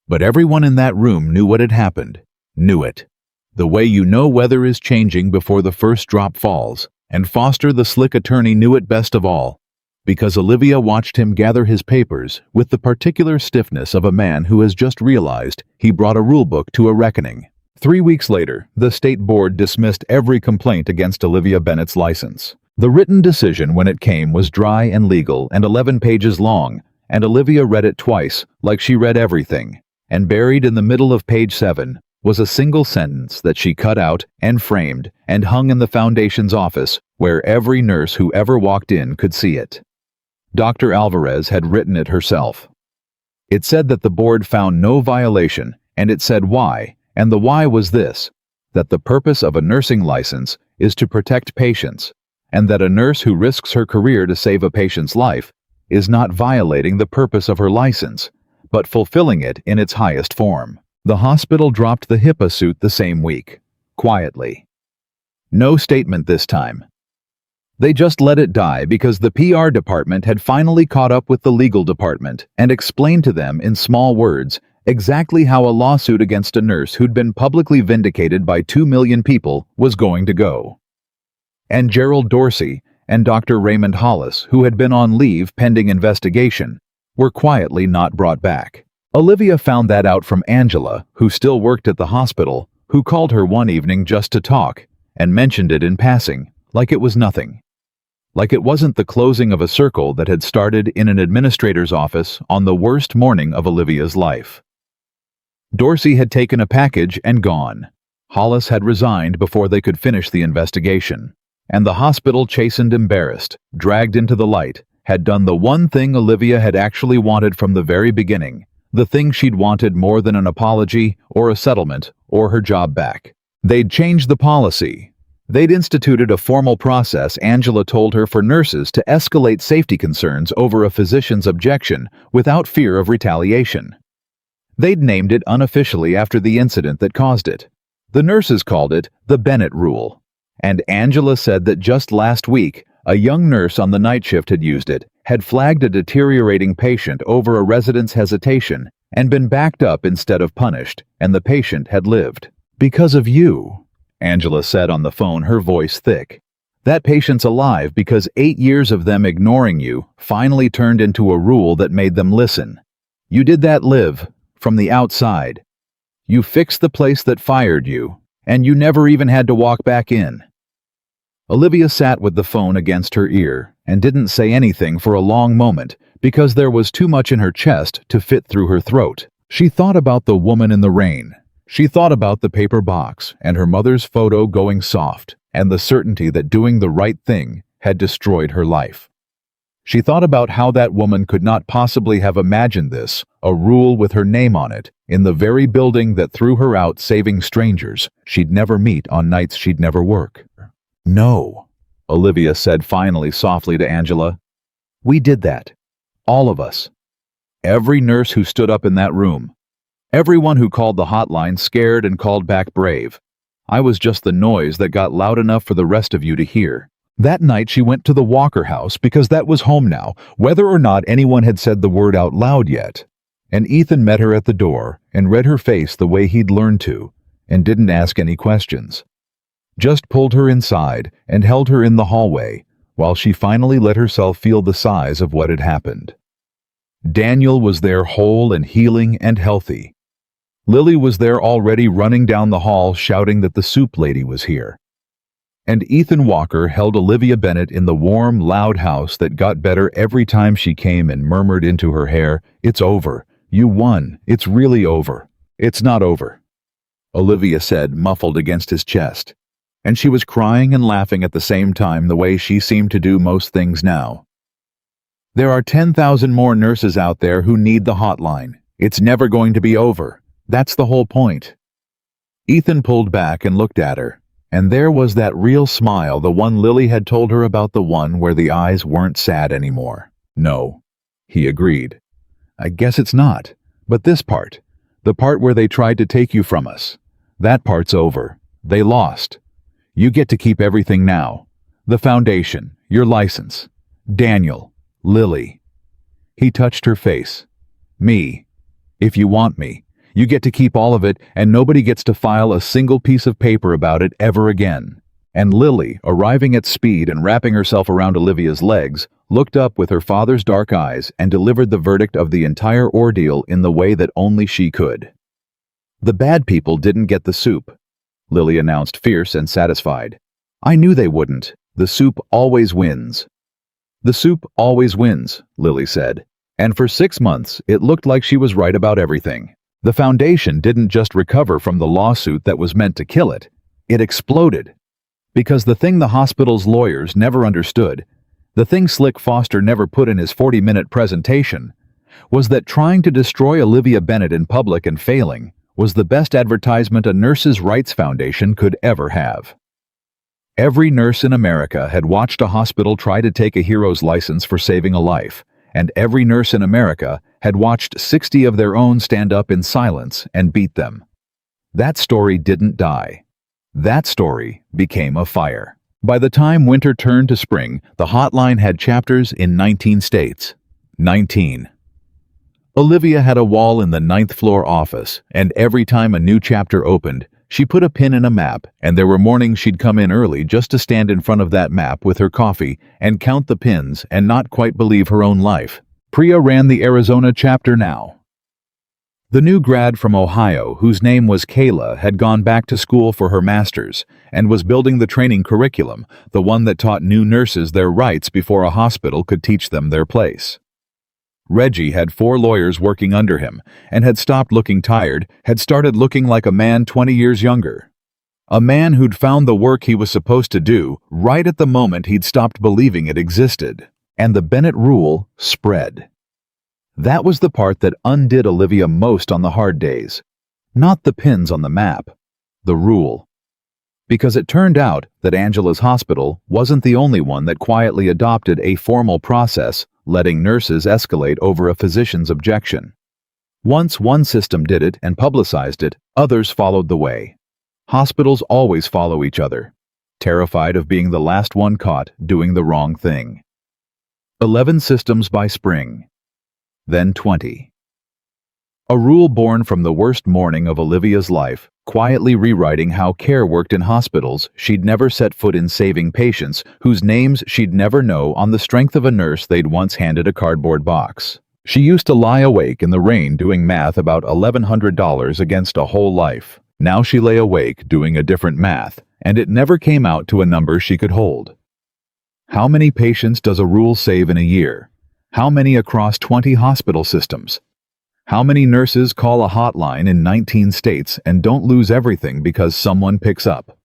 But everyone in that room knew what had happened. Knew it. The way you know weather is changing before the first drop falls. And Foster, the slick attorney, knew it best of all. Because Olivia watched him gather his papers with the particular stiffness of a man who has just realized he brought a rulebook to a reckoning. 3 weeks later, the state board dismissed every complaint against Olivia Bennett's license. The written decision when it came was dry and legal and 11 pages long, and Olivia read it twice, like she read everything. And buried in the middle of page 7 was a single sentence that she cut out and framed and hung in the Foundation's office, where every nurse who ever walked in could see it. Dr. Alvarez had written it herself. It said that the board found no violation, and it said why, and the why was this: that the purpose of a nursing license is to protect patients, and that a nurse who risks her career to save a patient's life is not violating the purpose of her license, but fulfilling it in its highest form. The hospital dropped the HIPAA suit the same week, quietly. No statement this time. They just let it die because the PR department had finally caught up with the legal department and explained to them in small words exactly how a lawsuit against a nurse who'd been publicly vindicated by 2 million people was going to go. And Gerald Dorsey and Dr. Raymond Hollis, who had been on leave pending investigation, were quietly not brought back. Olivia found that out from Angela, who still worked at the hospital, who called her one evening just to talk and mentioned it in passing, like it was nothing. Like it wasn't the closing of a circle that had started in an administrator's office on the worst morning of Olivia's life. Dorsey had taken a package and gone. Hollis had resigned before they could finish the investigation. And the hospital, chastened, embarrassed, dragged into the light, had done the one thing Olivia had actually wanted from the very beginning, the thing she'd wanted more than an apology or a settlement or her job back. They'd changed the policy. They'd instituted a formal process, Angela told her, for nurses to escalate safety concerns over a physician's objection without fear of retaliation. They'd named it unofficially after the incident that caused it. The nurses called it the Bennett Rule. And Angela said that just last week, a young nurse on the night shift had used it, had flagged a deteriorating patient over a resident's hesitation, and been backed up instead of punished, and the patient had lived. "Because of you," Angela said on the phone, her voice thick. "That patient's alive because 8 years of them ignoring you finally turned into a rule that made them listen. You did that, Liv, from the outside. You fixed the place that fired you, and you never even had to walk back in." Olivia sat with the phone against her ear and didn't say anything for a long moment because there was too much in her chest to fit through her throat. She thought about the woman in the rain. She thought about the paper box and her mother's photo going soft and the certainty that doing the right thing had destroyed her life. She thought about how that woman could not possibly have imagined this, a rule with her name on it, in the very building that threw her out saving strangers she'd never meet on nights she'd never work. "No," Olivia said finally softly to Angela. "We did that. All of us. Every nurse who stood up in that room. Everyone who called the hotline scared and called back brave. I was just the noise that got loud enough for the rest of you to hear." That night she went to the Walker house because that was home now, whether or not anyone had said the word out loud yet. And Ethan met her at the door and read her face the way he'd learned to, and didn't ask any questions. Just pulled her inside and held her in the hallway while she finally let herself feel the size of what had happened. Daniel was there whole and healing and healthy. Lily was there already running down the hall shouting that the soup lady was here. And Ethan Walker held Olivia Bennett in the warm, loud house that got better every time she came and murmured into her hair, "It's over. You won. It's really over." "It's not over," Olivia said, muffled against his chest. And she was crying and laughing at the same time, the way she seemed to do most things now. "There are 10,000 more nurses out there who need the hotline. It's never going to be over. That's the whole point." Ethan pulled back and looked at her, and there was that real smile, the one Lily had told her about, the one where the eyes weren't sad anymore. "No," he agreed. "I guess it's not. But this part, the part where they tried to take you from us, that part's over. They lost. You get to keep everything now. The foundation, your license, Daniel, Lily." He touched her face. "Me. If you want me, you get to keep all of it, and nobody gets to file a single piece of paper about it ever again." And Lily, arriving at speed and wrapping herself around Olivia's legs, looked up with her father's dark eyes and delivered the verdict of the entire ordeal in the way that only she could. "The bad people didn't get the soup," Lily announced, fierce and satisfied. "I knew they wouldn't. The soup always wins. The soup always wins, Lily said. And for 6 months, it looked like she was right about everything. The foundation didn't just recover from the lawsuit that was meant to kill it. It exploded. Because the thing the hospital's lawyers never understood, the thing Slick Foster never put in his 40-minute presentation, was that trying to destroy Olivia Bennett in public and failing was the best advertisement a nurses' rights foundation could ever have. Every nurse in America had watched a hospital try to take a hero's license for saving a life, and every nurse in America had watched 60 of their own stand up in silence and beat them. That story didn't die. That story became a fire. By the time winter turned to spring, the hotline had chapters in 19 states. 19. Olivia had a wall in the 9th floor office, and every time a new chapter opened, she put a pin in a map, and there were mornings she'd come in early just to stand in front of that map with her coffee and count the pins and not quite believe her own life. Priya ran the Arizona chapter now. The new grad from Ohio, whose name was Kayla, had gone back to school for her master's and was building the training curriculum, the one that taught new nurses their rights before a hospital could teach them their place. Reggie had 4 lawyers working under him and had stopped looking tired, had started looking like a man 20 years younger. A man who'd found the work he was supposed to do right at the moment he'd stopped believing it existed. And the Bennett rule spread. That was the part that undid Olivia most on the hard days. Not the pins on the map, the rule. Because it turned out that Angela's hospital wasn't the only one that quietly adopted a formal process letting nurses escalate over a physician's objection. Once one system did it and publicized it, others followed the way. Hospitals always follow each other, terrified of being the last one caught doing the wrong thing. 11 systems by spring. Then 20. A rule born from the worst morning of Olivia's life, quietly rewriting how care worked in hospitals she'd never set foot in, saving patients whose names she'd never know on the strength of a nurse they'd once handed a cardboard box. She used to lie awake in the rain doing math about $1,100 against a whole life. Now she lay awake doing a different math, and it never came out to a number she could hold. How many patients does a rule save in a year? How many across 20 hospital systems? How many nurses call a hotline in 19 states and don't lose everything because someone picks up?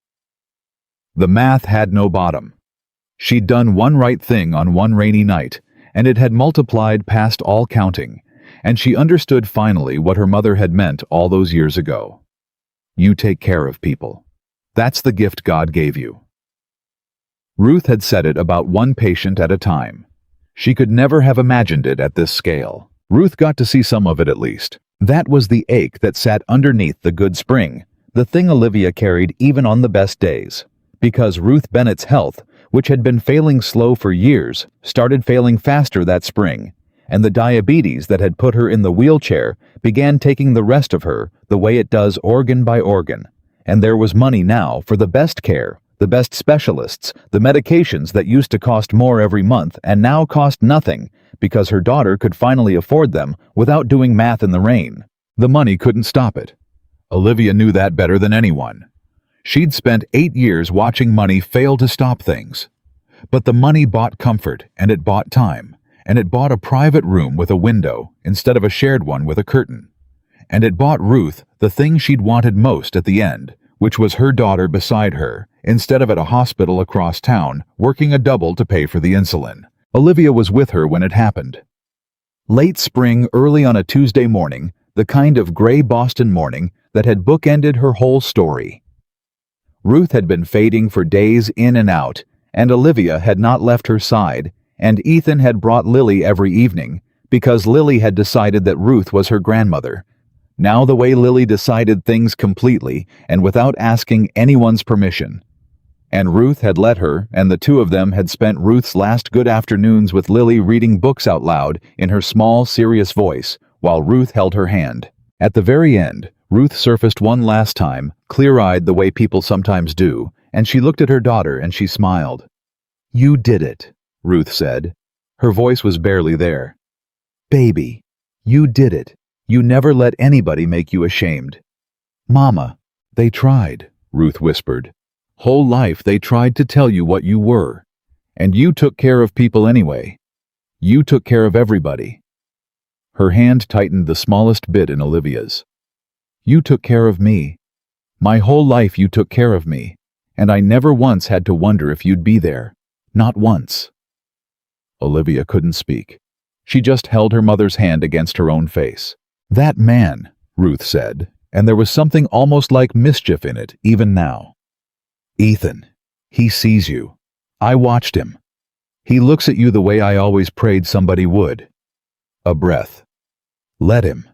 The math had no bottom. She'd done one right thing on one rainy night, and it had multiplied past all counting, and she understood finally what her mother had meant all those years ago. You take care of people. That's the gift God gave you. Ruth had said it about one patient at a time. She could never have imagined it at this scale. Ruth got to see some of it at least. That was the ache that sat underneath the good spring, the thing Olivia carried even on the best days. Because Ruth Bennett's health, which had been failing slow for years, started failing faster that spring, and the diabetes that had put her in the wheelchair began taking the rest of her the way it does organ by organ. And there was money now for the best care, the best specialists, the medications that used to cost more every month and now cost nothing because her daughter could finally afford them without doing math in the rain. The money couldn't stop it. Olivia knew that better than anyone. She'd spent 8 years watching money fail to stop things. But the money bought comfort, and it bought time, and it bought a private room with a window instead of a shared one with a curtain. And it bought Ruth the thing she'd wanted most at the end, which was her daughter beside her, instead of at a hospital across town, working a double to pay for the insulin. Olivia was with her when it happened. Late spring, early on a Tuesday morning, the kind of gray Boston morning that had bookended her whole story. Ruth had been fading for days in and out, and Olivia had not left her side, and Ethan had brought Lily every evening, because Lily had decided that Ruth was her grandmother. Now the way Lily decided things completely and without asking anyone's permission. And Ruth had let her, and the two of them had spent Ruth's last good afternoons with Lily reading books out loud in her small, serious voice, while Ruth held her hand. At the very end, Ruth surfaced one last time, clear-eyed the way people sometimes do, and she looked at her daughter and she smiled. "You did it," Ruth said. Her voice was barely there. "Baby, you did it. You never let anybody make you ashamed." "Mama, they tried," Ruth whispered. Whole life they tried to tell you what you were. And you took care of people anyway. You took care of everybody. Her hand tightened the smallest bit in Olivia's. You took care of me. My whole life you took care of me, and I never once had to wonder if you'd be there. Not once. Olivia couldn't speak. She just held her mother's hand against her own face. That man, Ruth said, and there was something almost like mischief in it, even now. Ethan. He sees you. I watched him. He looks at you the way I always prayed somebody would. A breath. Let him.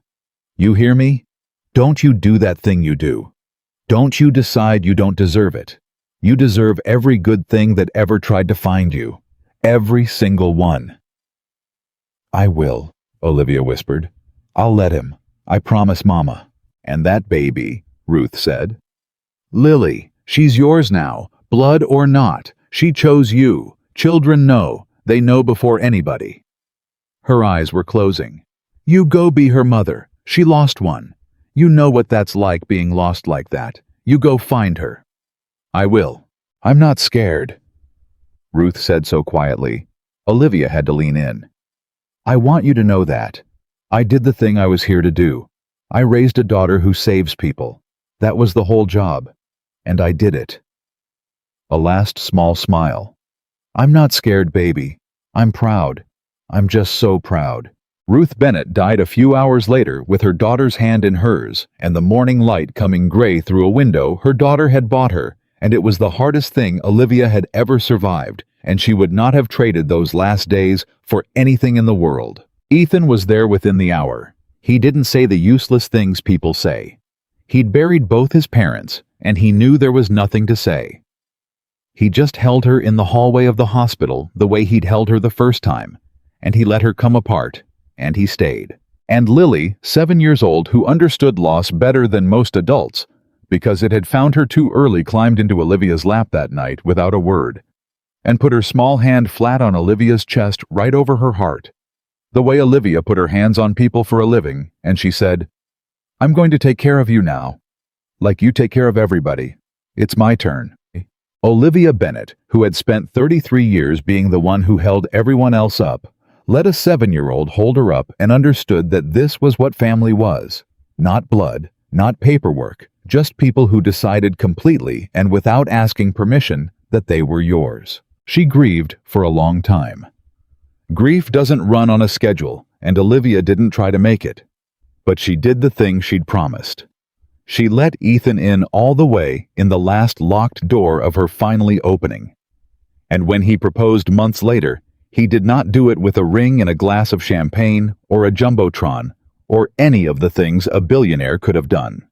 You hear me? Don't you do that thing you do. Don't you decide you don't deserve it. You deserve every good thing that ever tried to find you. Every single one. I will, Olivia whispered. I'll let him. I promise, Mama. And that baby, Ruth said. Lily, she's yours now, blood or not. She chose you. Children know. They know before anybody. Her eyes were closing. You go be her mother. She lost one. You know what that's like being lost like that. You go find her. I will. I'm not scared. Ruth said so quietly. Olivia had to lean in. I want you to know that. I did the thing I was here to do. I raised a daughter who saves people. That was the whole job. And I did it. A last small smile. I'm not scared, baby. I'm proud. I'm just so proud. Ruth Bennett died a few hours later with her daughter's hand in hers, and the morning light coming gray through a window her daughter had bought her, and it was the hardest thing Olivia had ever survived, and she would not have traded those last days for anything in the world. Ethan was there within the hour. He didn't say the useless things people say. He'd buried both his parents, and he knew there was nothing to say. He just held her in the hallway of the hospital the way he'd held her the first time, and he let her come apart, and he stayed. And Lily, 7 years old, who understood loss better than most adults, because it had found her too early, climbed into Olivia's lap that night without a word, and put her small hand flat on Olivia's chest right over her heart, the way Olivia put her hands on people for a living, and she said, I'm going to take care of you now, like you take care of everybody. It's my turn. Olivia Bennett, who had spent 33 years being the one who held everyone else up, let a 7-year-old hold her up and understood that this was what family was. Not blood, not paperwork, just people who decided completely and without asking permission that they were yours. She grieved for a long time. Grief doesn't run on a schedule, and Olivia didn't try to make it. But she did the thing she'd promised. She let Ethan in all the way in the last locked door of her finally opening. And when he proposed months later, he did not do it with a ring and a glass of champagne or a jumbotron or any of the things a billionaire could have done.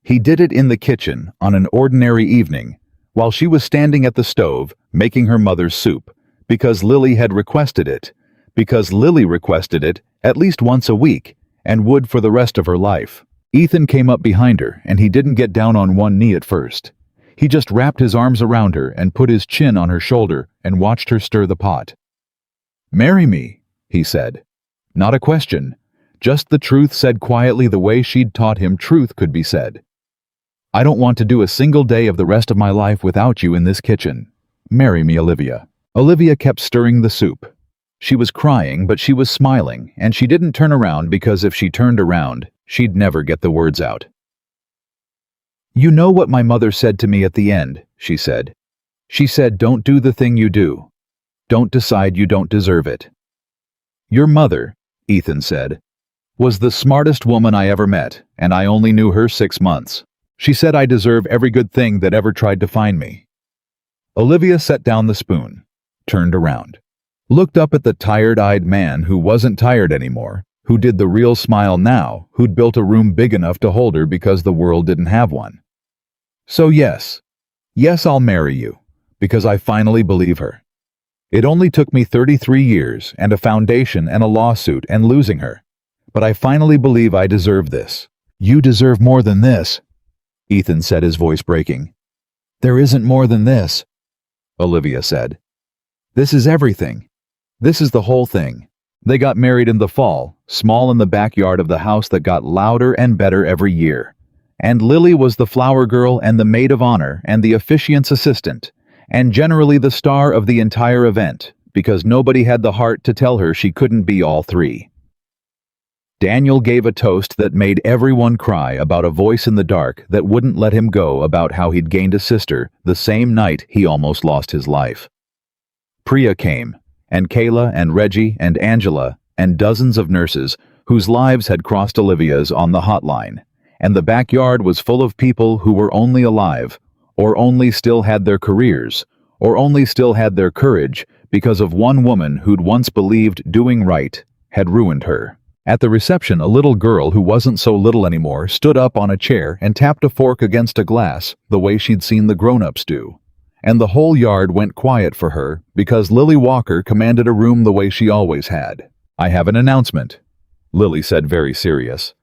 He did it in the kitchen on an ordinary evening while she was standing at the stove making her mother's soup because Lily had requested it, because Lily requested it at least once a week and would for the rest of her life. Ethan came up behind her, and he didn't get down on one knee at first. He just wrapped his arms around her and put his chin on her shoulder and watched her stir the pot. Marry me, he said. Not a question, just the truth said quietly the way she'd taught him truth could be said. I don't want to do a single day of the rest of my life without you in this kitchen. Marry me, Olivia. Olivia kept stirring the soup. She was crying, but she was smiling, and she didn't turn around because if she turned around, she'd never get the words out. You know what my mother said to me at the end, she said. She said, don't do the thing you do. Don't decide you don't deserve it. Your mother, Ethan said, was the smartest woman I ever met, and I only knew her 6 months. She said I deserve every good thing that ever tried to find me. Olivia set down the spoon, turned around, looked up at the tired-eyed man who wasn't tired anymore, who did the real smile now, who'd built a room big enough to hold her because the world didn't have one. So yes, I'll marry you, because I finally believe her. It only took me 33 years and a foundation and a lawsuit and losing her, but I finally believe I deserve this. You deserve more than this, Ethan said, his voice breaking. There isn't more than this, Olivia said. This is everything. This is the whole thing. They got married in the fall, small in the backyard of the house that got louder and better every year. And Lily was the flower girl and the maid of honor and the officiant's assistant, and generally the star of the entire event, because nobody had the heart to tell her she couldn't be all three. Daniel gave a toast that made everyone cry about a voice in the dark that wouldn't let him go, about how he'd gained a sister the same night he almost lost his life. Priya came, and Kayla and Reggie and Angela and dozens of nurses whose lives had crossed Olivia's on the hotline, and the backyard was full of people who were only alive, or only still had their careers, or only still had their courage because of one woman who'd once believed doing right had ruined her. At the reception, a little girl who wasn't so little anymore stood up on a chair and tapped a fork against a glass the way she'd seen the grown-ups do. And the whole yard went quiet for her because Lily Walker commanded a room the way she always had. "I have an announcement," Lily said, very serious.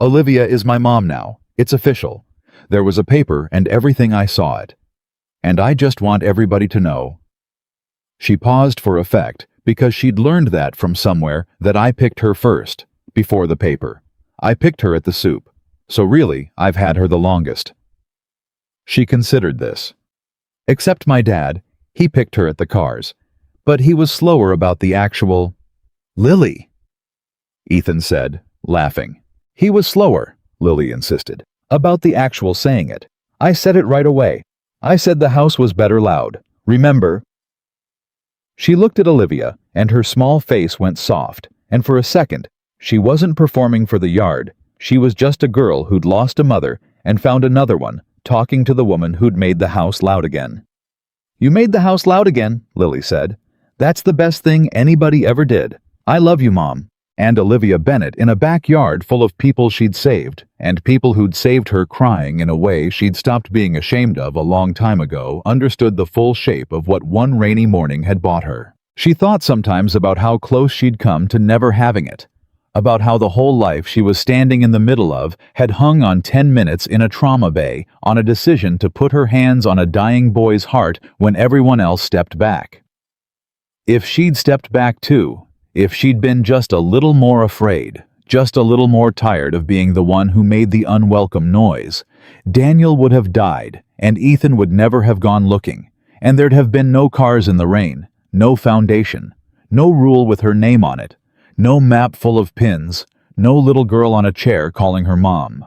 "Olivia is my mom now. It's official. There was a paper and everything, I saw it. And I just want everybody to know." She paused for effect, because she'd learned that from somewhere, that I picked her first, before the paper. I picked her at the soup, so really, I've had her the longest. She considered this. Except my dad, he picked her at the cars, but he was slower about the actual... "Lily," Ethan said, laughing. "He was slower," Lily insisted, "about the actual saying it. I said it right away. I said the house was better loud. Remember?" She looked at Olivia, and her small face went soft, and for a second, she wasn't performing for the yard. She was just a girl who'd lost a mother and found another one, talking to the woman who'd made the house loud again. "You made the house loud again," Lily said. "That's the best thing anybody ever did. I love you, Mom." And Olivia Bennett, in a backyard full of people she'd saved, and people who'd saved her, crying in a way she'd stopped being ashamed of a long time ago, understood the full shape of what one rainy morning had bought her. She thought sometimes about how close she'd come to never having it, about how the whole life she was standing in the middle of had hung on 10 minutes in a trauma bay, on a decision to put her hands on a dying boy's heart when everyone else stepped back. If she'd stepped back too, if she'd been just a little more afraid, just a little more tired of being the one who made the unwelcome noise, Daniel would have died, and Ethan would never have gone looking, and there'd have been no cars in the rain, no foundation, no rule with her name on it, no map full of pins, no little girl on a chair calling her mom.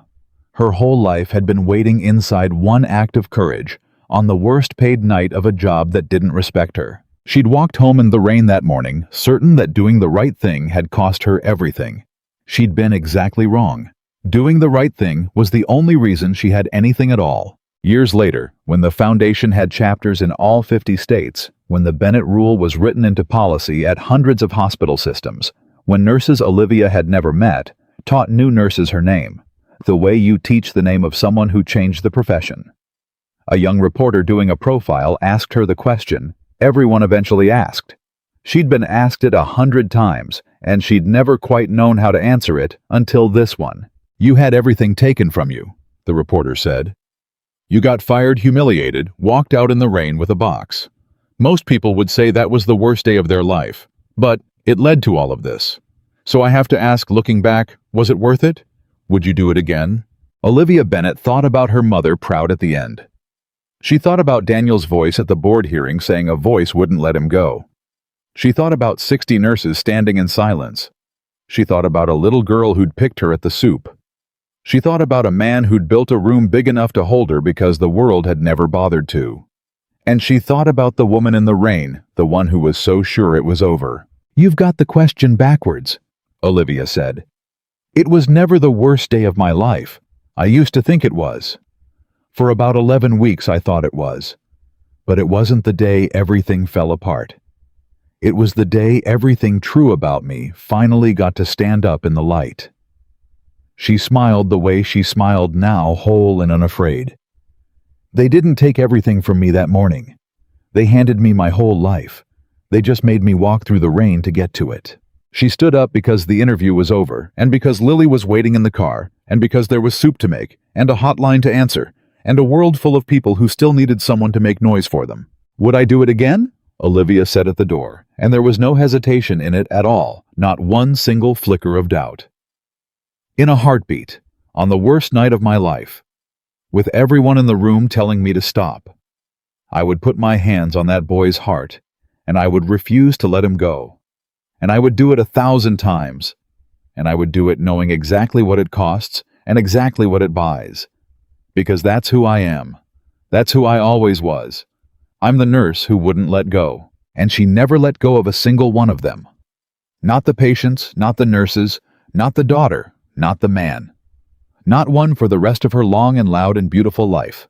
Her whole life had been waiting inside one act of courage, on the worst paid night of a job that didn't respect her. She'd walked home in the rain that morning, certain that doing the right thing had cost her everything. She'd been exactly wrong. Doing the right thing was the only reason she had anything at all. Years later, when the foundation had chapters in all 50 states, when the Bennett rule was written into policy at hundreds of hospital systems, when nurses Olivia had never met taught new nurses her name, the way you teach the name of someone who changed the profession. A young reporter doing a profile asked her the question everyone eventually asked. She'd been asked it 100 times, and she'd never quite known how to answer it until this one. "You had everything taken from you," the reporter said. "You got fired, humiliated, walked out in the rain with a box. Most people would say that was the worst day of their life, but it led to all of this. So I have to ask, looking back, was it worth it? Would you do it again?" Olivia Bennett thought about her mother, proud at the end. She thought about Daniel's voice at the board hearing saying a voice wouldn't let him go. She thought about 60 nurses standing in silence. She thought about a little girl who'd picked her at the soup. She thought about a man who'd built a room big enough to hold her because the world had never bothered to. And she thought about the woman in the rain, the one who was so sure it was over. "You've got the question backwards," Olivia said. "It was never the worst day of my life. I used to think it was. For about 11 weeks I thought it was. But it wasn't the day everything fell apart. It was the day everything true about me finally got to stand up in the light." She smiled the way she smiled now, whole and unafraid. "They didn't take everything from me that morning. They handed me my whole life. They just made me walk through the rain to get to it." She stood up because the interview was over, and because Lily was waiting in the car, and because there was soup to make, and a hotline to answer, and a world full of people who still needed someone to make noise for them. "Would I do it again?" Olivia said at the door, and there was no hesitation in it at all, not one single flicker of doubt. In a heartbeat, on the worst night of my life, with everyone in the room telling me to stop. I would put my hands on that boy's heart, and I would refuse to let him go. And I would do it 1,000 times, and I would do it knowing exactly what it costs and exactly what it buys. Because that's who I am. That's who I always was. I'm the nurse who wouldn't let go, and she never let go of a single one of them. Not the patients, not the nurses, not the daughter, not the man. Not one for the rest of her long and loud and beautiful life.